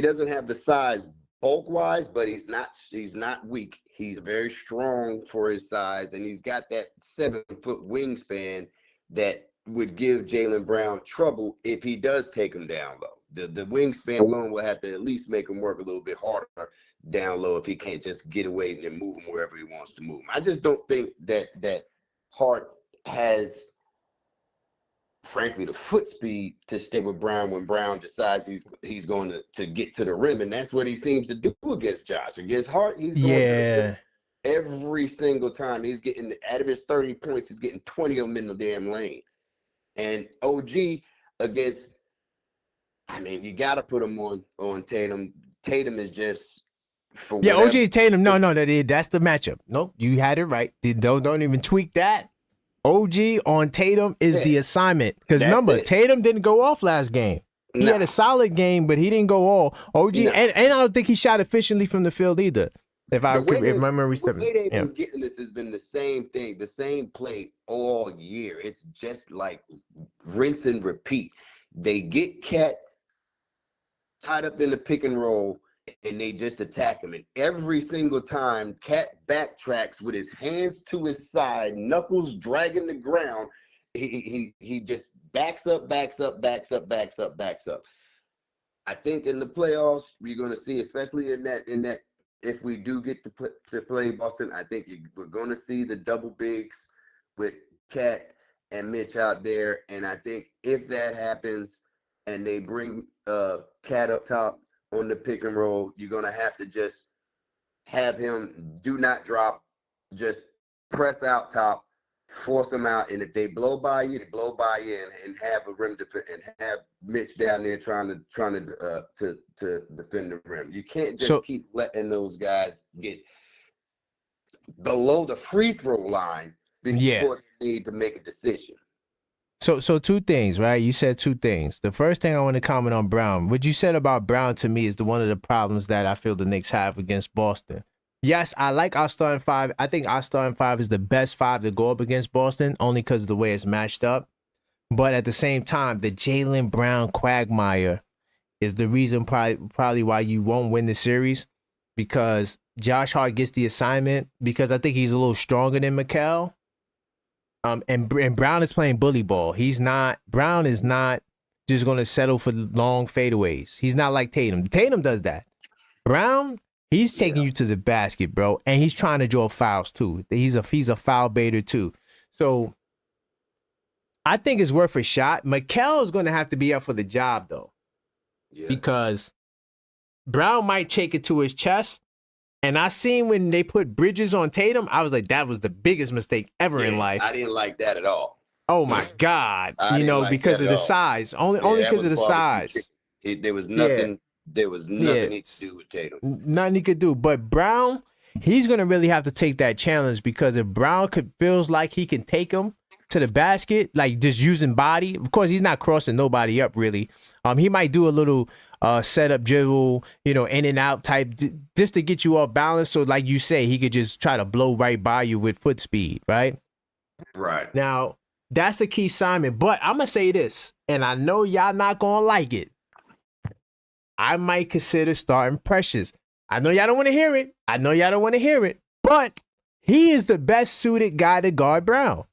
doesn't have the size bulk wise, but he's not weak. He's very strong for his size, and he's got that 7-foot wingspan that would give Jaylen Brown trouble if he does take him down low. The wingspan alone will have to at least make him work a little bit harder down low if he can't just get away and move him wherever he wants to move him. I just don't think that Hart has, frankly, the foot speed to stay with Brown when Brown decides he's going to get to the rim, and that's what he seems to do against Josh. Against Hart, he's going to the rim every single time. He's getting, out of his 30 points, he's getting 20 of them in the damn lane. And OG against, I mean, you got to put him on Tatum. Tatum is just for OG Tatum. No, that's the matchup. Nope, you had it right. Don't even tweak that. OG on Tatum is the assignment. Because remember, Tatum didn't go off last game. He had a solid game, but he didn't go all. OG, and I don't think he shot efficiently from the field either. If my memory steps. The way they've been getting this has been the same thing, the same play all year. It's just like rinse and repeat. They get Cat tied up in the pick and roll, and they just attack him. And every single time, Cat backtracks with his hands to his side, knuckles dragging the ground. He just backs up. I think in the playoffs, we're going to see, especially in that, if we do get to play Boston, I think we're going to see the double bigs with Cat and Mitch out there. And I think if that happens and they bring Cat up top on the pick and roll, you're going to have to just have him do not drop, just press out top, force them out. And if they blow by you, they blow by you, and have a rim defense, and have Mitch down there trying to defend the rim. You can't just keep letting those guys get below the free throw line before they need to make a decision. So two things, right? You said two things. The first thing I want to comment on Brown. What you said about Brown to me is one of the problems that I feel the Knicks have against Boston. Yes, I like our starting five. I think our starting five is the best five to go up against Boston, only because of the way it's matched up. But at the same time, the Jaylen Brown quagmire is the reason probably why you won't win the series, because Josh Hart gets the assignment because I think he's a little stronger than Mikal. And Brown is playing bully ball. Brown is not just going to settle for long fadeaways. He's not like Tatum. Tatum does that. Brown, he's taking you to the basket, bro, and he's trying to draw fouls too. He's a foul baiter too. So I think it's worth a shot. Mikal is going to have to be up for the job though, because Brown might take it to his chest. And I seen when they put Bridges on Tatum, I was like, that was the biggest mistake ever in life. I didn't like that at all. Oh my God. Because of the size. Only because of the size. There was nothing. There was nothing he could do with Tatum. Nothing he could do. But Brown, he's gonna really have to take that challenge, because if Brown feels like he can take him to the basket, like just using body. Of course, he's not crossing nobody up really. He might do a little setup dribble, in and out type, just to get you off balance. So like you say, he could just try to blow right by you with foot speed, right? Right. Now, that's a key assignment. But I'm going to say this, and I know y'all not going to like it. I might consider starting Precious. I know y'all don't want to hear it. But he is the best suited guy to guard Brown.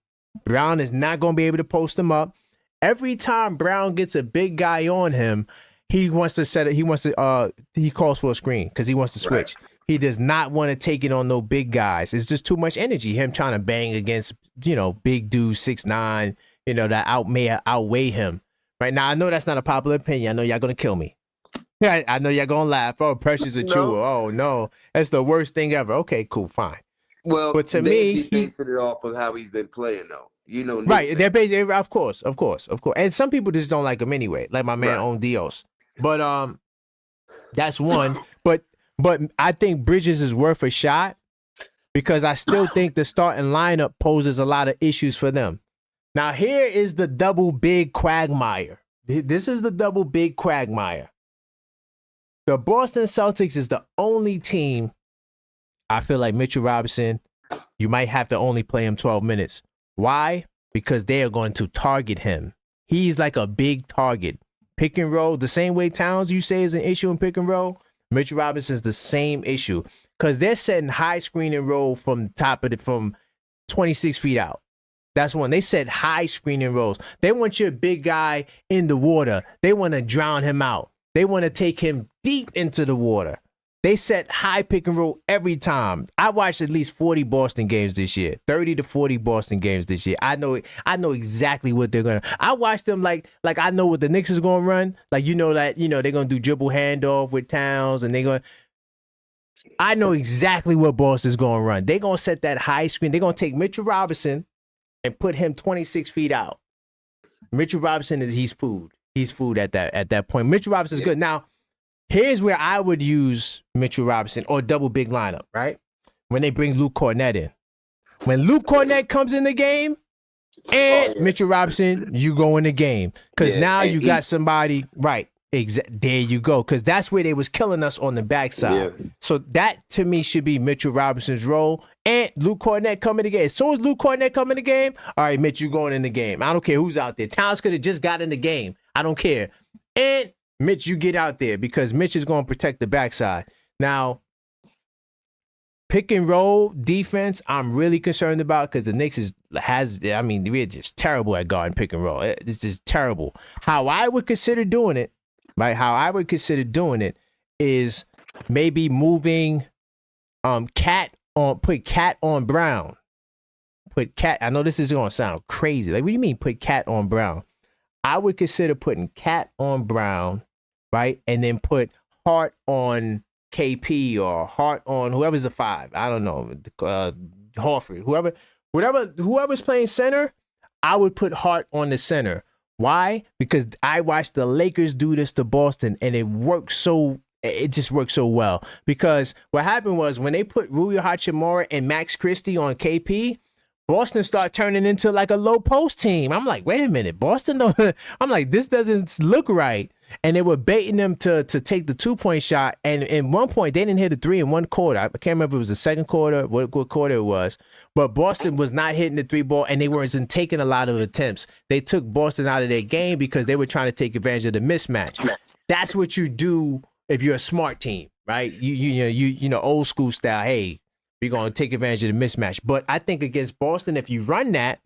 Brown is not going to be able to post him up. Every time Brown gets a big guy on him, he wants to set it. He calls for a screen because he wants to switch. Right. He does not want to take it on no big guys. It's just too much energy. Him trying to bang against, big dudes, 6'9", that may outweigh him. Right now, I know that's not a popular opinion. I know y'all going to kill me. Yeah, I know y'all gonna laugh. Oh, Precious a No. chewer. Oh no, that's the worst thing ever. Okay, cool, fine. Well, But to they'd me, be basing it off of how he's been playing, though. You know, Nick right? fans. They're basically, of course. And some people just don't like him anyway. Like my man Right. on Dios. But that's one. But I think Bridges is worth a shot because I still think the starting lineup poses a lot of issues for them. Now here is the double big quagmire. This is the double big quagmire. The Boston Celtics is the only team I feel like Mitchell Robinson, you might have to only play him 12 minutes. Why? Because they are going to target him. He's like a big target. Pick and roll, the same way Towns you say is an issue in pick and roll, Mitchell Robinson's the same issue. Because they're setting high screen and roll from 26 feet out. That's one. They set high screen and rolls. They want your big guy in the water. They want to drown him out. They want to take him deep into the water. They set high pick and roll every time. I watched at least 40 Boston games this year, 30 to 40 Boston games this year. I know exactly what they're gonna. I watched them like I know what the Knicks is gonna run. Like they're gonna do dribble handoff with Towns, and I know exactly what Boston's gonna run. They're gonna set that high screen. They're gonna take Mitchell Robinson and put him 26 feet out. Mitchell Robinson he's food. He's food at that point. Mitchell Robinson's good. Now, here's where I would use Mitchell Robinson or double big lineup, right? When they bring Luke Cornett in. When Luke Cornett comes in the game and Mitchell Robinson, you go in the game. Because now you got somebody, right, there you go. Because that's where they was killing us on the backside. Yeah. So that, to me, should be Mitchell Robinson's role. And Luke Cornett coming in the game. As soon as Luke Cornett come in the game, all right, Mitch, you going in the game. I don't care who's out there. Towns could have just got in the game. I don't care. And Mitch, you get out there because Mitch is going to protect the backside. Now, pick and roll defense, I'm really concerned about because the Knicks we're just terrible at guarding pick and roll. It's just terrible. How I would consider doing it, right? How I would consider doing it is maybe moving put Cat on Brown. Put Cat. I know this is going to sound crazy. Like, what do you mean put Cat on Brown? I would consider putting Cat on Brown, right? And then put Hart on KP or Hart on whoever's the 5. I don't know. Horford. Whoever's playing center, I would put Hart on the center. Why? Because I watched the Lakers do this to Boston and it just worked so well. Because what happened was when they put Rui Hachimura and Max Christie on KP, Boston started turning into like a low post team. I'm like, wait a minute, Boston. I'm like, this doesn't look right. And they were baiting them to take the 2-point shot. And at one point, they didn't hit a 3 in one quarter. I can't remember if it was the second quarter, what quarter it was. But Boston was not hitting the 3 ball, and they weren't taking a lot of attempts. They took Boston out of their game because they were trying to take advantage of the mismatch. That's what you do if you're a smart team, right? You know, old school style. Hey, we're going to take advantage of the mismatch. But I think against Boston, if you run that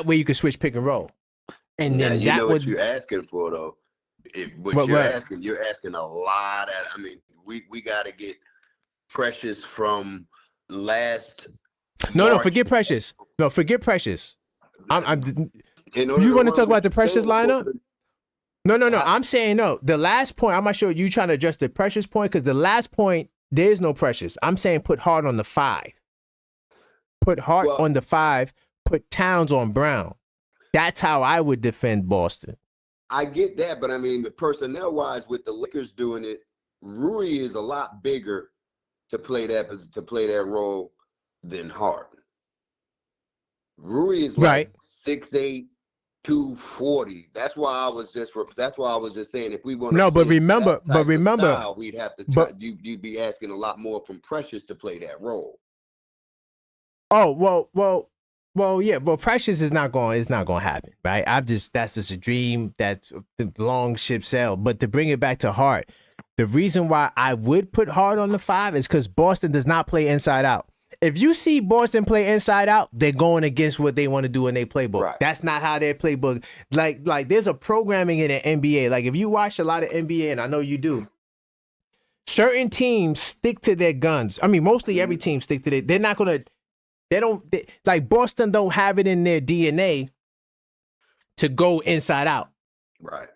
way you can switch pick and roll. And then you know what you're asking for, though. You're asking a lot. We got to get Precious from last. No, forget Precious. No, forget Precious. You want to talk about the Precious lineup? No. I'm saying no. The last point, I'm not sure you trying to adjust the Precious point because the last point, there's no Precious. I'm saying put Hart on the 5. Put Hart on the 5. Put Towns on Brown. That's how I would defend Boston. I get that, but personnel-wise, with the Lakers doing it, Rui is a lot bigger to play that role than Hart. Rui is like 6'8", 240. That's why I was just saying if we want to. No, but remember, style, we'd have to try. You'd be asking a lot more from Precious to play that role. Oh well, yeah. Well, Precious is not going. It's not going to happen, right? That's just a dream that the long ship sailed. But to bring it back to Hart, the reason why I would put Hart on the 5 is because Boston does not play inside out. If you see Boston play inside out, they're going against what they want to do in their playbook. Right. That's not how their playbook. Like there's a programming in the NBA. Like if you watch a lot of NBA, and I know you do, certain teams stick to their guns. I mean, mostly every team stick to they're not going to. Like Boston don't have it in their DNA to go inside out. Right.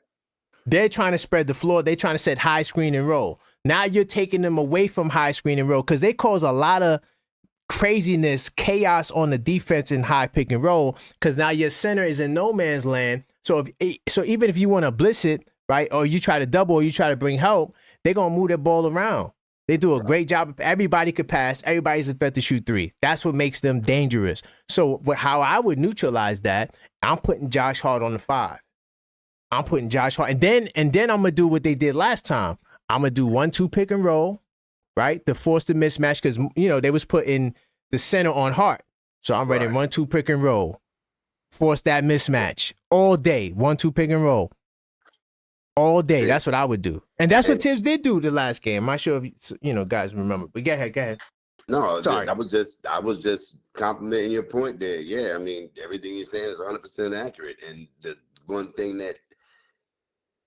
They're trying to spread the floor. They're trying to set high screen and roll. Now you're taking them away from high screen and roll because they cause a lot of craziness, chaos on the defense in high pick and roll because now your center is in no man's land. So even if you want to blitz it, right, or you try to double or you try to bring help, they're going to move that ball around. They do a great job. Everybody could pass. Everybody's a threat to shoot three. That's what makes them dangerous. So how I would neutralize that, I'm putting Josh Hart on the 5. I'm putting Josh Hart. And then I'm going to do what they did last time. I'm going to do 1-2 pick and roll, right, to force the mismatch because, they was putting the center on Hart. So I'm ready 1-2 pick and roll. Force that mismatch all day. 1-2 pick and roll. All day. That's what I would do. And that's what Tibbs did do the last game. I'm not sure if guys remember. But go ahead. No, sorry. I was just complimenting your point there. Yeah, I mean, everything you're saying is 100% accurate. And the one thing that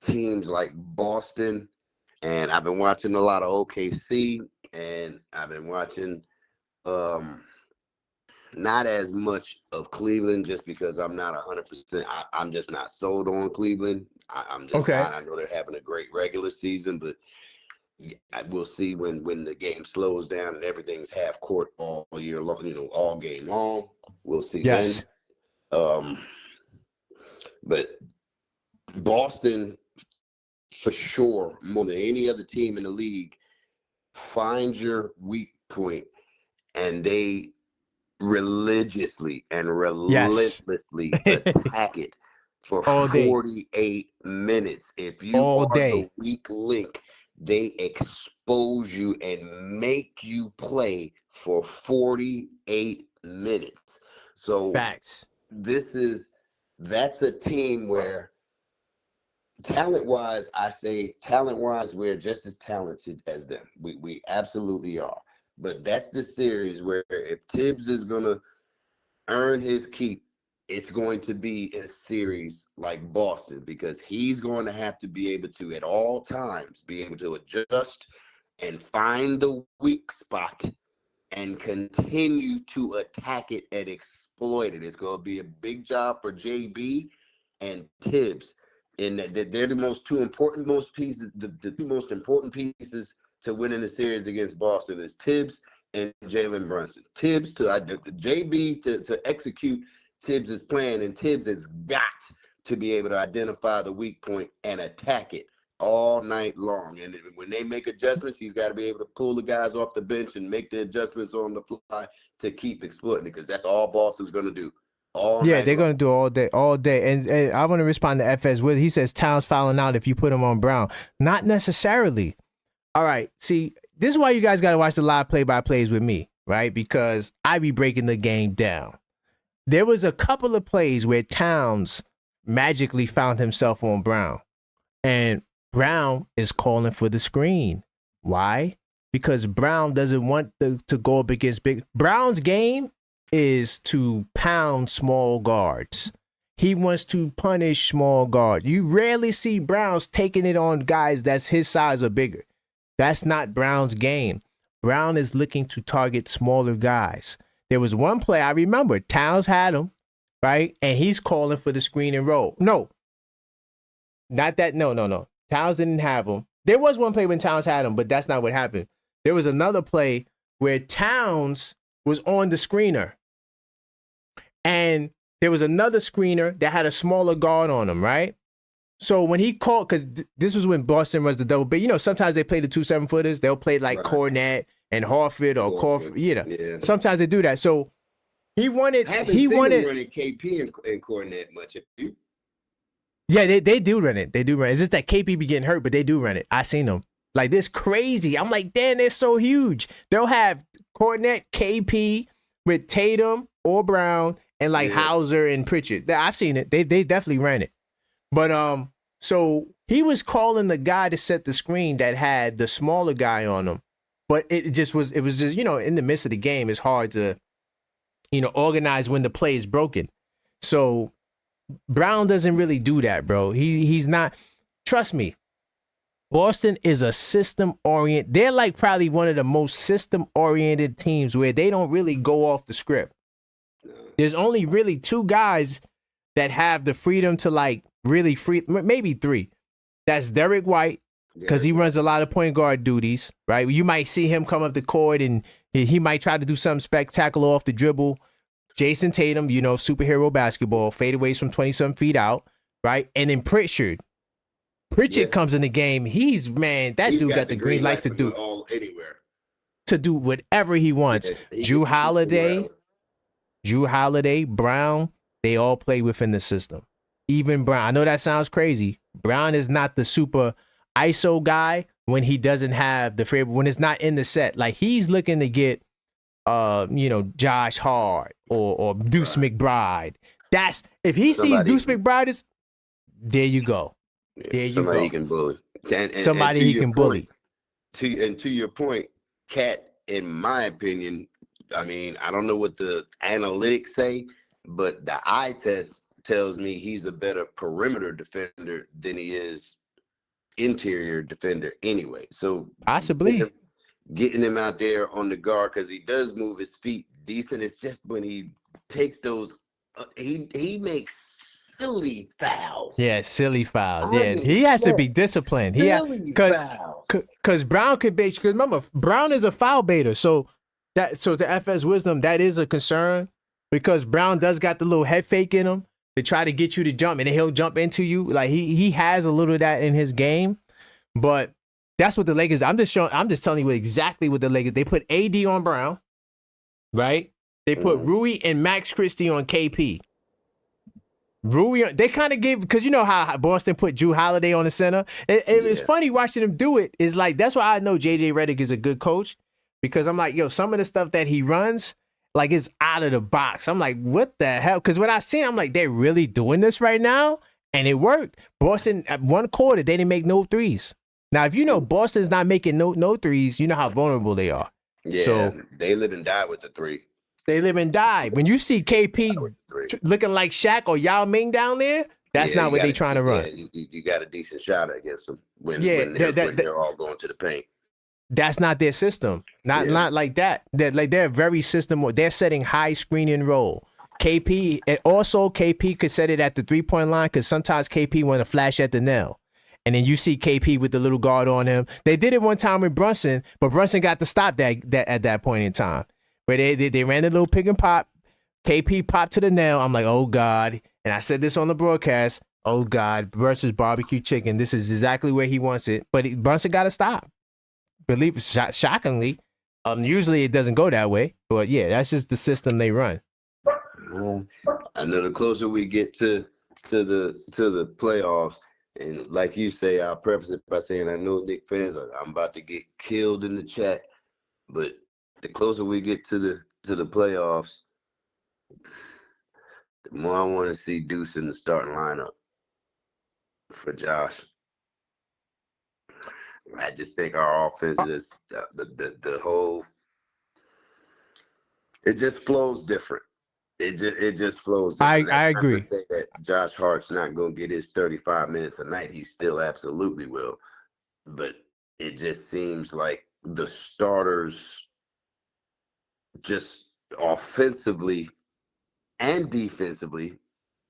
teams like Boston, and I've been watching a lot of OKC, and I've been watching not as much of Cleveland just because I'm not 100%. I'm just not sold on Cleveland. I'm just not. I know they're having a great regular season, but we'll see when the game slows down and everything's half court all year long, all game long. We'll see then. But Boston, for sure, more than any other team in the league, find your weak point, and they religiously and relentlessly attack it for 48 minutes. If you are the weak link, they expose you and make you play for 48 minutes. So facts. That's a team where talent-wise, we're just as talented as them. We absolutely are. But that's the series where if Tibbs is going to earn his keep, it's going to be in a series like Boston because he's going to have to be able to, at all times, be able to adjust and find the weak spot and continue to attack it and exploit it. It's going to be a big job for JB and Tibbs. And they're the two most important pieces to winning the series against Boston is Tibbs and Jalen Brunson. Tibbs JB to execute Tibbs' plan, and Tibbs has got to be able to identify the weak point and attack it all night long. And when they make adjustments, he's got to be able to pull the guys off the bench and make the adjustments on the fly to keep exploiting it because that's all Boston's going to do. They're going to do all day. And I want to respond to FS with. He says Towns fouling out if you put him on Brown. Not necessarily. All right. See, this is why you guys got to watch the live play-by-plays with me, right? Because I be breaking the game down. There was a couple of plays where Towns magically found himself on Brown. And Brown is calling for the screen. Why? Because Brown doesn't want to go up against big. Brown's game is to pound small guards. He wants to punish small guards. You rarely see Browns taking it on guys that's his size or bigger. That's not Brown's game. Brown is looking to target smaller guys. There was one play I remember. Towns had him, right? And he's calling for the screen and roll. No. Not that. No. Towns didn't have him. There was one play when Towns had him, but that's not what happened. There was another play where Towns was on the screener. And there was another screener that had a smaller guard on him, right? So when he called, because this was when Boston was the double big, sometimes they play the 2 7-footers. They'll play like Cornette and Horford or Corford. Yeah. Sometimes they do that. So he wanted. I haven't seen him running KP and Cornette much. Yeah, they do run it. They do run it. It's just that KP be getting hurt, but they do run it. I seen them. Like, this crazy. I'm like, damn, they're so huge. They'll have Cornette, KP with Tatum or Brown and like Hauser and Pritchard. I've seen it. They definitely ran it. But so he was calling the guy to set the screen that had the smaller guy on him. But it was just, in the midst of the game, it's hard to, organize when the play is broken. So Brown doesn't really do that, bro. He's not. Trust me. Boston is a system-oriented. They're like probably one of the most system-oriented teams where they don't really go off the script. There's only really 2 guys that have the freedom to like really free, maybe 3, That's Derek White, because he runs a lot of point guard duties, right? You might see him come up the court and he might try to do something spectacular off the dribble. Jason Tatum, superhero basketball, fadeaways from 20-some feet out, right? And then Pritchard. Pritchard comes in the game. He's dude got the green light to do anywhere. To do whatever he wants. Drew Holiday, Brown, they all play within the system. Even Brown. I know that sounds crazy. Brown is not the super ISO guy when he doesn't have the favorite, when it's not in the set. Like, he's looking to get Josh Hart or Deuce McBride. That's if he sees Deuce McBride is there you go. There you go. Somebody he can bully. Somebody he can bully. To your point, Cat, in my opinion, I mean, I don't know what the analytics say, but the eye test tells me he's a better perimeter defender than he is interior defender anyway. So possibly getting him out there on the guard, because he does move his feet decent. It's just when he takes those, he makes silly fouls. Yeah, silly fouls. Yeah, he has to be disciplined. Because Brown can bait. Because remember, Brown is a foul baiter. So to FS wisdom, that is a concern, because Brown does got the little head fake in him to try to get you to jump, and then he'll jump into you. Like he has a little of that in his game, but that's what the Lakers. I'm just telling you exactly what the Lakers. They put AD on Brown, right? They put Rui and Max Christie on KP. Rui, they kind of gave, because you know how Boston put Drew Holiday on the center. It's funny watching them do it. It's like, that's why I know JJ Redick is a good coach, because I'm like, some of the stuff that he runs, like, it's out of the box. I'm like, what the hell? Because when I seen, I'm like, they're really doing this right now, and it worked. Boston at one quarter, they didn't make no threes. Now, if you know Boston's not making no threes, you know how vulnerable they are. Yeah, so they live and die with the three. They live and die. When you see KP looking like Shaq or Yao Ming down there, that's not what they're trying to run. You got a decent shot against them when they're all going to the paint. That's not their system. Not like that. They're very system. They're setting high screening roll. KP could set it at the 3-point line, because sometimes KP want to flash at the nail. And then you see KP with the little guard on him. They did it one time with Brunson, but Brunson got to stop that at that point in time. Where they ran a little pick and pop. KP popped to the nail. I'm like, oh, God. And I said this on the broadcast. Oh, God, versus barbecue chicken. This is exactly where he wants it. But Brunson got to stop. Shockingly. Usually it doesn't go that way. But, yeah, that's just the system they run. I know the closer we get to the playoffs, and like you say, I'll preface it by saying I know Knicks fans, I'm about to get killed in the chat, but the closer we get to the playoffs, the more I want to see Deuce in the starting lineup for Josh. I just think our offense is the whole. It just flows different. It just flows different. I agree. Not to say that Josh Hart's not going to get his 35 minutes a night. He still absolutely will. But it just seems like the starters, just offensively and defensively,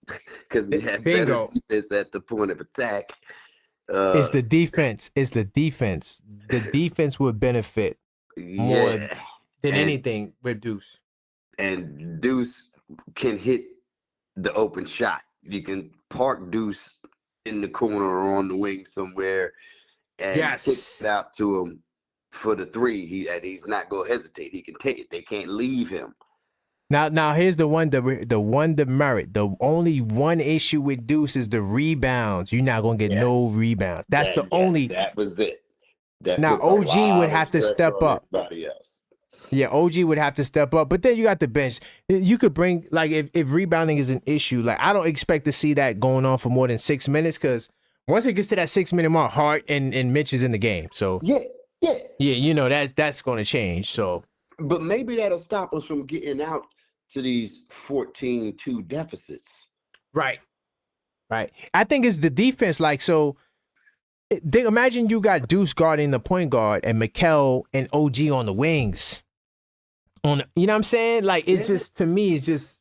because we have better defense at the point of attack. It's the defense. The defense would benefit more than anything with Deuce. And Deuce can hit the open shot. You can park Deuce in the corner or on the wing somewhere and kick it out to him for the three. He's not going to hesitate. He can take it. They can't leave him. Now here's the one demerit. The only one issue with Deuce is the rebounds. You're not going to get no rebounds. That's the only. That was it. Now OG would have to step up. Everybody else. Yeah, OG would have to step up. But then you got the bench. You could bring, like, if rebounding is an issue, like, I don't expect to see that going on for more than 6 minutes, because once it gets to that 6-minute mark, Hart and Mitch is in the game. So yeah, that's going to change. So, but maybe that'll stop us from getting out to these 14-2 deficits. Right. I think it's the defense. Like, so imagine you got Deuce guarding the point guard and Mikal and OG on the wings. You know what I'm saying? Like, it's just, to me, it's just,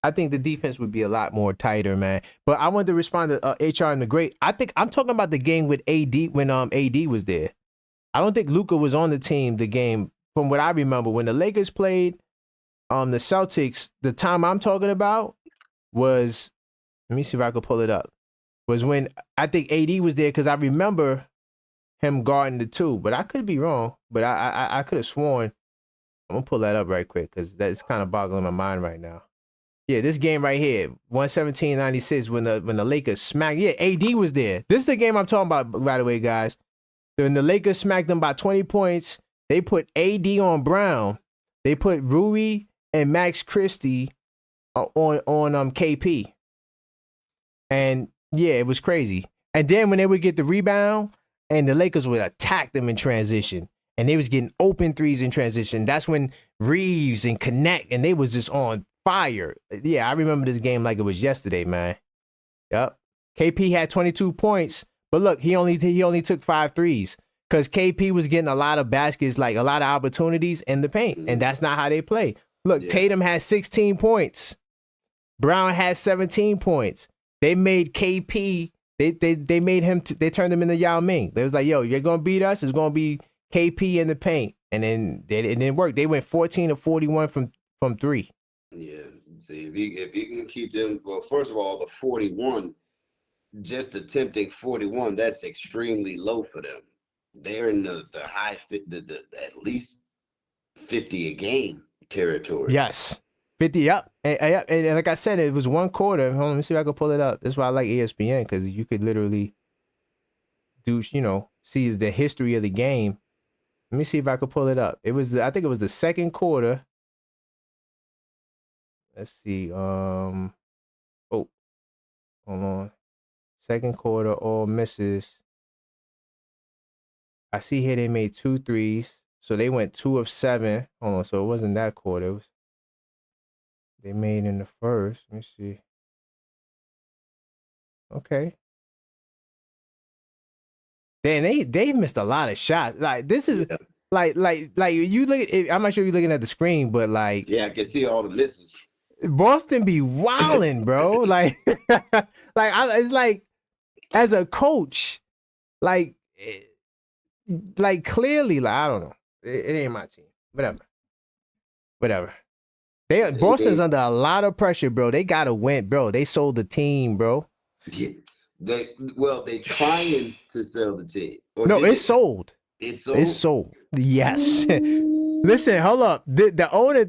I think the defense would be a lot more tighter, man. But I wanted to respond to HR and the Great. I think I'm talking about the game with AD when AD was there. I don't think Luka was on the team. The game from what I remember when the Lakers played the Celtics. The time I'm talking about was, let me see if I could pull it up. Was when I think AD was there because I remember him guarding the two, but I could be wrong. But I could have sworn. I'm gonna pull that up right quick because that's kind of boggling my mind right now. Yeah, this game right here, 117-96, when the Lakers smacked. Yeah, AD was there. This is the game I'm talking about, by the way, guys. When the Lakers smacked them by 20 points, they put AD on Brown. They put Rui and Max Christie on KP. And yeah, it was crazy. And then when they would get the rebound, and the Lakers would attack them in transition, and they was getting open threes in transition. That's when Reeves and Connect, and they was just on fire. Yeah, I remember this game like it was yesterday, man. Yep. KP had 22 points, but look, he only took 5 threes because KP was getting a lot of baskets, like a lot of opportunities in the paint, and that's not how they play. Look, Tatum had 16 points. Brown had 17 points. They made KP. They made him. They turned him into Yao Ming. They was like, "Yo, you're gonna beat us. It's gonna be KP in the paint," and then it didn't work. They went 14 of 41 from 3. Yeah. See, if you can keep them, well, first of all, the 41, just attempting 41, that's extremely low for them. They're in the high the at least 50 a game territory. Yes. 50 up. And like I said, it was one quarter. Hold on, let me see if I can pull it up. That's why I like ESPN, because you could literally see the history of the game. Let me see if I could pull it up. I think it was the second quarter. Let's see. Hold on. Second quarter, all misses. I see here they made 2 threes. So they went 2 of 7. Hold on. So it wasn't that quarter. It was they made in the first. Let me see. Okay. Damn, they missed a lot of shots. Like this is like you look at, I'm not sure you're looking at the screen, but like, yeah, I can see all the misses. Boston be wilding, bro. Like it's like as a coach, like clearly, like I don't know, it ain't my team. Whatever. Boston's under a lot of pressure, bro. They gotta win, bro. They sold the team, bro. Yeah. They trying to sell the team. No, it's sold. It's sold. It's sold. Yes. Listen, hold up. The owner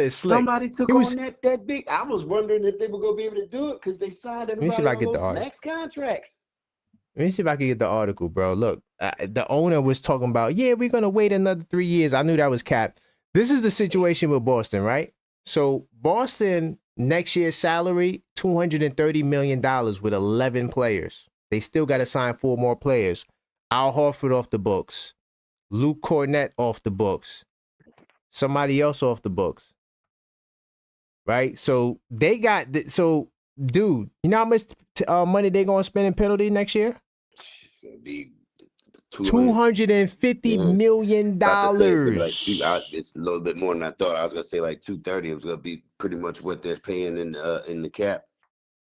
is slick. Somebody took on that big. I was wondering if they were gonna be able to do it because they signed everybody on those max contracts. Let me see if I can get the article, bro. Look, the owner was talking about, yeah, we're gonna wait another 3 years. I knew that was cap. This is the situation with Boston, right? So Boston next year's salary, $230 million with 11 players. They still got to sign 4 more players. Al Horford off the books. Luke Cornett off the books. Somebody else off the books. Right? So they got... dude, you know how much money they going to spend in penalty next year? It's going to be $250 million. It's a little bit more than I thought. I was gonna say like 230. It was gonna be pretty much what they're paying in the cap.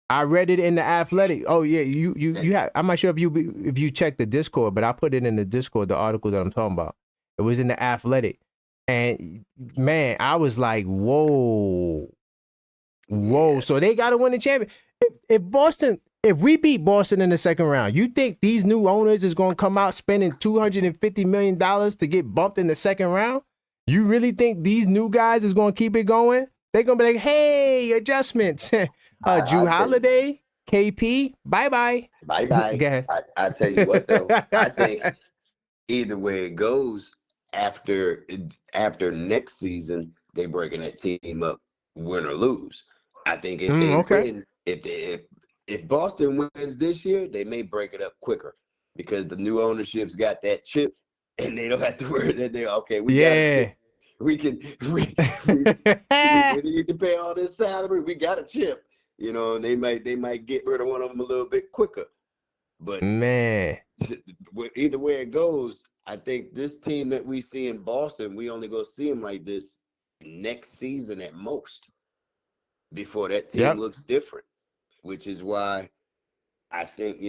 I read it in the Athletic. Oh yeah, you have. I'm not sure if you checked the Discord, but I put it in the Discord, the article that I'm talking about. It was in the Athletic, and man, I was like, whoa. Yeah. So they got to win the champion. If we beat Boston in the second round, you think these new owners is going to come out spending $250 million to get bumped in the second round? You really think these new guys is going to keep it going? They're going to be like, hey, adjustments. Drew Holiday, KP, bye-bye. Bye-bye. Go ahead. I tell you what, though. I think either way it goes, after next season, they breaking that team up, win or lose. I think if they win, if Boston wins this year, they may break it up quicker because the new ownership's got that chip, and they don't have to worry that we got a chip. We need to pay all this salary. We got a chip, and they might get rid of one of them a little bit quicker. But man, either way it goes, I think this team that we see in Boston, we only go see them like this next season at most. before that team looks different, which is why I think,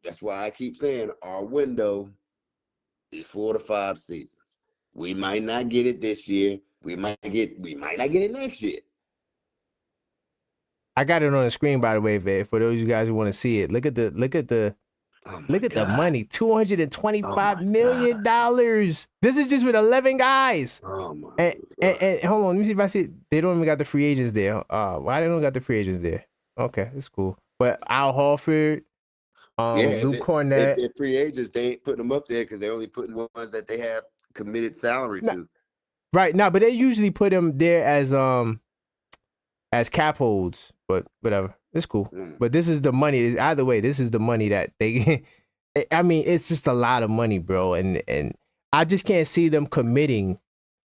that's why I keep saying our window is 4 to 5 seasons. We might not get it this year. We might not get it next year. I got it on the screen, by the way, Vic, for those of you guys who want to see it. Look at the the money. $225 million. This is just with 11 guys. Oh my and hold on, let me see if I see it. They don't even got the free agents there. Why they don't got the free agents there? Okay, it's cool. But Al Horford, Luke Cornett. They're free agents. They ain't putting them up there because they're only putting ones that they have committed salary to. Right now, but they usually put them there as cap holds. But whatever, it's cool. But this is the money. Either way, this is the money that they. I mean, it's just a lot of money, bro, and I just can't see them committing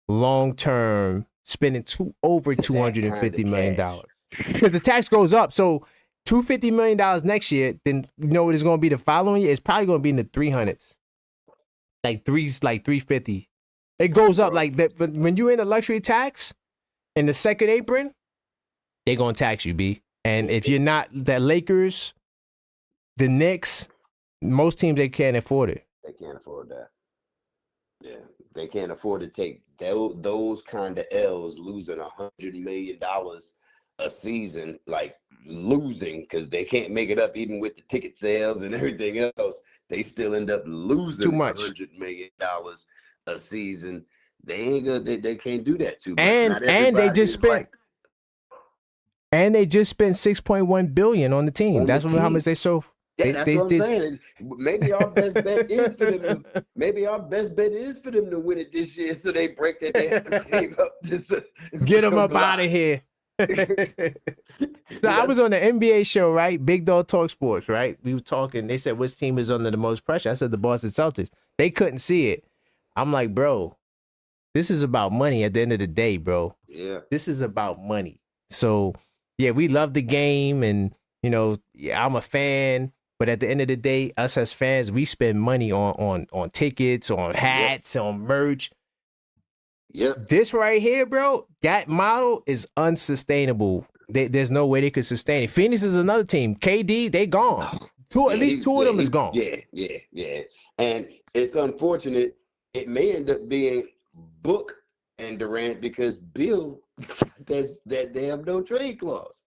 long term, spending over $250 million because the tax goes up. So $250 million next year, then you know what it's going to be the following year? It's probably going to be in the 300s, like 350. It goes up like that. When you're in the luxury tax in the second apron, they're going to tax you, B. And if you're not the Lakers, the Knicks, most teams, they can't afford it. They can't afford that. Yeah, they can't afford to take those kind of L's, losing $100 million a season, like losing, because they can't make it up even with the ticket sales and everything else. They still end up losing too much. $100 million a season. They ain't good. They can't do that too much. And they just spent. And they just spent $6.1 billion on the team. That's how much they sold. Yeah, that's what I'm saying. Maybe our best bet is for them. Maybe our best bet is for them to win it this year, so they break that damn team up. Get them up out of here. So I was on the NBA show, right? Big Dog Talk Sports, right? We were talking. They said, which team is under the most pressure? I said the Boston Celtics. They couldn't see it. I'm like, bro, this is about money at the end of the day, bro. Yeah. This is about money. So, yeah, we love the game, and, I'm a fan. But at the end of the day, us as fans, we spend money on tickets, on hats, on merch. Yep. This right here, bro, that model is unsustainable. There's no way they could sustain it. Phoenix is another team. KD, they gone. At least two of them is gone. Yeah. And it's unfortunate. It may end up being Book and Durant because Bill, they have no trade clause.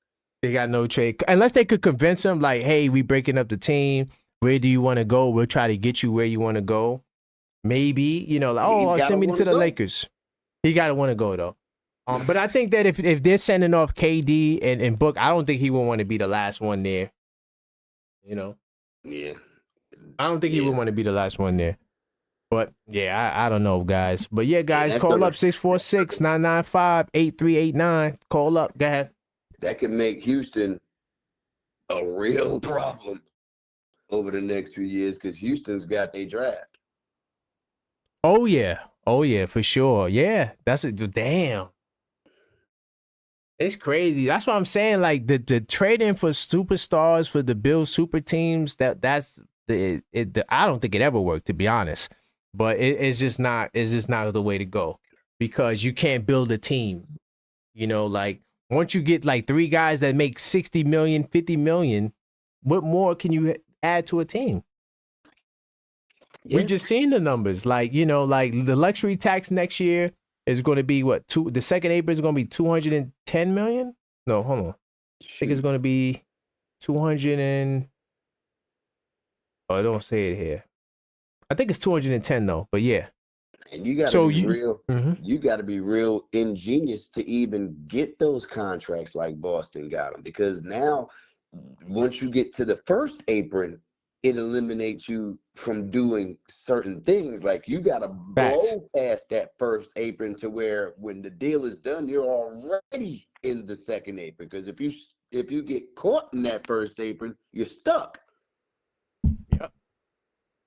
They got no trade. Unless they could convince him, like, hey, we breaking up the team. Where do you want to go? We'll try to get you where you want to go. Maybe, send me to the Lakers. He got to want to go, though. But I think that if they're sending off KD and Book, I don't think he would want to be the last one there. Yeah. I don't think he would want to be the last one there. But, yeah, I don't know, guys. But, yeah, guys, call up 646-995-8389. Call up. Go ahead. That could make Houston a real problem over the next few years because Houston's got their draft. Oh, yeah, for sure. Yeah, that's a damn. It's crazy. That's what I'm saying. Like the trading for superstars for the Bills super teams, that's I don't think it ever worked, to be honest. But it's just not the way to go because you can't build a team. Like once you get like three guys that make 60 million, 50 million, what more can you add to a team? Yeah. We just seen the numbers. Like, like the luxury tax next year is going to be what? The second apron is going to be 210 million? No, hold on. I think it's going to be 200 and I don't say it here. I think it's 210 though, but yeah. And you got to be real. Mm-hmm. You got to be real ingenious to even get those contracts like Boston got them, because now once you get to the first apron, it eliminates you from doing certain things. Like you got to blow past that first apron to where when the deal is done, you're already in the second apron. Because if you get caught in that first apron, you're stuck. Yep.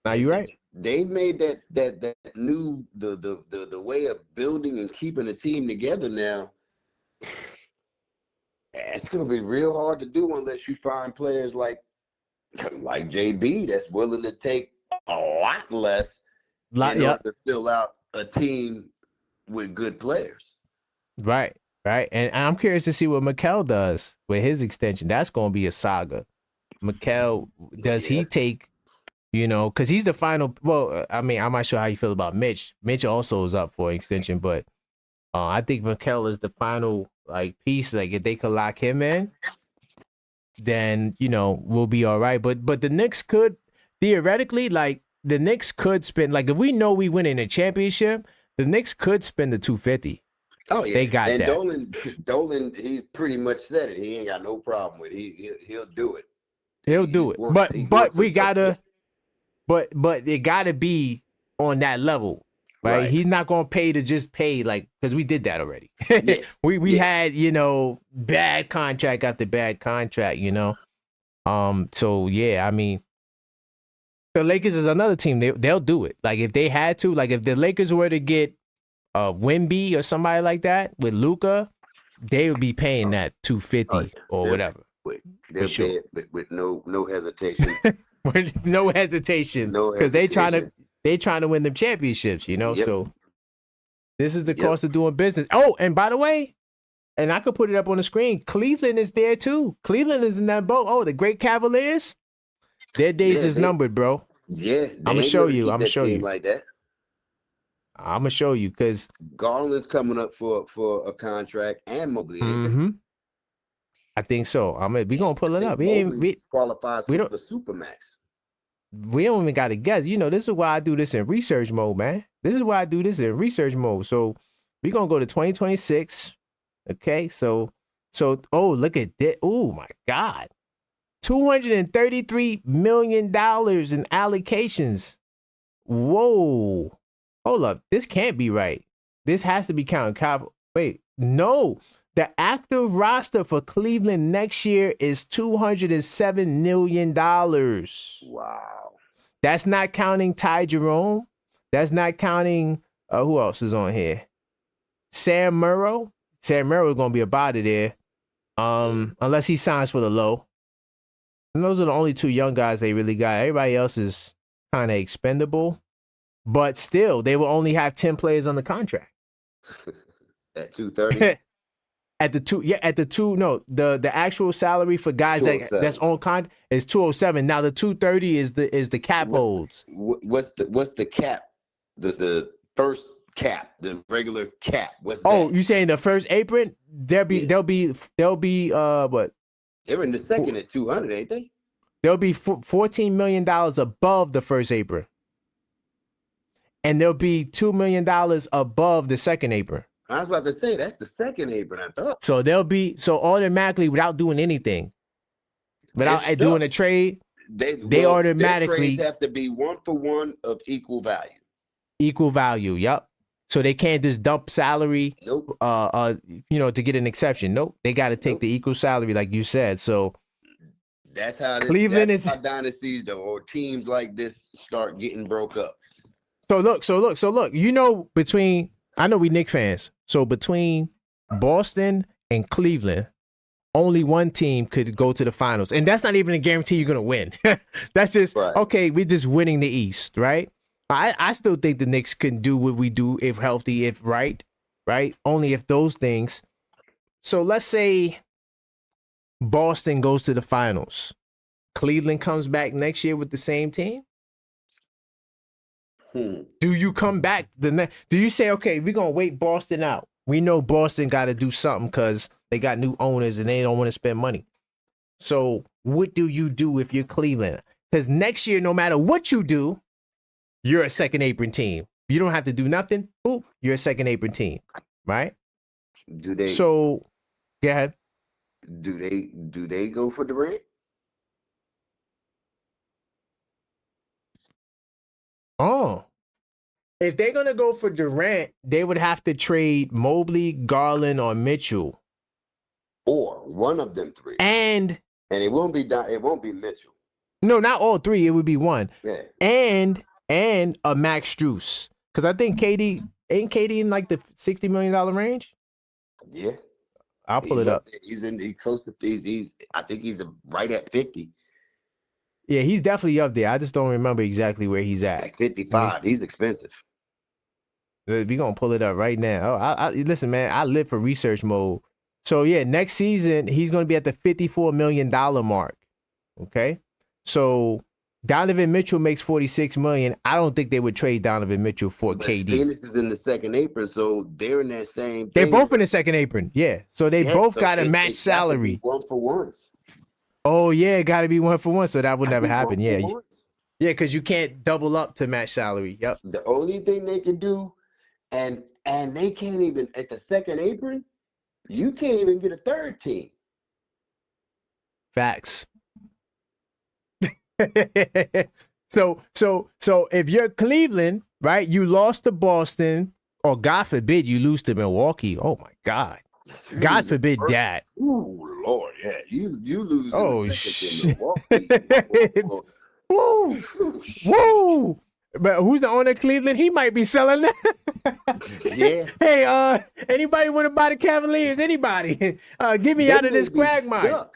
Now you're right. They made that new the way of building and keeping a team together now. It's gonna be real hard to do unless you find players like JB that's willing to take a lot less in order to fill out a team with good players. Right. right? And I'm curious to see what Mikel does with his extension. That's going to be a saga. Mikel, does he take, because he's the final. Well, I mean, I'm not sure how you feel about Mitch. Mitch also is up for an extension, but I think Mikel is the final piece. Like if they could lock him in, then we'll be all right. But the Knicks could theoretically, the Knicks could spend, if we know we win in a championship, the Knicks could spend the 250. Oh yeah, they got and that. Dolan, he's pretty much said it. He ain't got no problem with it. He'll do it. He'll do it. But we gotta. But it gotta be on that level, right? He's not gonna pay to just pay because we did that already. Yeah. we had bad contract after bad contract, So yeah, I mean, the Lakers is another team. They'll do it. If they had to, if the Lakers were to get Wemby or somebody like that with Luka, they would be paying that 250 or whatever. They'll pay it with no hesitation. With no hesitation, because they trying to win them championships, Yep. So this is the cost of doing business. Oh, and by the way, and I could put it up on the screen, Cleveland is there too. Cleveland is in that boat. Oh, the great Cavaliers, their days is numbered, bro. Yeah, I'm gonna show you. I'm gonna show you like that. I'm gonna show you because Garland's coming up for a contract and Mobley. Mm-hmm. I think so. We're gonna pull it up. We qualifies for the Supermax. We don't even gotta guess. This is why I do this in research mode, man. This is why I do this in research mode. So we're gonna go to 2026. Okay, so look at that. Oh my God. $233 million in allocations. Whoa. Hold up. This can't be right. This has to be counting cap. Wait, no. The active roster for Cleveland next year is $207 million. Wow. That's not counting Ty Jerome. That's not counting, who else is on here? Sam Merrill. Sam Merrill is going to be about it there. Unless he signs for the low. And those are the only two young guys they really got. Everybody else is kind of expendable. But still, they will only have 10 players on the contract. At 230? The actual salary for guys that's on contract is 207. Now the 230 is the cap holds. What's the cap? The first cap, the regular cap. What's that? Oh, you saying the first apron? They'll be what? They're in the second at 200, ain't they? They'll be $14 million above the first apron. And there'll be $2 million above the second apron. I was about to say that's the second apron, I thought. So they'll automatically, without doing anything, without doing a trade, they automatically trades have to be 1-for-1 of equal value. Equal value, yep. So they can't just dump salary, nope. To get an exception. Nope. They got to take the equal salary, like you said. So that's how Cleveland is how dynasties or teams like this start getting broke up. So look. I know we Knicks fans. So between Boston and Cleveland, only one team could go to the finals. And that's not even a guarantee you're going to win. That's just, okay, we're just winning the East, right? I still think the Knicks can do what we do if healthy, if right? Only if those things. So let's say Boston goes to the finals. Cleveland comes back next year with the same team? Do you come back do you say, okay, we're going to wait Boston out? We know Boston got to do something because they got new owners and they don't want to spend money. So what do you do if you're Cleveland? Because next year, no matter what you do, you're a second apron team. You don't have to do nothing. Boop, you're a second apron team, right? So go ahead. Do they go for Durant? Oh, if they're going to go for Durant, they would have to trade Mobley, Garland, or Mitchell. Or one of them three. And it won't be Mitchell. No, not all three. It would be one. Yeah. And a Max Strus. Because I think KD in like the $60 million range? Yeah. I'll pull it up. He's close to these. I think he's right at 50. Yeah, he's definitely up there. I just don't remember exactly where he's at. Like 55. He's expensive. We're going to pull it up right now. Listen, man, I live for research mode. So, yeah, next season, he's going to be at the $54 million mark. Okay? So, Donovan Mitchell makes $46 million. I don't think they would trade Donovan Mitchell for KD. Phoenix is in the second apron, so they're in that same They're thing. both in the second apron. Yeah. So, they both got to match salary. One for ones. Oh, yeah, it got to be 1 for 1. So, that would never happen. Yeah. Yeah, because you can't double up to match salary. Yep. The only thing they can do, and they can't even, at the second apron, you can't even get a third team. Facts. So if you're Cleveland, right, you lost to Boston, or God forbid you lose to Milwaukee. Oh my God. God forbid that. Ooh, Lord, yeah. You lose oh, in the second to Milwaukee. Woo! Woo! But who's the owner of Cleveland? He might be selling that. Yeah. Hey, anybody want to buy the Cavaliers? Anybody? Get me out of this quagmire.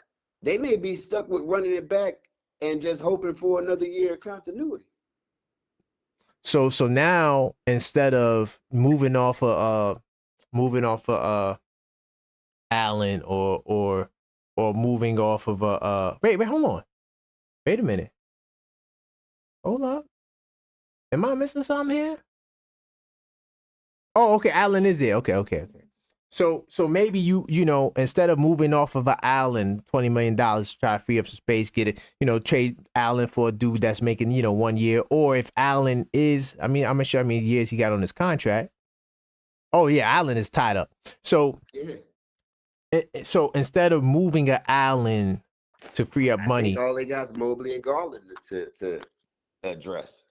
They may be stuck with running it back and just hoping for another year of continuity. So now instead of moving off of Allen or moving off of wait, hold on. Wait a minute. Hold up. Am I missing something here? Oh, okay. Allen is there. Okay. So maybe you know, instead of moving off of Allen, $20 million, try to free up some space, get it, trade Allen for a dude that's making, 1 year. Or if Allen is, I'm not sure how many years he got on his contract. Oh yeah, Allen is tied up. So so instead of moving Allen to free up money, I think all they got is Mobley and Garland to address.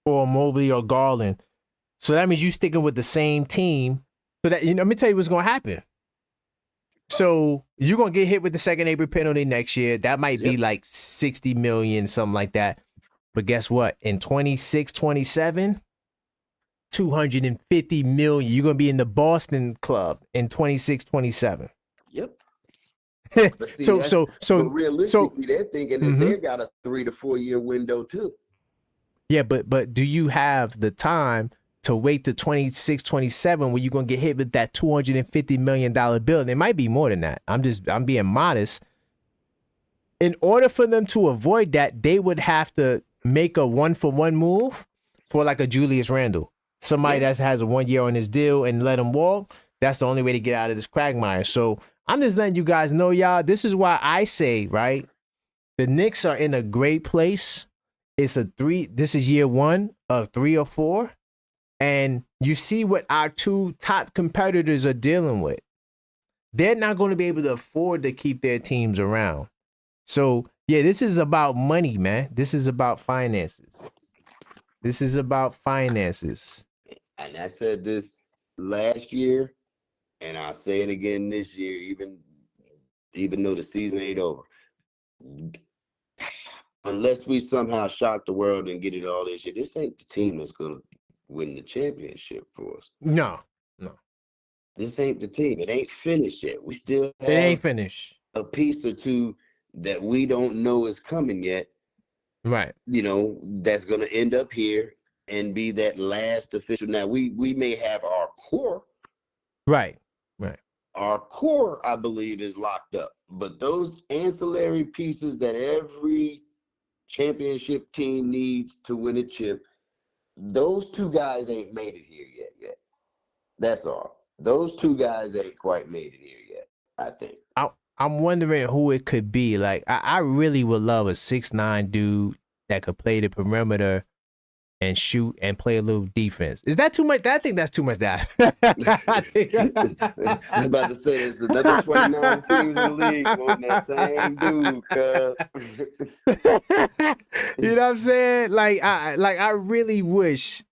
Or Mobley or Garland. So that means you sticking with the same team. So that, let me tell you what's going to happen. So you're going to get hit with the second apron penalty next year. That might be like 60 million, something like that. But guess what? In 26, 27, 250 million. You're going to be in the Boston club in 26, 27. Yep. See, so realistically, they're thinking that they got a 3 to 4 year window too. Yeah, but do you have the time to wait to 26, 27 when you're going to get hit with that $250 million bill? And it might be more than that. I'm being modest. In order for them to avoid that, they would have to make a 1-for-1 move for like a Julius Randle. Somebody that has a 1 year on his deal and let him walk. That's the only way to get out of this quagmire. So I'm just letting you guys know, y'all, this is why I say, right, the Knicks are in a great place. This is year 1 of 3 or 4. And you see what our 2 top competitors are dealing with. They're not going to be able to afford to keep their teams around. So, yeah, this is about money, man. This is about finances. And I said this last year, and I'll say it again this year, even though the season ain't over. Unless we somehow shock the world and get it all this year, this ain't the team that's going to win the championship for us. No. This ain't the team. It ain't finished yet. We still have it ain't finished. A piece or two that we don't know is coming yet. Right. That's going to end up here and be that last official. Now, we may have our core. Right. Our core, I believe, is locked up. But those ancillary pieces that every championship team needs to win a chip, those 2 guys ain't made it here yet. That's all. Those 2 guys ain't quite made it here yet, I think. I'm wondering who it could be. Like, I really would love a 6'9" dude that could play the perimeter and shoot and play a little defense. Is that too much? I think that's too much. That I was about to say, there's another 29 teams in the league on that same dude, You know what I'm saying? I really wish,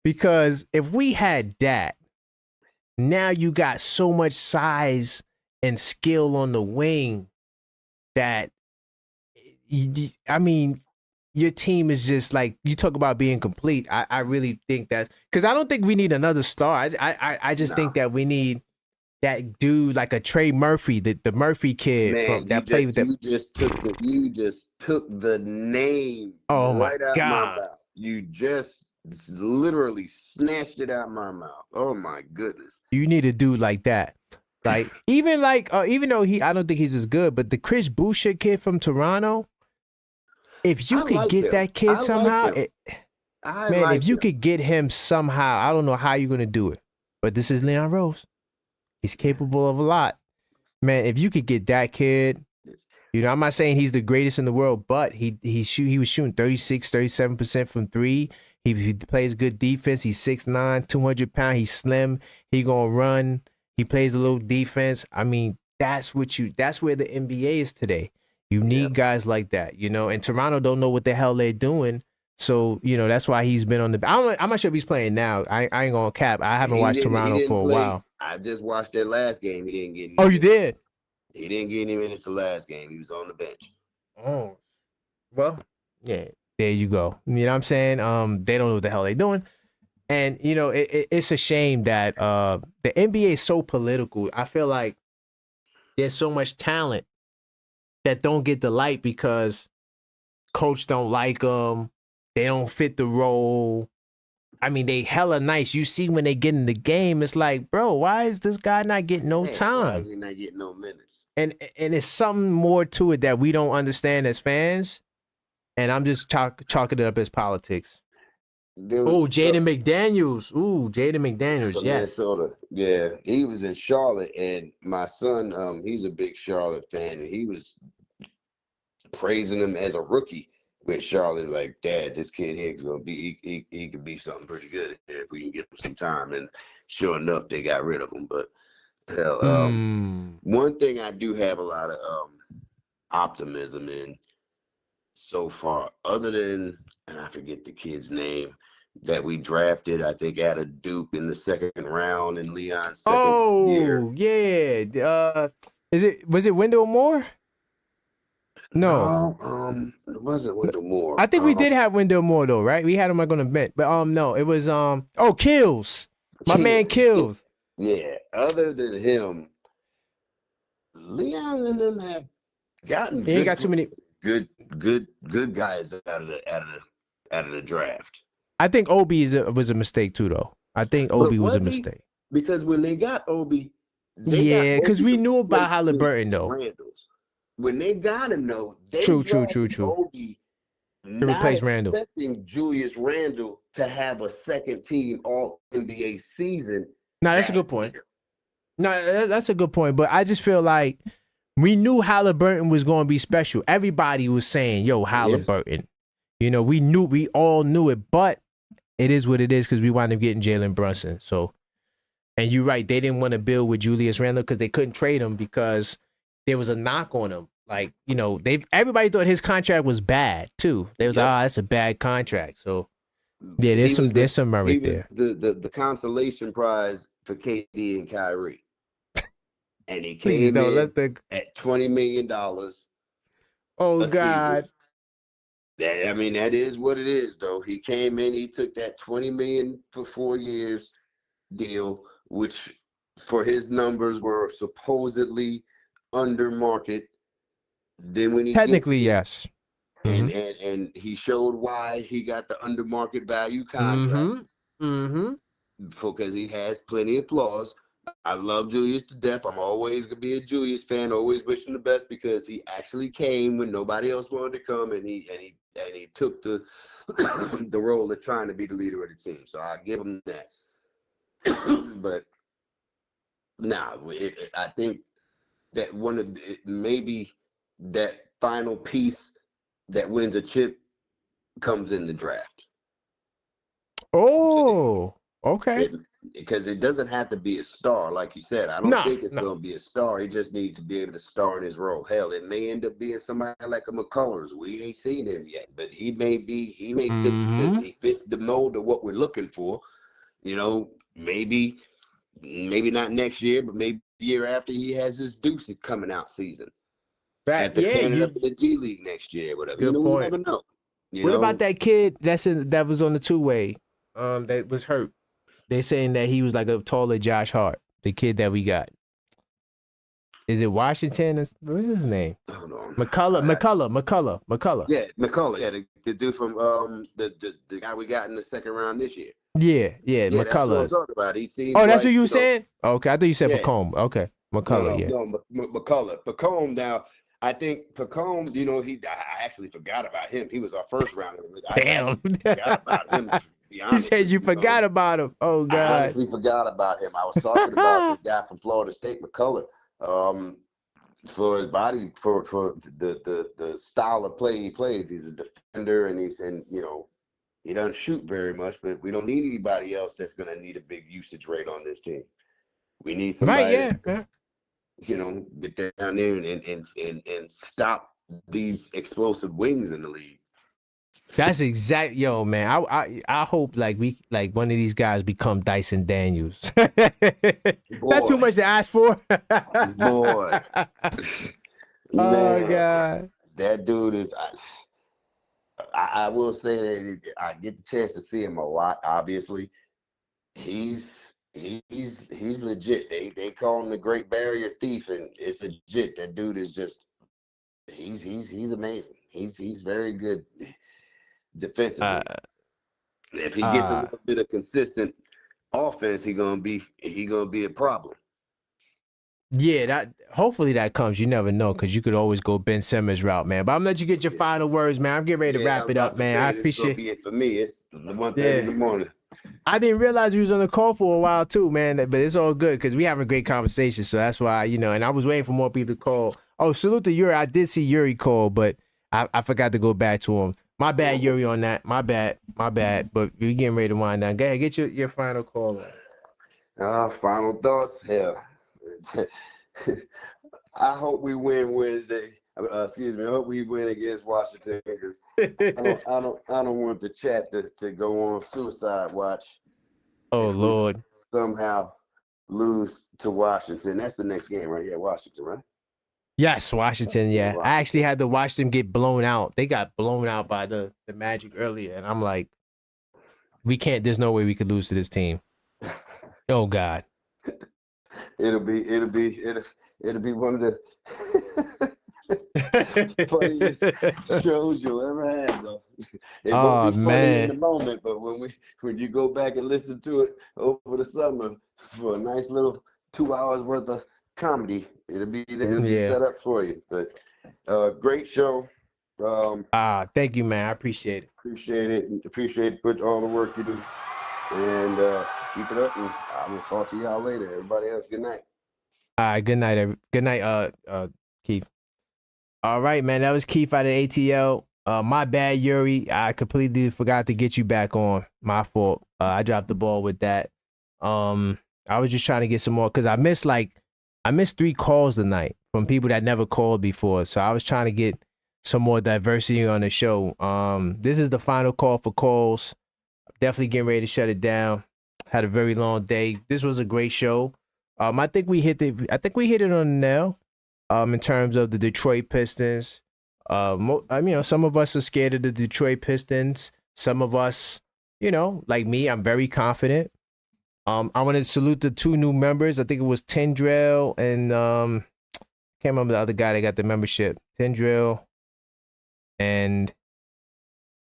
because if we had that, now you got so much size and skill on the wing that, your team is just like, you talk about being complete. I really think that, because I don't think we need another star. I just think that we need that dude like a Trey Murphy, the Murphy kid that played with them. You just took the name out my mouth. You just literally snatched it out of my mouth. Oh my goodness. You need a dude like that. Like even though I don't think he's as good, but the Chris Boucher kid from Toronto, if you could get that kid somehow, if you could get him somehow, I don't know how you're gonna do it, but this is Leon Rose. He's capable of a lot, man. If you could get that kid, you know, I'm not saying he's the greatest in the world, but he was shooting 37% from three. He plays good defense. He's 6'9", 200 pounds. He's slim. He gonna run. He plays a little defense. I mean, that's where the NBA is today. You need guys like that, you know. And Toronto don't know what the hell they're doing, so you know that's why he's been on the. I'm not sure if he's playing now. I ain't gonna cap. I haven't watched Toronto for a while. I just watched that last game. He didn't get. Oh, you did? He didn't get any minutes the last game. He was on the bench. Oh, well, yeah. There you go. You know what I'm saying? They don't know what the hell they're doing. And, you know, it's a shame that the NBA is so political. I feel like there's so much talent that don't get the light because coach don't like them. They don't fit the role. I mean, they hella nice. You see when they get in the game, it's like, bro, why is this guy not getting no time? Why is he not getting no minutes? And it's something more to it that we don't understand as fans. And I'm just chalking it up as politics. Jaden McDaniels. Ooh, Jaden McDaniels, yes. Minnesota. Yeah, he was in Charlotte, and my son, he's a big Charlotte fan, and he was praising him as a rookie with Charlotte. Like, Dad, this kid here is gonna be he could be something pretty good if we can get him some time. And sure enough, they got rid of him. But hell, one thing I do have a lot of optimism in so far, other than, and I forget the kid's name that we drafted, I think out of Duke in the second round in Leon's second year. Yeah. Was it Wendell Moore? No. It wasn't Wendell Moore. I think we did have Wendell Moore though, right? We had him on the bench. But no, it was Kills. My man Kills. Yeah. Other than him, Leon and them have gotten he ain't got too many good guys out of the draft. I think Obi was a mistake too, though. I think Obi was a mistake because when they got Obi, because we knew about Halliburton though. When they got him though, they true. Obi, to replace Randall. Expecting Julius Randle to have a second team All NBA season. No, that's a good point. No, that's a good point. But I just feel like we knew Halliburton was going to be special. Everybody was saying, "Yo, Halliburton." Yeah. You know, we all knew it, but it is what it is because we wound up getting Jalen Brunson. So, and you're right, they didn't want to build with Julius Randle because they couldn't trade him because there was a knock on him. Like, you know, everybody thought his contract was bad too. They was like, that's a bad contract. So, yeah, there's some merit there. The consolation prize for KD and Kyrie, and he came in at $20 million. Oh God. Season. I mean, that is what it is, though. He came in, he took that $20 million for 4 years deal, which for his numbers were supposedly under market. Then when he technically, yes. And he showed why he got the under market value contract. Because he has plenty of flaws. I love Julius to death. I'm always gonna be a Julius fan. Always wish him the best because he actually came when nobody else wanted to come, and he took the the role of trying to be the leader of the team. So I give him that. But I think that maybe that final piece that wins a chip comes in the draft. Oh, okay. Because it doesn't have to be a star, like you said. I don't think it's going to be a star. He just needs to be able to star in his role. Hell, it may end up being somebody like a McCullers. We ain't seen him yet, but he may fit the mold of what we're looking for. You know, maybe not next year, but maybe the year after he has his Deuces coming out season. At the Canada for the G League next year, whatever. Good point. We never know. What about that kid that was on the two-way that was hurt? They saying that he was like a taller Josh Hart, the kid that we got. Is it Washington? What is his name? Hold on. McCullough. Yeah, McCullough. Yeah, the dude from the guy we got in the second round this year. Yeah, Yeah, McCullough. that's what I'm talking about. He seems. Oh, that's like, what you were saying? Okay, I thought you said yeah. Pacome. Okay, McCullough. No, McCullough. Pacome. Now, I think Pacome. I actually forgot about him. He was our first rounder. Damn. I forgot about him. To be honest, You said you forgot about him. Oh God. I honestly forgot about him. I was talking about the guy from Florida State, McCullough. For his body, for the style of play he plays. He's a defender, and he doesn't shoot very much, but we don't need anybody else that's going to need a big usage rate on this team. We need somebody Right, get down there and stop these explosive wings in the league. That's exact, yo, man. I hope like one of these guys become Dyson Daniels. Not too much to ask for. Boy. Oh God. That dude is. I will say that I get the chance to see him a lot. Obviously, he's legit. They call him the Great Barrier Thief, and it's legit. That dude is just. He's amazing. He's very good defensively. If he gets a little bit of consistent offense, he gonna be a problem. Yeah, hopefully that comes. You never know, because you could always go Ben Simmons route, man. But I'm gonna let you get your final words, man. I'm getting ready to wrap it up, man. I appreciate it. For me, it's the 1:30 in the morning. I didn't realize you was on the call for a while too, man. But it's all good because we having a great conversation. So that's why, and I was waiting for more people to call. Oh, salute to Yuri. I did see Yuri call, but I forgot to go back to him. My bad, Yuri, on that. My bad. But we're getting ready to wind down. Go ahead, get your final call. Final thoughts. Yeah. I hope we win Wednesday. Excuse me. I hope we win against Washington, because I don't want the chat to go on suicide watch. Oh Lord! Somehow lose to Washington. That's the next game, right? Yeah, Washington, right? Yes, Washington. Yeah, I actually had to watch them get blown out. They got blown out by the Magic earlier, and I'm like, we can't. There's no way we could lose to this team. Oh God. It'll be one of the funniest shows you'll ever have, though. It won't be funny in the moment, but when you go back and listen to it over the summer for a nice little 2 hours worth of comedy, it'll be set up for you. But great show. Thank you, man. I appreciate it. Appreciate all the work you do. And keep it up, and I will talk to y'all later. Everybody else, good night. All right, good night. Good night, Keith. All right, man. That was Keith out of ATL. My bad, Yuri. I completely forgot to get you back on. My fault. I dropped the ball with that. I was just trying to get some more, because I missed 3 calls tonight from people that never called before. So I was trying to get some more diversity on the show. This is the final call for calls. Definitely getting ready to shut it down. Had a very long day. This was a great show. I think we hit it on the nail. In terms of the Detroit Pistons. Some of us are scared of the Detroit Pistons. Some of us, like me, I'm very confident. I want to salute the 2 new members. I think it was Tendrell and can't remember the other guy that got the membership. Tendrell and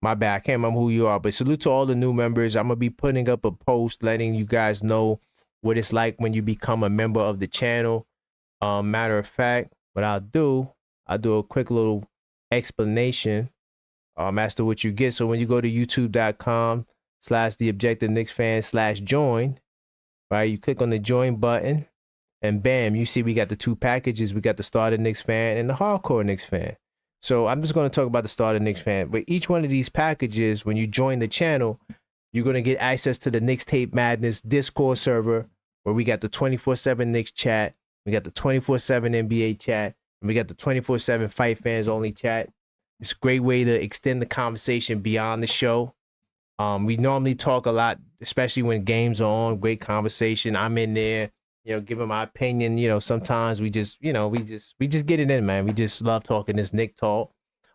my bad, I can't remember who you are, but salute to all the new members. I'm going to be putting up a post letting you guys know what it's like when you become a member of the channel. Matter of fact, what I'll do a quick little explanation as to what you get. So when you go to youtube.com/theobjectiveknicksfan/join, right, you click on the join button, and bam, you see we got the 2 packages. We got the starter Knicks fan and the hardcore Knicks fan. So I'm just going to talk about the starter Knicks fan. But each one of these packages, when you join the channel, you're going to get access to the Knicks Tape Madness Discord server, where we got the 24/7 Knicks chat, we got the 24/7 NBA chat, and we got the 24/7 Fight Fans Only chat. It's a great way to extend the conversation beyond the show. We normally talk a lot, especially when games are on. Great conversation. I'm in there, giving my opinion. Sometimes we just get it in, man. We just love talking this Knick talk.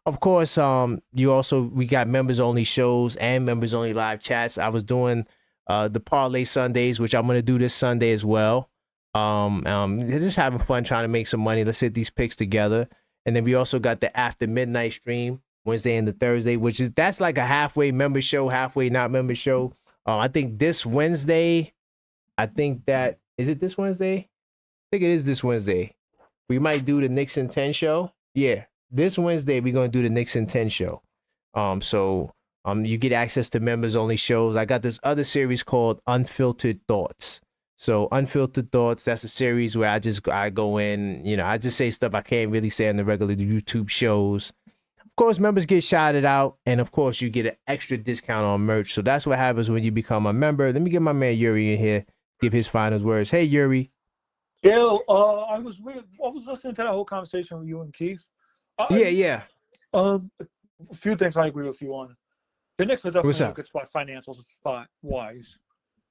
Of course, we got members only shows and members only live chats. I was doing the Parlay Sundays, which I'm gonna do this Sunday as well. They're just having fun trying to make some money. Let's hit these picks together. And then we also got the after midnight stream Wednesday and the Thursday, that's like a halfway member show, halfway not member show. I think this Wednesday, is it this Wednesday? I think it is this Wednesday. We might do the Knicks in 10 show. Yeah, this Wednesday we're gonna do the Knicks in 10 show. You get access to members only shows. I got this other series called Unfiltered Thoughts. So Unfiltered Thoughts, that's a series where I go in, I just say stuff I can't really say on the regular YouTube shows. Of course, members get shouted out, and of course, you get an extra discount on merch. So that's what happens when you become a member. Let me get my man Yuri in here, give his final words. Hey, Yuri. Yeah, I was listening to that whole conversation with you and Keith. Yeah. A few things I agree with you on. The Knicks are definitely in a good spot, financial spot wise.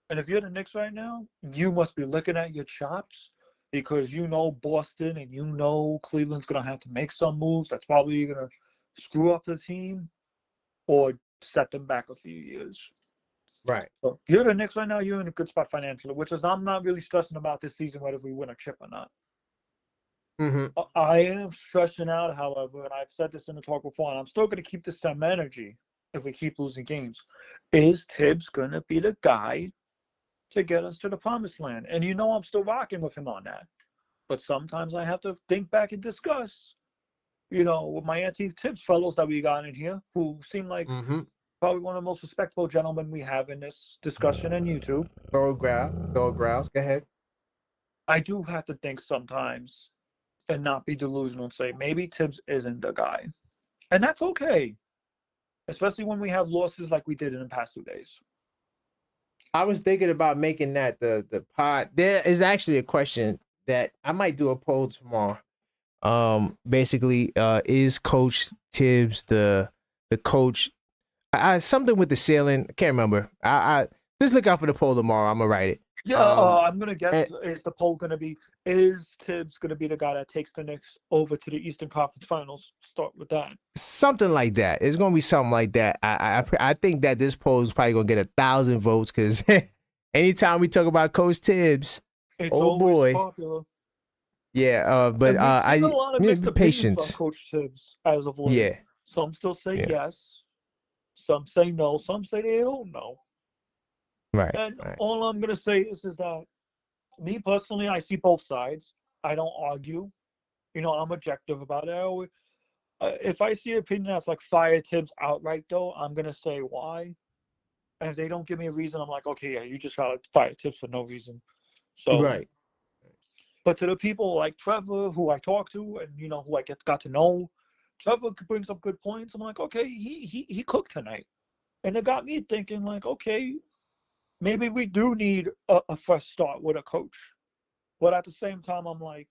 And if you're the Knicks right now, you must be looking at your chops because Boston and Cleveland's gonna have to make some moves. That's probably gonna screw up the team or set them back a few years. Right. So if you're the Knicks right now, you're in a good spot financially, which is I'm not really stressing about this season whether we win a chip or not. Mm-hmm. I am stressing out, however, and I've said this in the talk before, and I'm still going to keep the same energy if we keep losing games. Is Tibbs going to be the guy to get us to the promised land? And I'm still rocking with him on that. But sometimes I have to think back and discuss, with my anti-Tibbs fellows that we got in here who seem like probably one of the most respectable gentlemen we have in this discussion on YouTube. Dog growls. Go ahead. I do have to think sometimes and not be delusional and say maybe Tibbs isn't the guy. And that's okay. Especially when we have losses like we did in the past 2 days. I was thinking about making that the pod. There is actually a question that I might do a poll tomorrow. Basically, is Coach Tibbs the coach? Something with the ceiling. I can't remember. I just look out for the poll tomorrow. I'm gonna write it. Yeah, I'm gonna guess. Is the poll gonna be? Is Tibbs gonna be the guy that takes the Knicks over to the Eastern Conference Finals? Start with that. Something like that. It's gonna be something like that. I think that this poll is probably gonna get 1,000 votes because anytime we talk about Coach Tibbs, it's always popular. Yeah, but I a lot of mixed patience from Coach Tibbs as of late. Yeah. Some still say yes. Some say no. Some say they don't know. Right. And all I'm going to say is that me personally, I see both sides. I don't argue. I'm objective about it. If I see an opinion that's like fire Tibbs outright, though, I'm going to say why. And if they don't give me a reason, I'm like, okay, yeah, you just got to fire Tibbs for no reason. So, right. But to the people like Trevor, who I talk to and, who I got to know, Trevor brings up good points. I'm like, okay, he cooked tonight. And it got me thinking, like, okay, maybe we do need a fresh start with a coach. But at the same time, I'm like,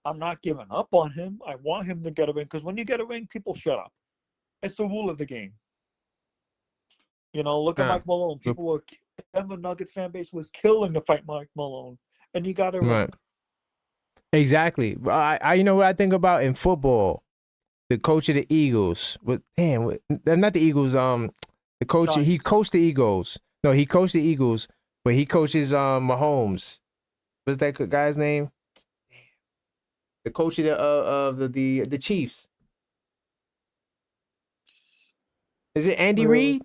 I'm not giving up on him. I want him to get a ring because when you get a ring, people shut up. It's the rule of the game. Look at Mike Malone. People were Denver Nuggets fan base was killing to fight Mike Malone, and he got a ring. Right. Exactly. I you know what I think about in football, the coach of the Eagles. Not the Eagles. The coach. He coached the Eagles. No, he coached the Eagles, but he coaches Mahomes. What's that guy's name? The coach of the Chiefs. Is it Andy Reid?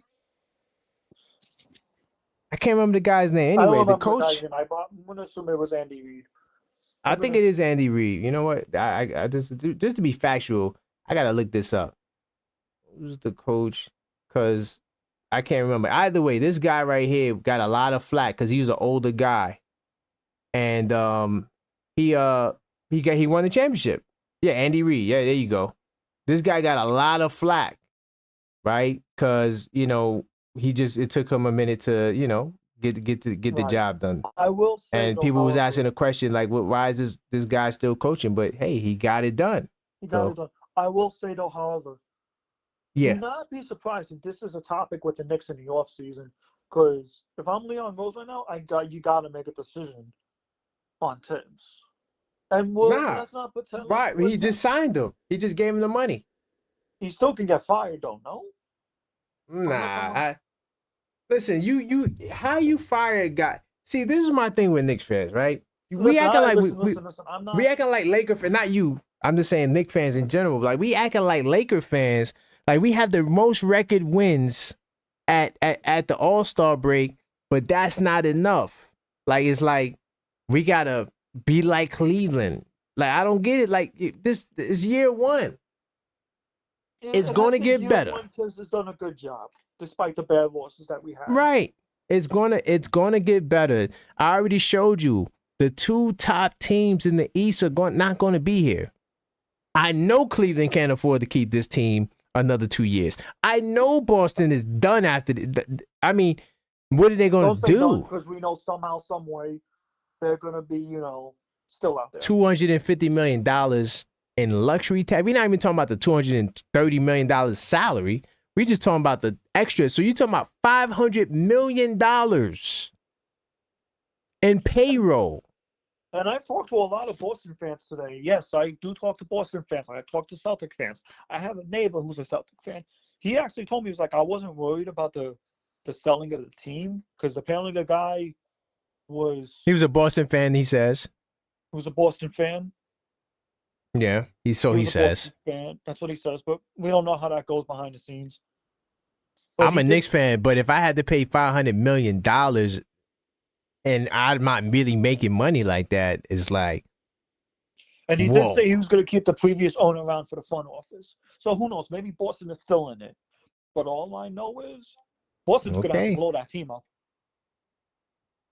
I can't remember the guy's name. Anyway, the coach. I'm going to assume it was Andy Reid. I think it is Andy Reid. You know what? I just to be factual, I gotta look this up. Who's the coach? Because I can't remember. Either way, this guy right here got a lot of flack because he was an older guy, and he won the championship. Yeah, Andy Reid. Yeah, there you go. This guy got a lot of flack, right? Because it took him a minute to get the job done. I will say, and people was asking a question like, why is this guy still coaching? But hey, he got it done. He got it done. I will say though, however, do not be surprised if this is a topic with the Knicks in the offseason. Because if I'm Leon Rose right now, you got to make a decision on Tibbs. And let's not pretend. Right, he just signed him. He just gave him the money. He still can get fired, though. No. Nah. Listen, how you fire a guy? See, this is my thing with Knicks fans, right? we acting like listen, I'm not. we acting like Laker fans, not you. I'm just saying Knicks fans in general. Like we acting like Laker fans. Like we have the most record wins at the All-Star break, but that's not enough. Like it's like we gotta be like Cleveland. Like I don't get it. Like this is year one. It's going to get better. Tibbs has done a good job, despite the bad losses that we have. Right. It's gonna get better. I already showed you the two top teams in the East are not going to be here. I know Cleveland can't afford to keep this team another 2 years. I know Boston is done after. I mean, what are they going to do? Because we know somehow, some way, they're going to be, still out there. $250 million in luxury tax. We're not even talking about the $230 million salary. We just talking about the extra. So you're talking about $500 million in payroll. And I've talked to a lot of Boston fans today. Yes, I do talk to Boston fans. I talk to Celtic fans. I have a neighbor who's a Celtic fan. He actually told me, he was like, I wasn't worried about the selling of the team because apparently the guy was... He was a Boston fan, he says. He was a Boston fan. Yeah, he says. Fan. That's what he says, but we don't know how that goes behind the scenes. But I'm a Knicks fan, but if I had to pay $500 million and I'm not really making money like that, it's like. And he did say he was going to keep the previous owner around for the front office. So who knows? Maybe Boston is still in it. But all I know is Boston's going to have to blow that team up.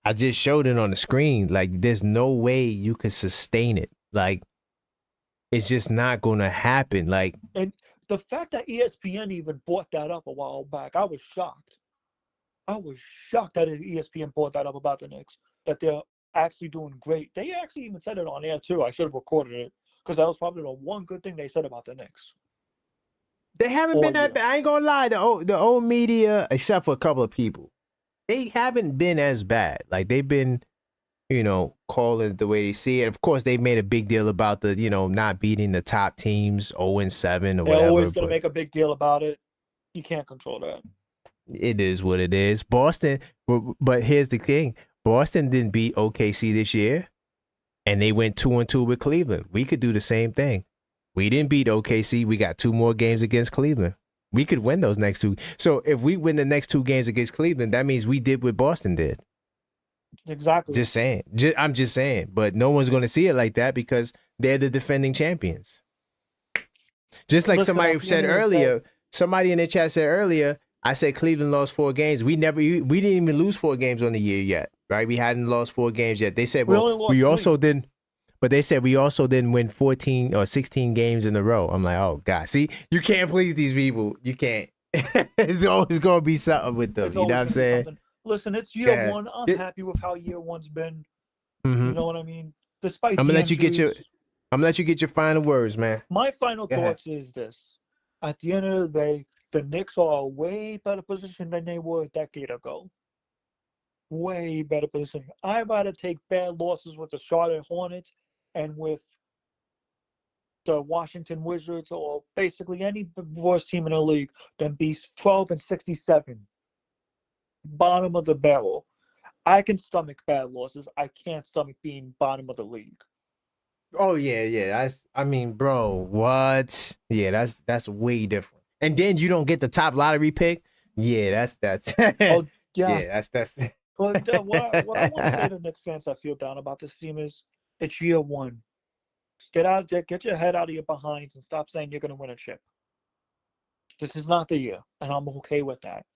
I just showed it on the screen. Like, there's no way you could sustain it. Like, it's just not going to happen. Like, and the fact that ESPN even brought that up a while back, I was shocked. I was shocked that ESPN brought that up about the Knicks, that they're actually doing great. They actually even said it on air, too. I should have recorded it because that was probably the one good thing they said about the Knicks. They haven't been that bad. I ain't going to lie. The old media, except for a couple of people, they haven't been as bad. Like, they've been, calling it the way they see it. Of course, they made a big deal about the, not beating the top teams 0-7 or whatever. They're always going to make a big deal about it. You can't control that. It is what it is. Boston, but here's the thing. Boston didn't beat OKC this year, and they went 2-2 with Cleveland. We could do the same thing. We didn't beat OKC. We got 2 more games against Cleveland. We could win those next 2. So if we win the next 2 games against Cleveland, that means we did what Boston did. Exactly. Just saying. I'm just saying. But no one's going to see it like that because they're the defending champions. Just like somebody said earlier, somebody in the chat said earlier, I said Cleveland lost 4 games. We didn't even lose 4 games on the year yet, right? We hadn't lost 4 games yet. They said, we also didn't, but they said we also didn't win 14 or 16 games in a row. I'm like, oh God, see, you can't please these people. You can't. It's always going to be something with them. You know what I'm saying? Something. Listen, it's year one. I'm happy with how year one's been. Mm-hmm. You know what I mean? Despite I'm gonna let you get your final words, man. My final thoughts is this: at the end of the day, the Knicks are a way better position than they were a decade ago. Way better position. I'd rather take bad losses with the Charlotte Hornets and with the Washington Wizards or basically any worst team in the league than be 12-67. Bottom of the barrel. I can stomach bad losses. I can't stomach being bottom of the league. Oh yeah. Bro, what? Yeah, that's way different. And then you don't get the top lottery pick. Yeah, that's. Oh yeah. Yeah, that's. But what I want to say to Knicks fans that feel down about this team is, it's year one. Get out there, get your head out of your behinds, and stop saying you're going to win a chip. This is not the year, and I'm okay with that.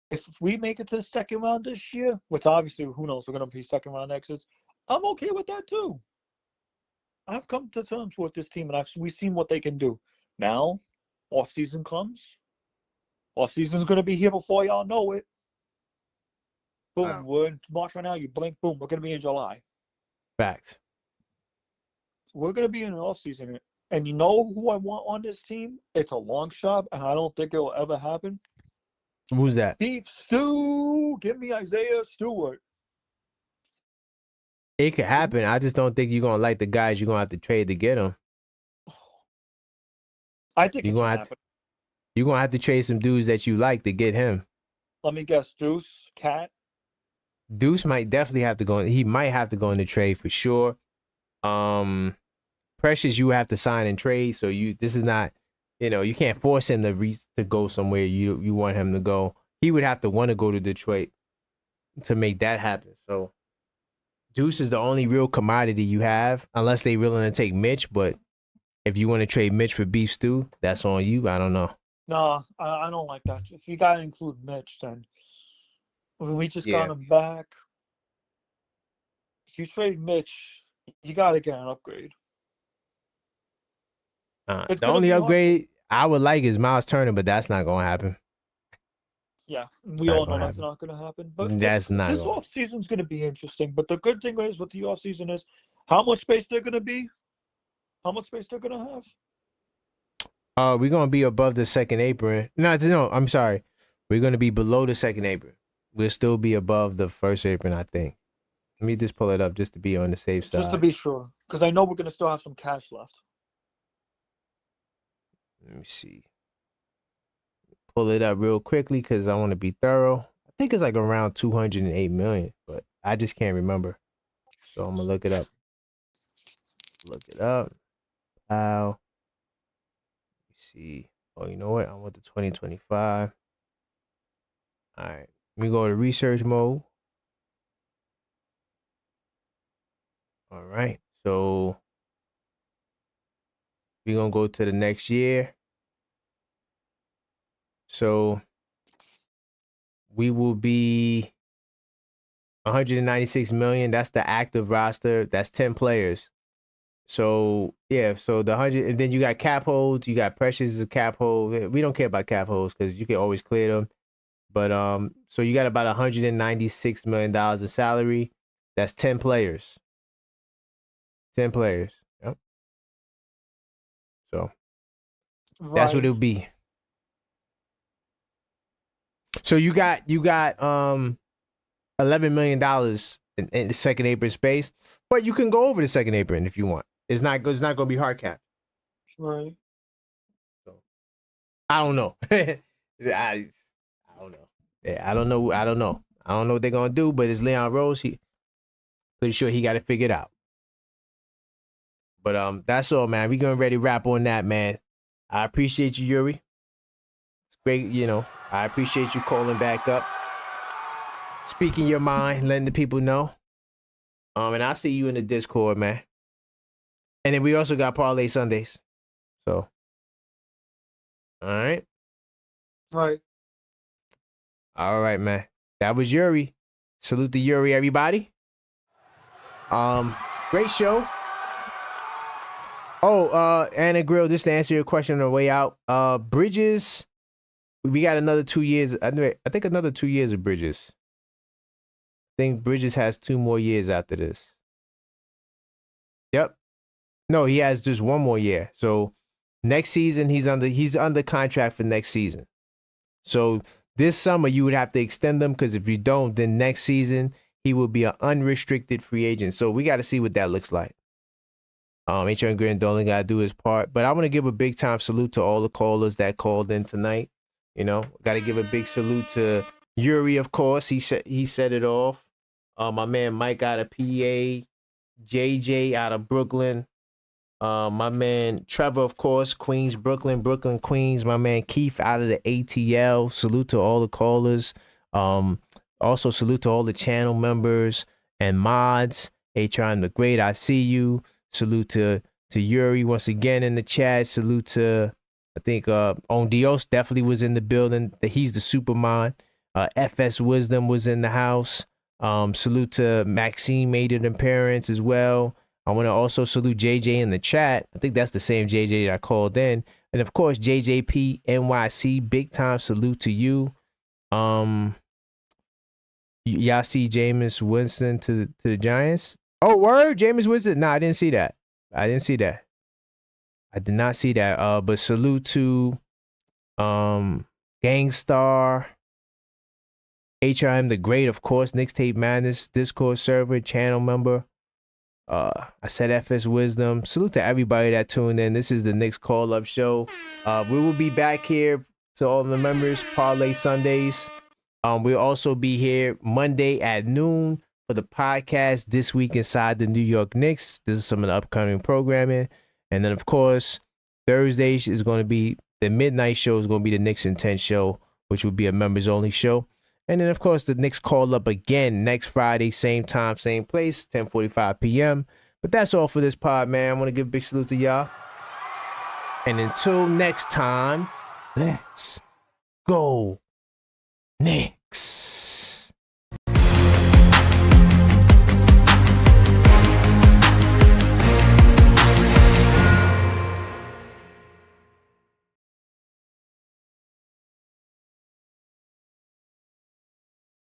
If we make it to the second round this year, which obviously, who knows, we're going to be second round exits, I'm okay with that too. I've come to terms with this team, and we've seen what they can do. Now, off season comes. Off season's going to be here before y'all know it. Boom, we're in March right now. You blink, boom, we're going to be in July. Facts. We're going to be in an off season, and you know who I want on this team? It's a long shot, and I don't think it will ever happen. Who's that? Beef Stew. Give me Isaiah Stewart. It could happen. I just don't think you're going to like the guys you're going to have to trade to get them. I think you're going to happen. You're going to have to trade some dudes that you like to get him. Let me guess. Deuce, Cat. Deuce might definitely have to go. He might have to go in the trade for sure. Precious, you have to sign and trade. So this is not, you can't force him to go somewhere you want him to go. He would have to want to go to Detroit to make that happen. So Deuce is the only real commodity you have, unless they willing to take Mitch. But if you want to trade Mitch for beef stew, that's on you. I don't know. No, I don't like that. If you gotta include Mitch, then we just got him back. If you trade Mitch, you gotta get an upgrade. The only upgrade I would like is Miles Turner, but that's not gonna happen. Yeah, we all know that's not gonna happen. But that's not. This off season's gonna be interesting. But the good thing is with the off season is how much space they're gonna be, how much space they're gonna have. We're gonna be above the second apron. No, I'm sorry. We're gonna be below the second apron. We'll still be above the first apron, I think. Let me just pull it up just to be on the safe side. Just to be sure, because I know we're gonna still have some cash left. Let me see. Pull it up real quickly because I want to be thorough. I think it's like around 208 million, but I just can't remember. So I'm gonna look it up. Look it up. Wow. See. Oh, you know what? I want the 2025. All right. Let me go to research mode. All right. So we're going to go to the next year. So we will be 196 million. That's the active roster. That's 10 players. So yeah, so the 100, and then you got cap holds. You got Precious as a cap hold. We don't care about cap holds because you can always clear them. But so you got about 196 million dollars of salary. That's 10 players. 10 players. Yep. So that's what it'll be. So you got $11 million in the second apron space, but you can go over the second apron if you want. It's not going to be hard cap. Right. So I don't know. I don't know. Yeah, I don't know. I don't know what they're gonna do, but it's Leon Rose. He pretty sure he got it figured out. But that's all, man. We gonna ready to wrap on that, man. I appreciate you, Yuri. It's great, I appreciate you calling back up, speaking your mind, letting the people know. And I'll see you in the Discord, man. And then we also got Parlay Sundays. So, all right. Right. All right, man. That was Yuri. Salute to Yuri, everybody. Great show. Oh, Anna Grill, just to answer your question on the way out. Bridges, we got another 2 years. I think another 2 years of Bridges. I think Bridges has 2 more years after this. Yep. No, he has just 1 more year. So next season, he's under contract for next season. So this summer, you would have to extend them because if you don't, then next season, he will be an unrestricted free agent. So we got to see what that looks like. H.R. Grandolin got to do his part. But I want to give a big time salute to all the callers that called in tonight. Got to give a big salute to Yuri, of course. He set it off. My man Mike out of PA. JJ out of Brooklyn. My man Trevor, of course, Queens, Brooklyn, Queens. My man Keith out of the ATL. Salute to all the callers. Also salute to all the channel members and mods. HR the Great, I see you. Salute to Yuri once again in the chat. Salute to, I think, On Dios definitely was in the building. He's the Superman. FS Wisdom was in the house. Salute to Maxine made an appearance as well. I want to also salute JJ in the chat. I think that's the same JJ that I called in. And of course, JJP NYC, big time salute to you. Y'all see Jameis Winston to the Giants? Oh, word? Jameis Winston? Nah, I didn't see that. I did not see that. But salute to Gangstar, HRM the Great, of course, Knicks Tape Madness, Discord server, channel member. I said FS Wisdom. Salute to everybody that tuned in. This is the Knicks Call Up Show. We will be back here to all the members, Parlay Sundays. We'll also be here Monday at noon for the podcast This Week Inside the New York Knicks. This is some of the upcoming programming. And then, of course, Thursdays is going to be the midnight show is going to be the Knicks in 10 show, which will be a members only show. And then, of course, the Knicks call up again next Friday, same time, same place, 10:45 p.m. But that's all for this pod, man. I want to give a big salute to y'all. And until next time, let's go Knicks.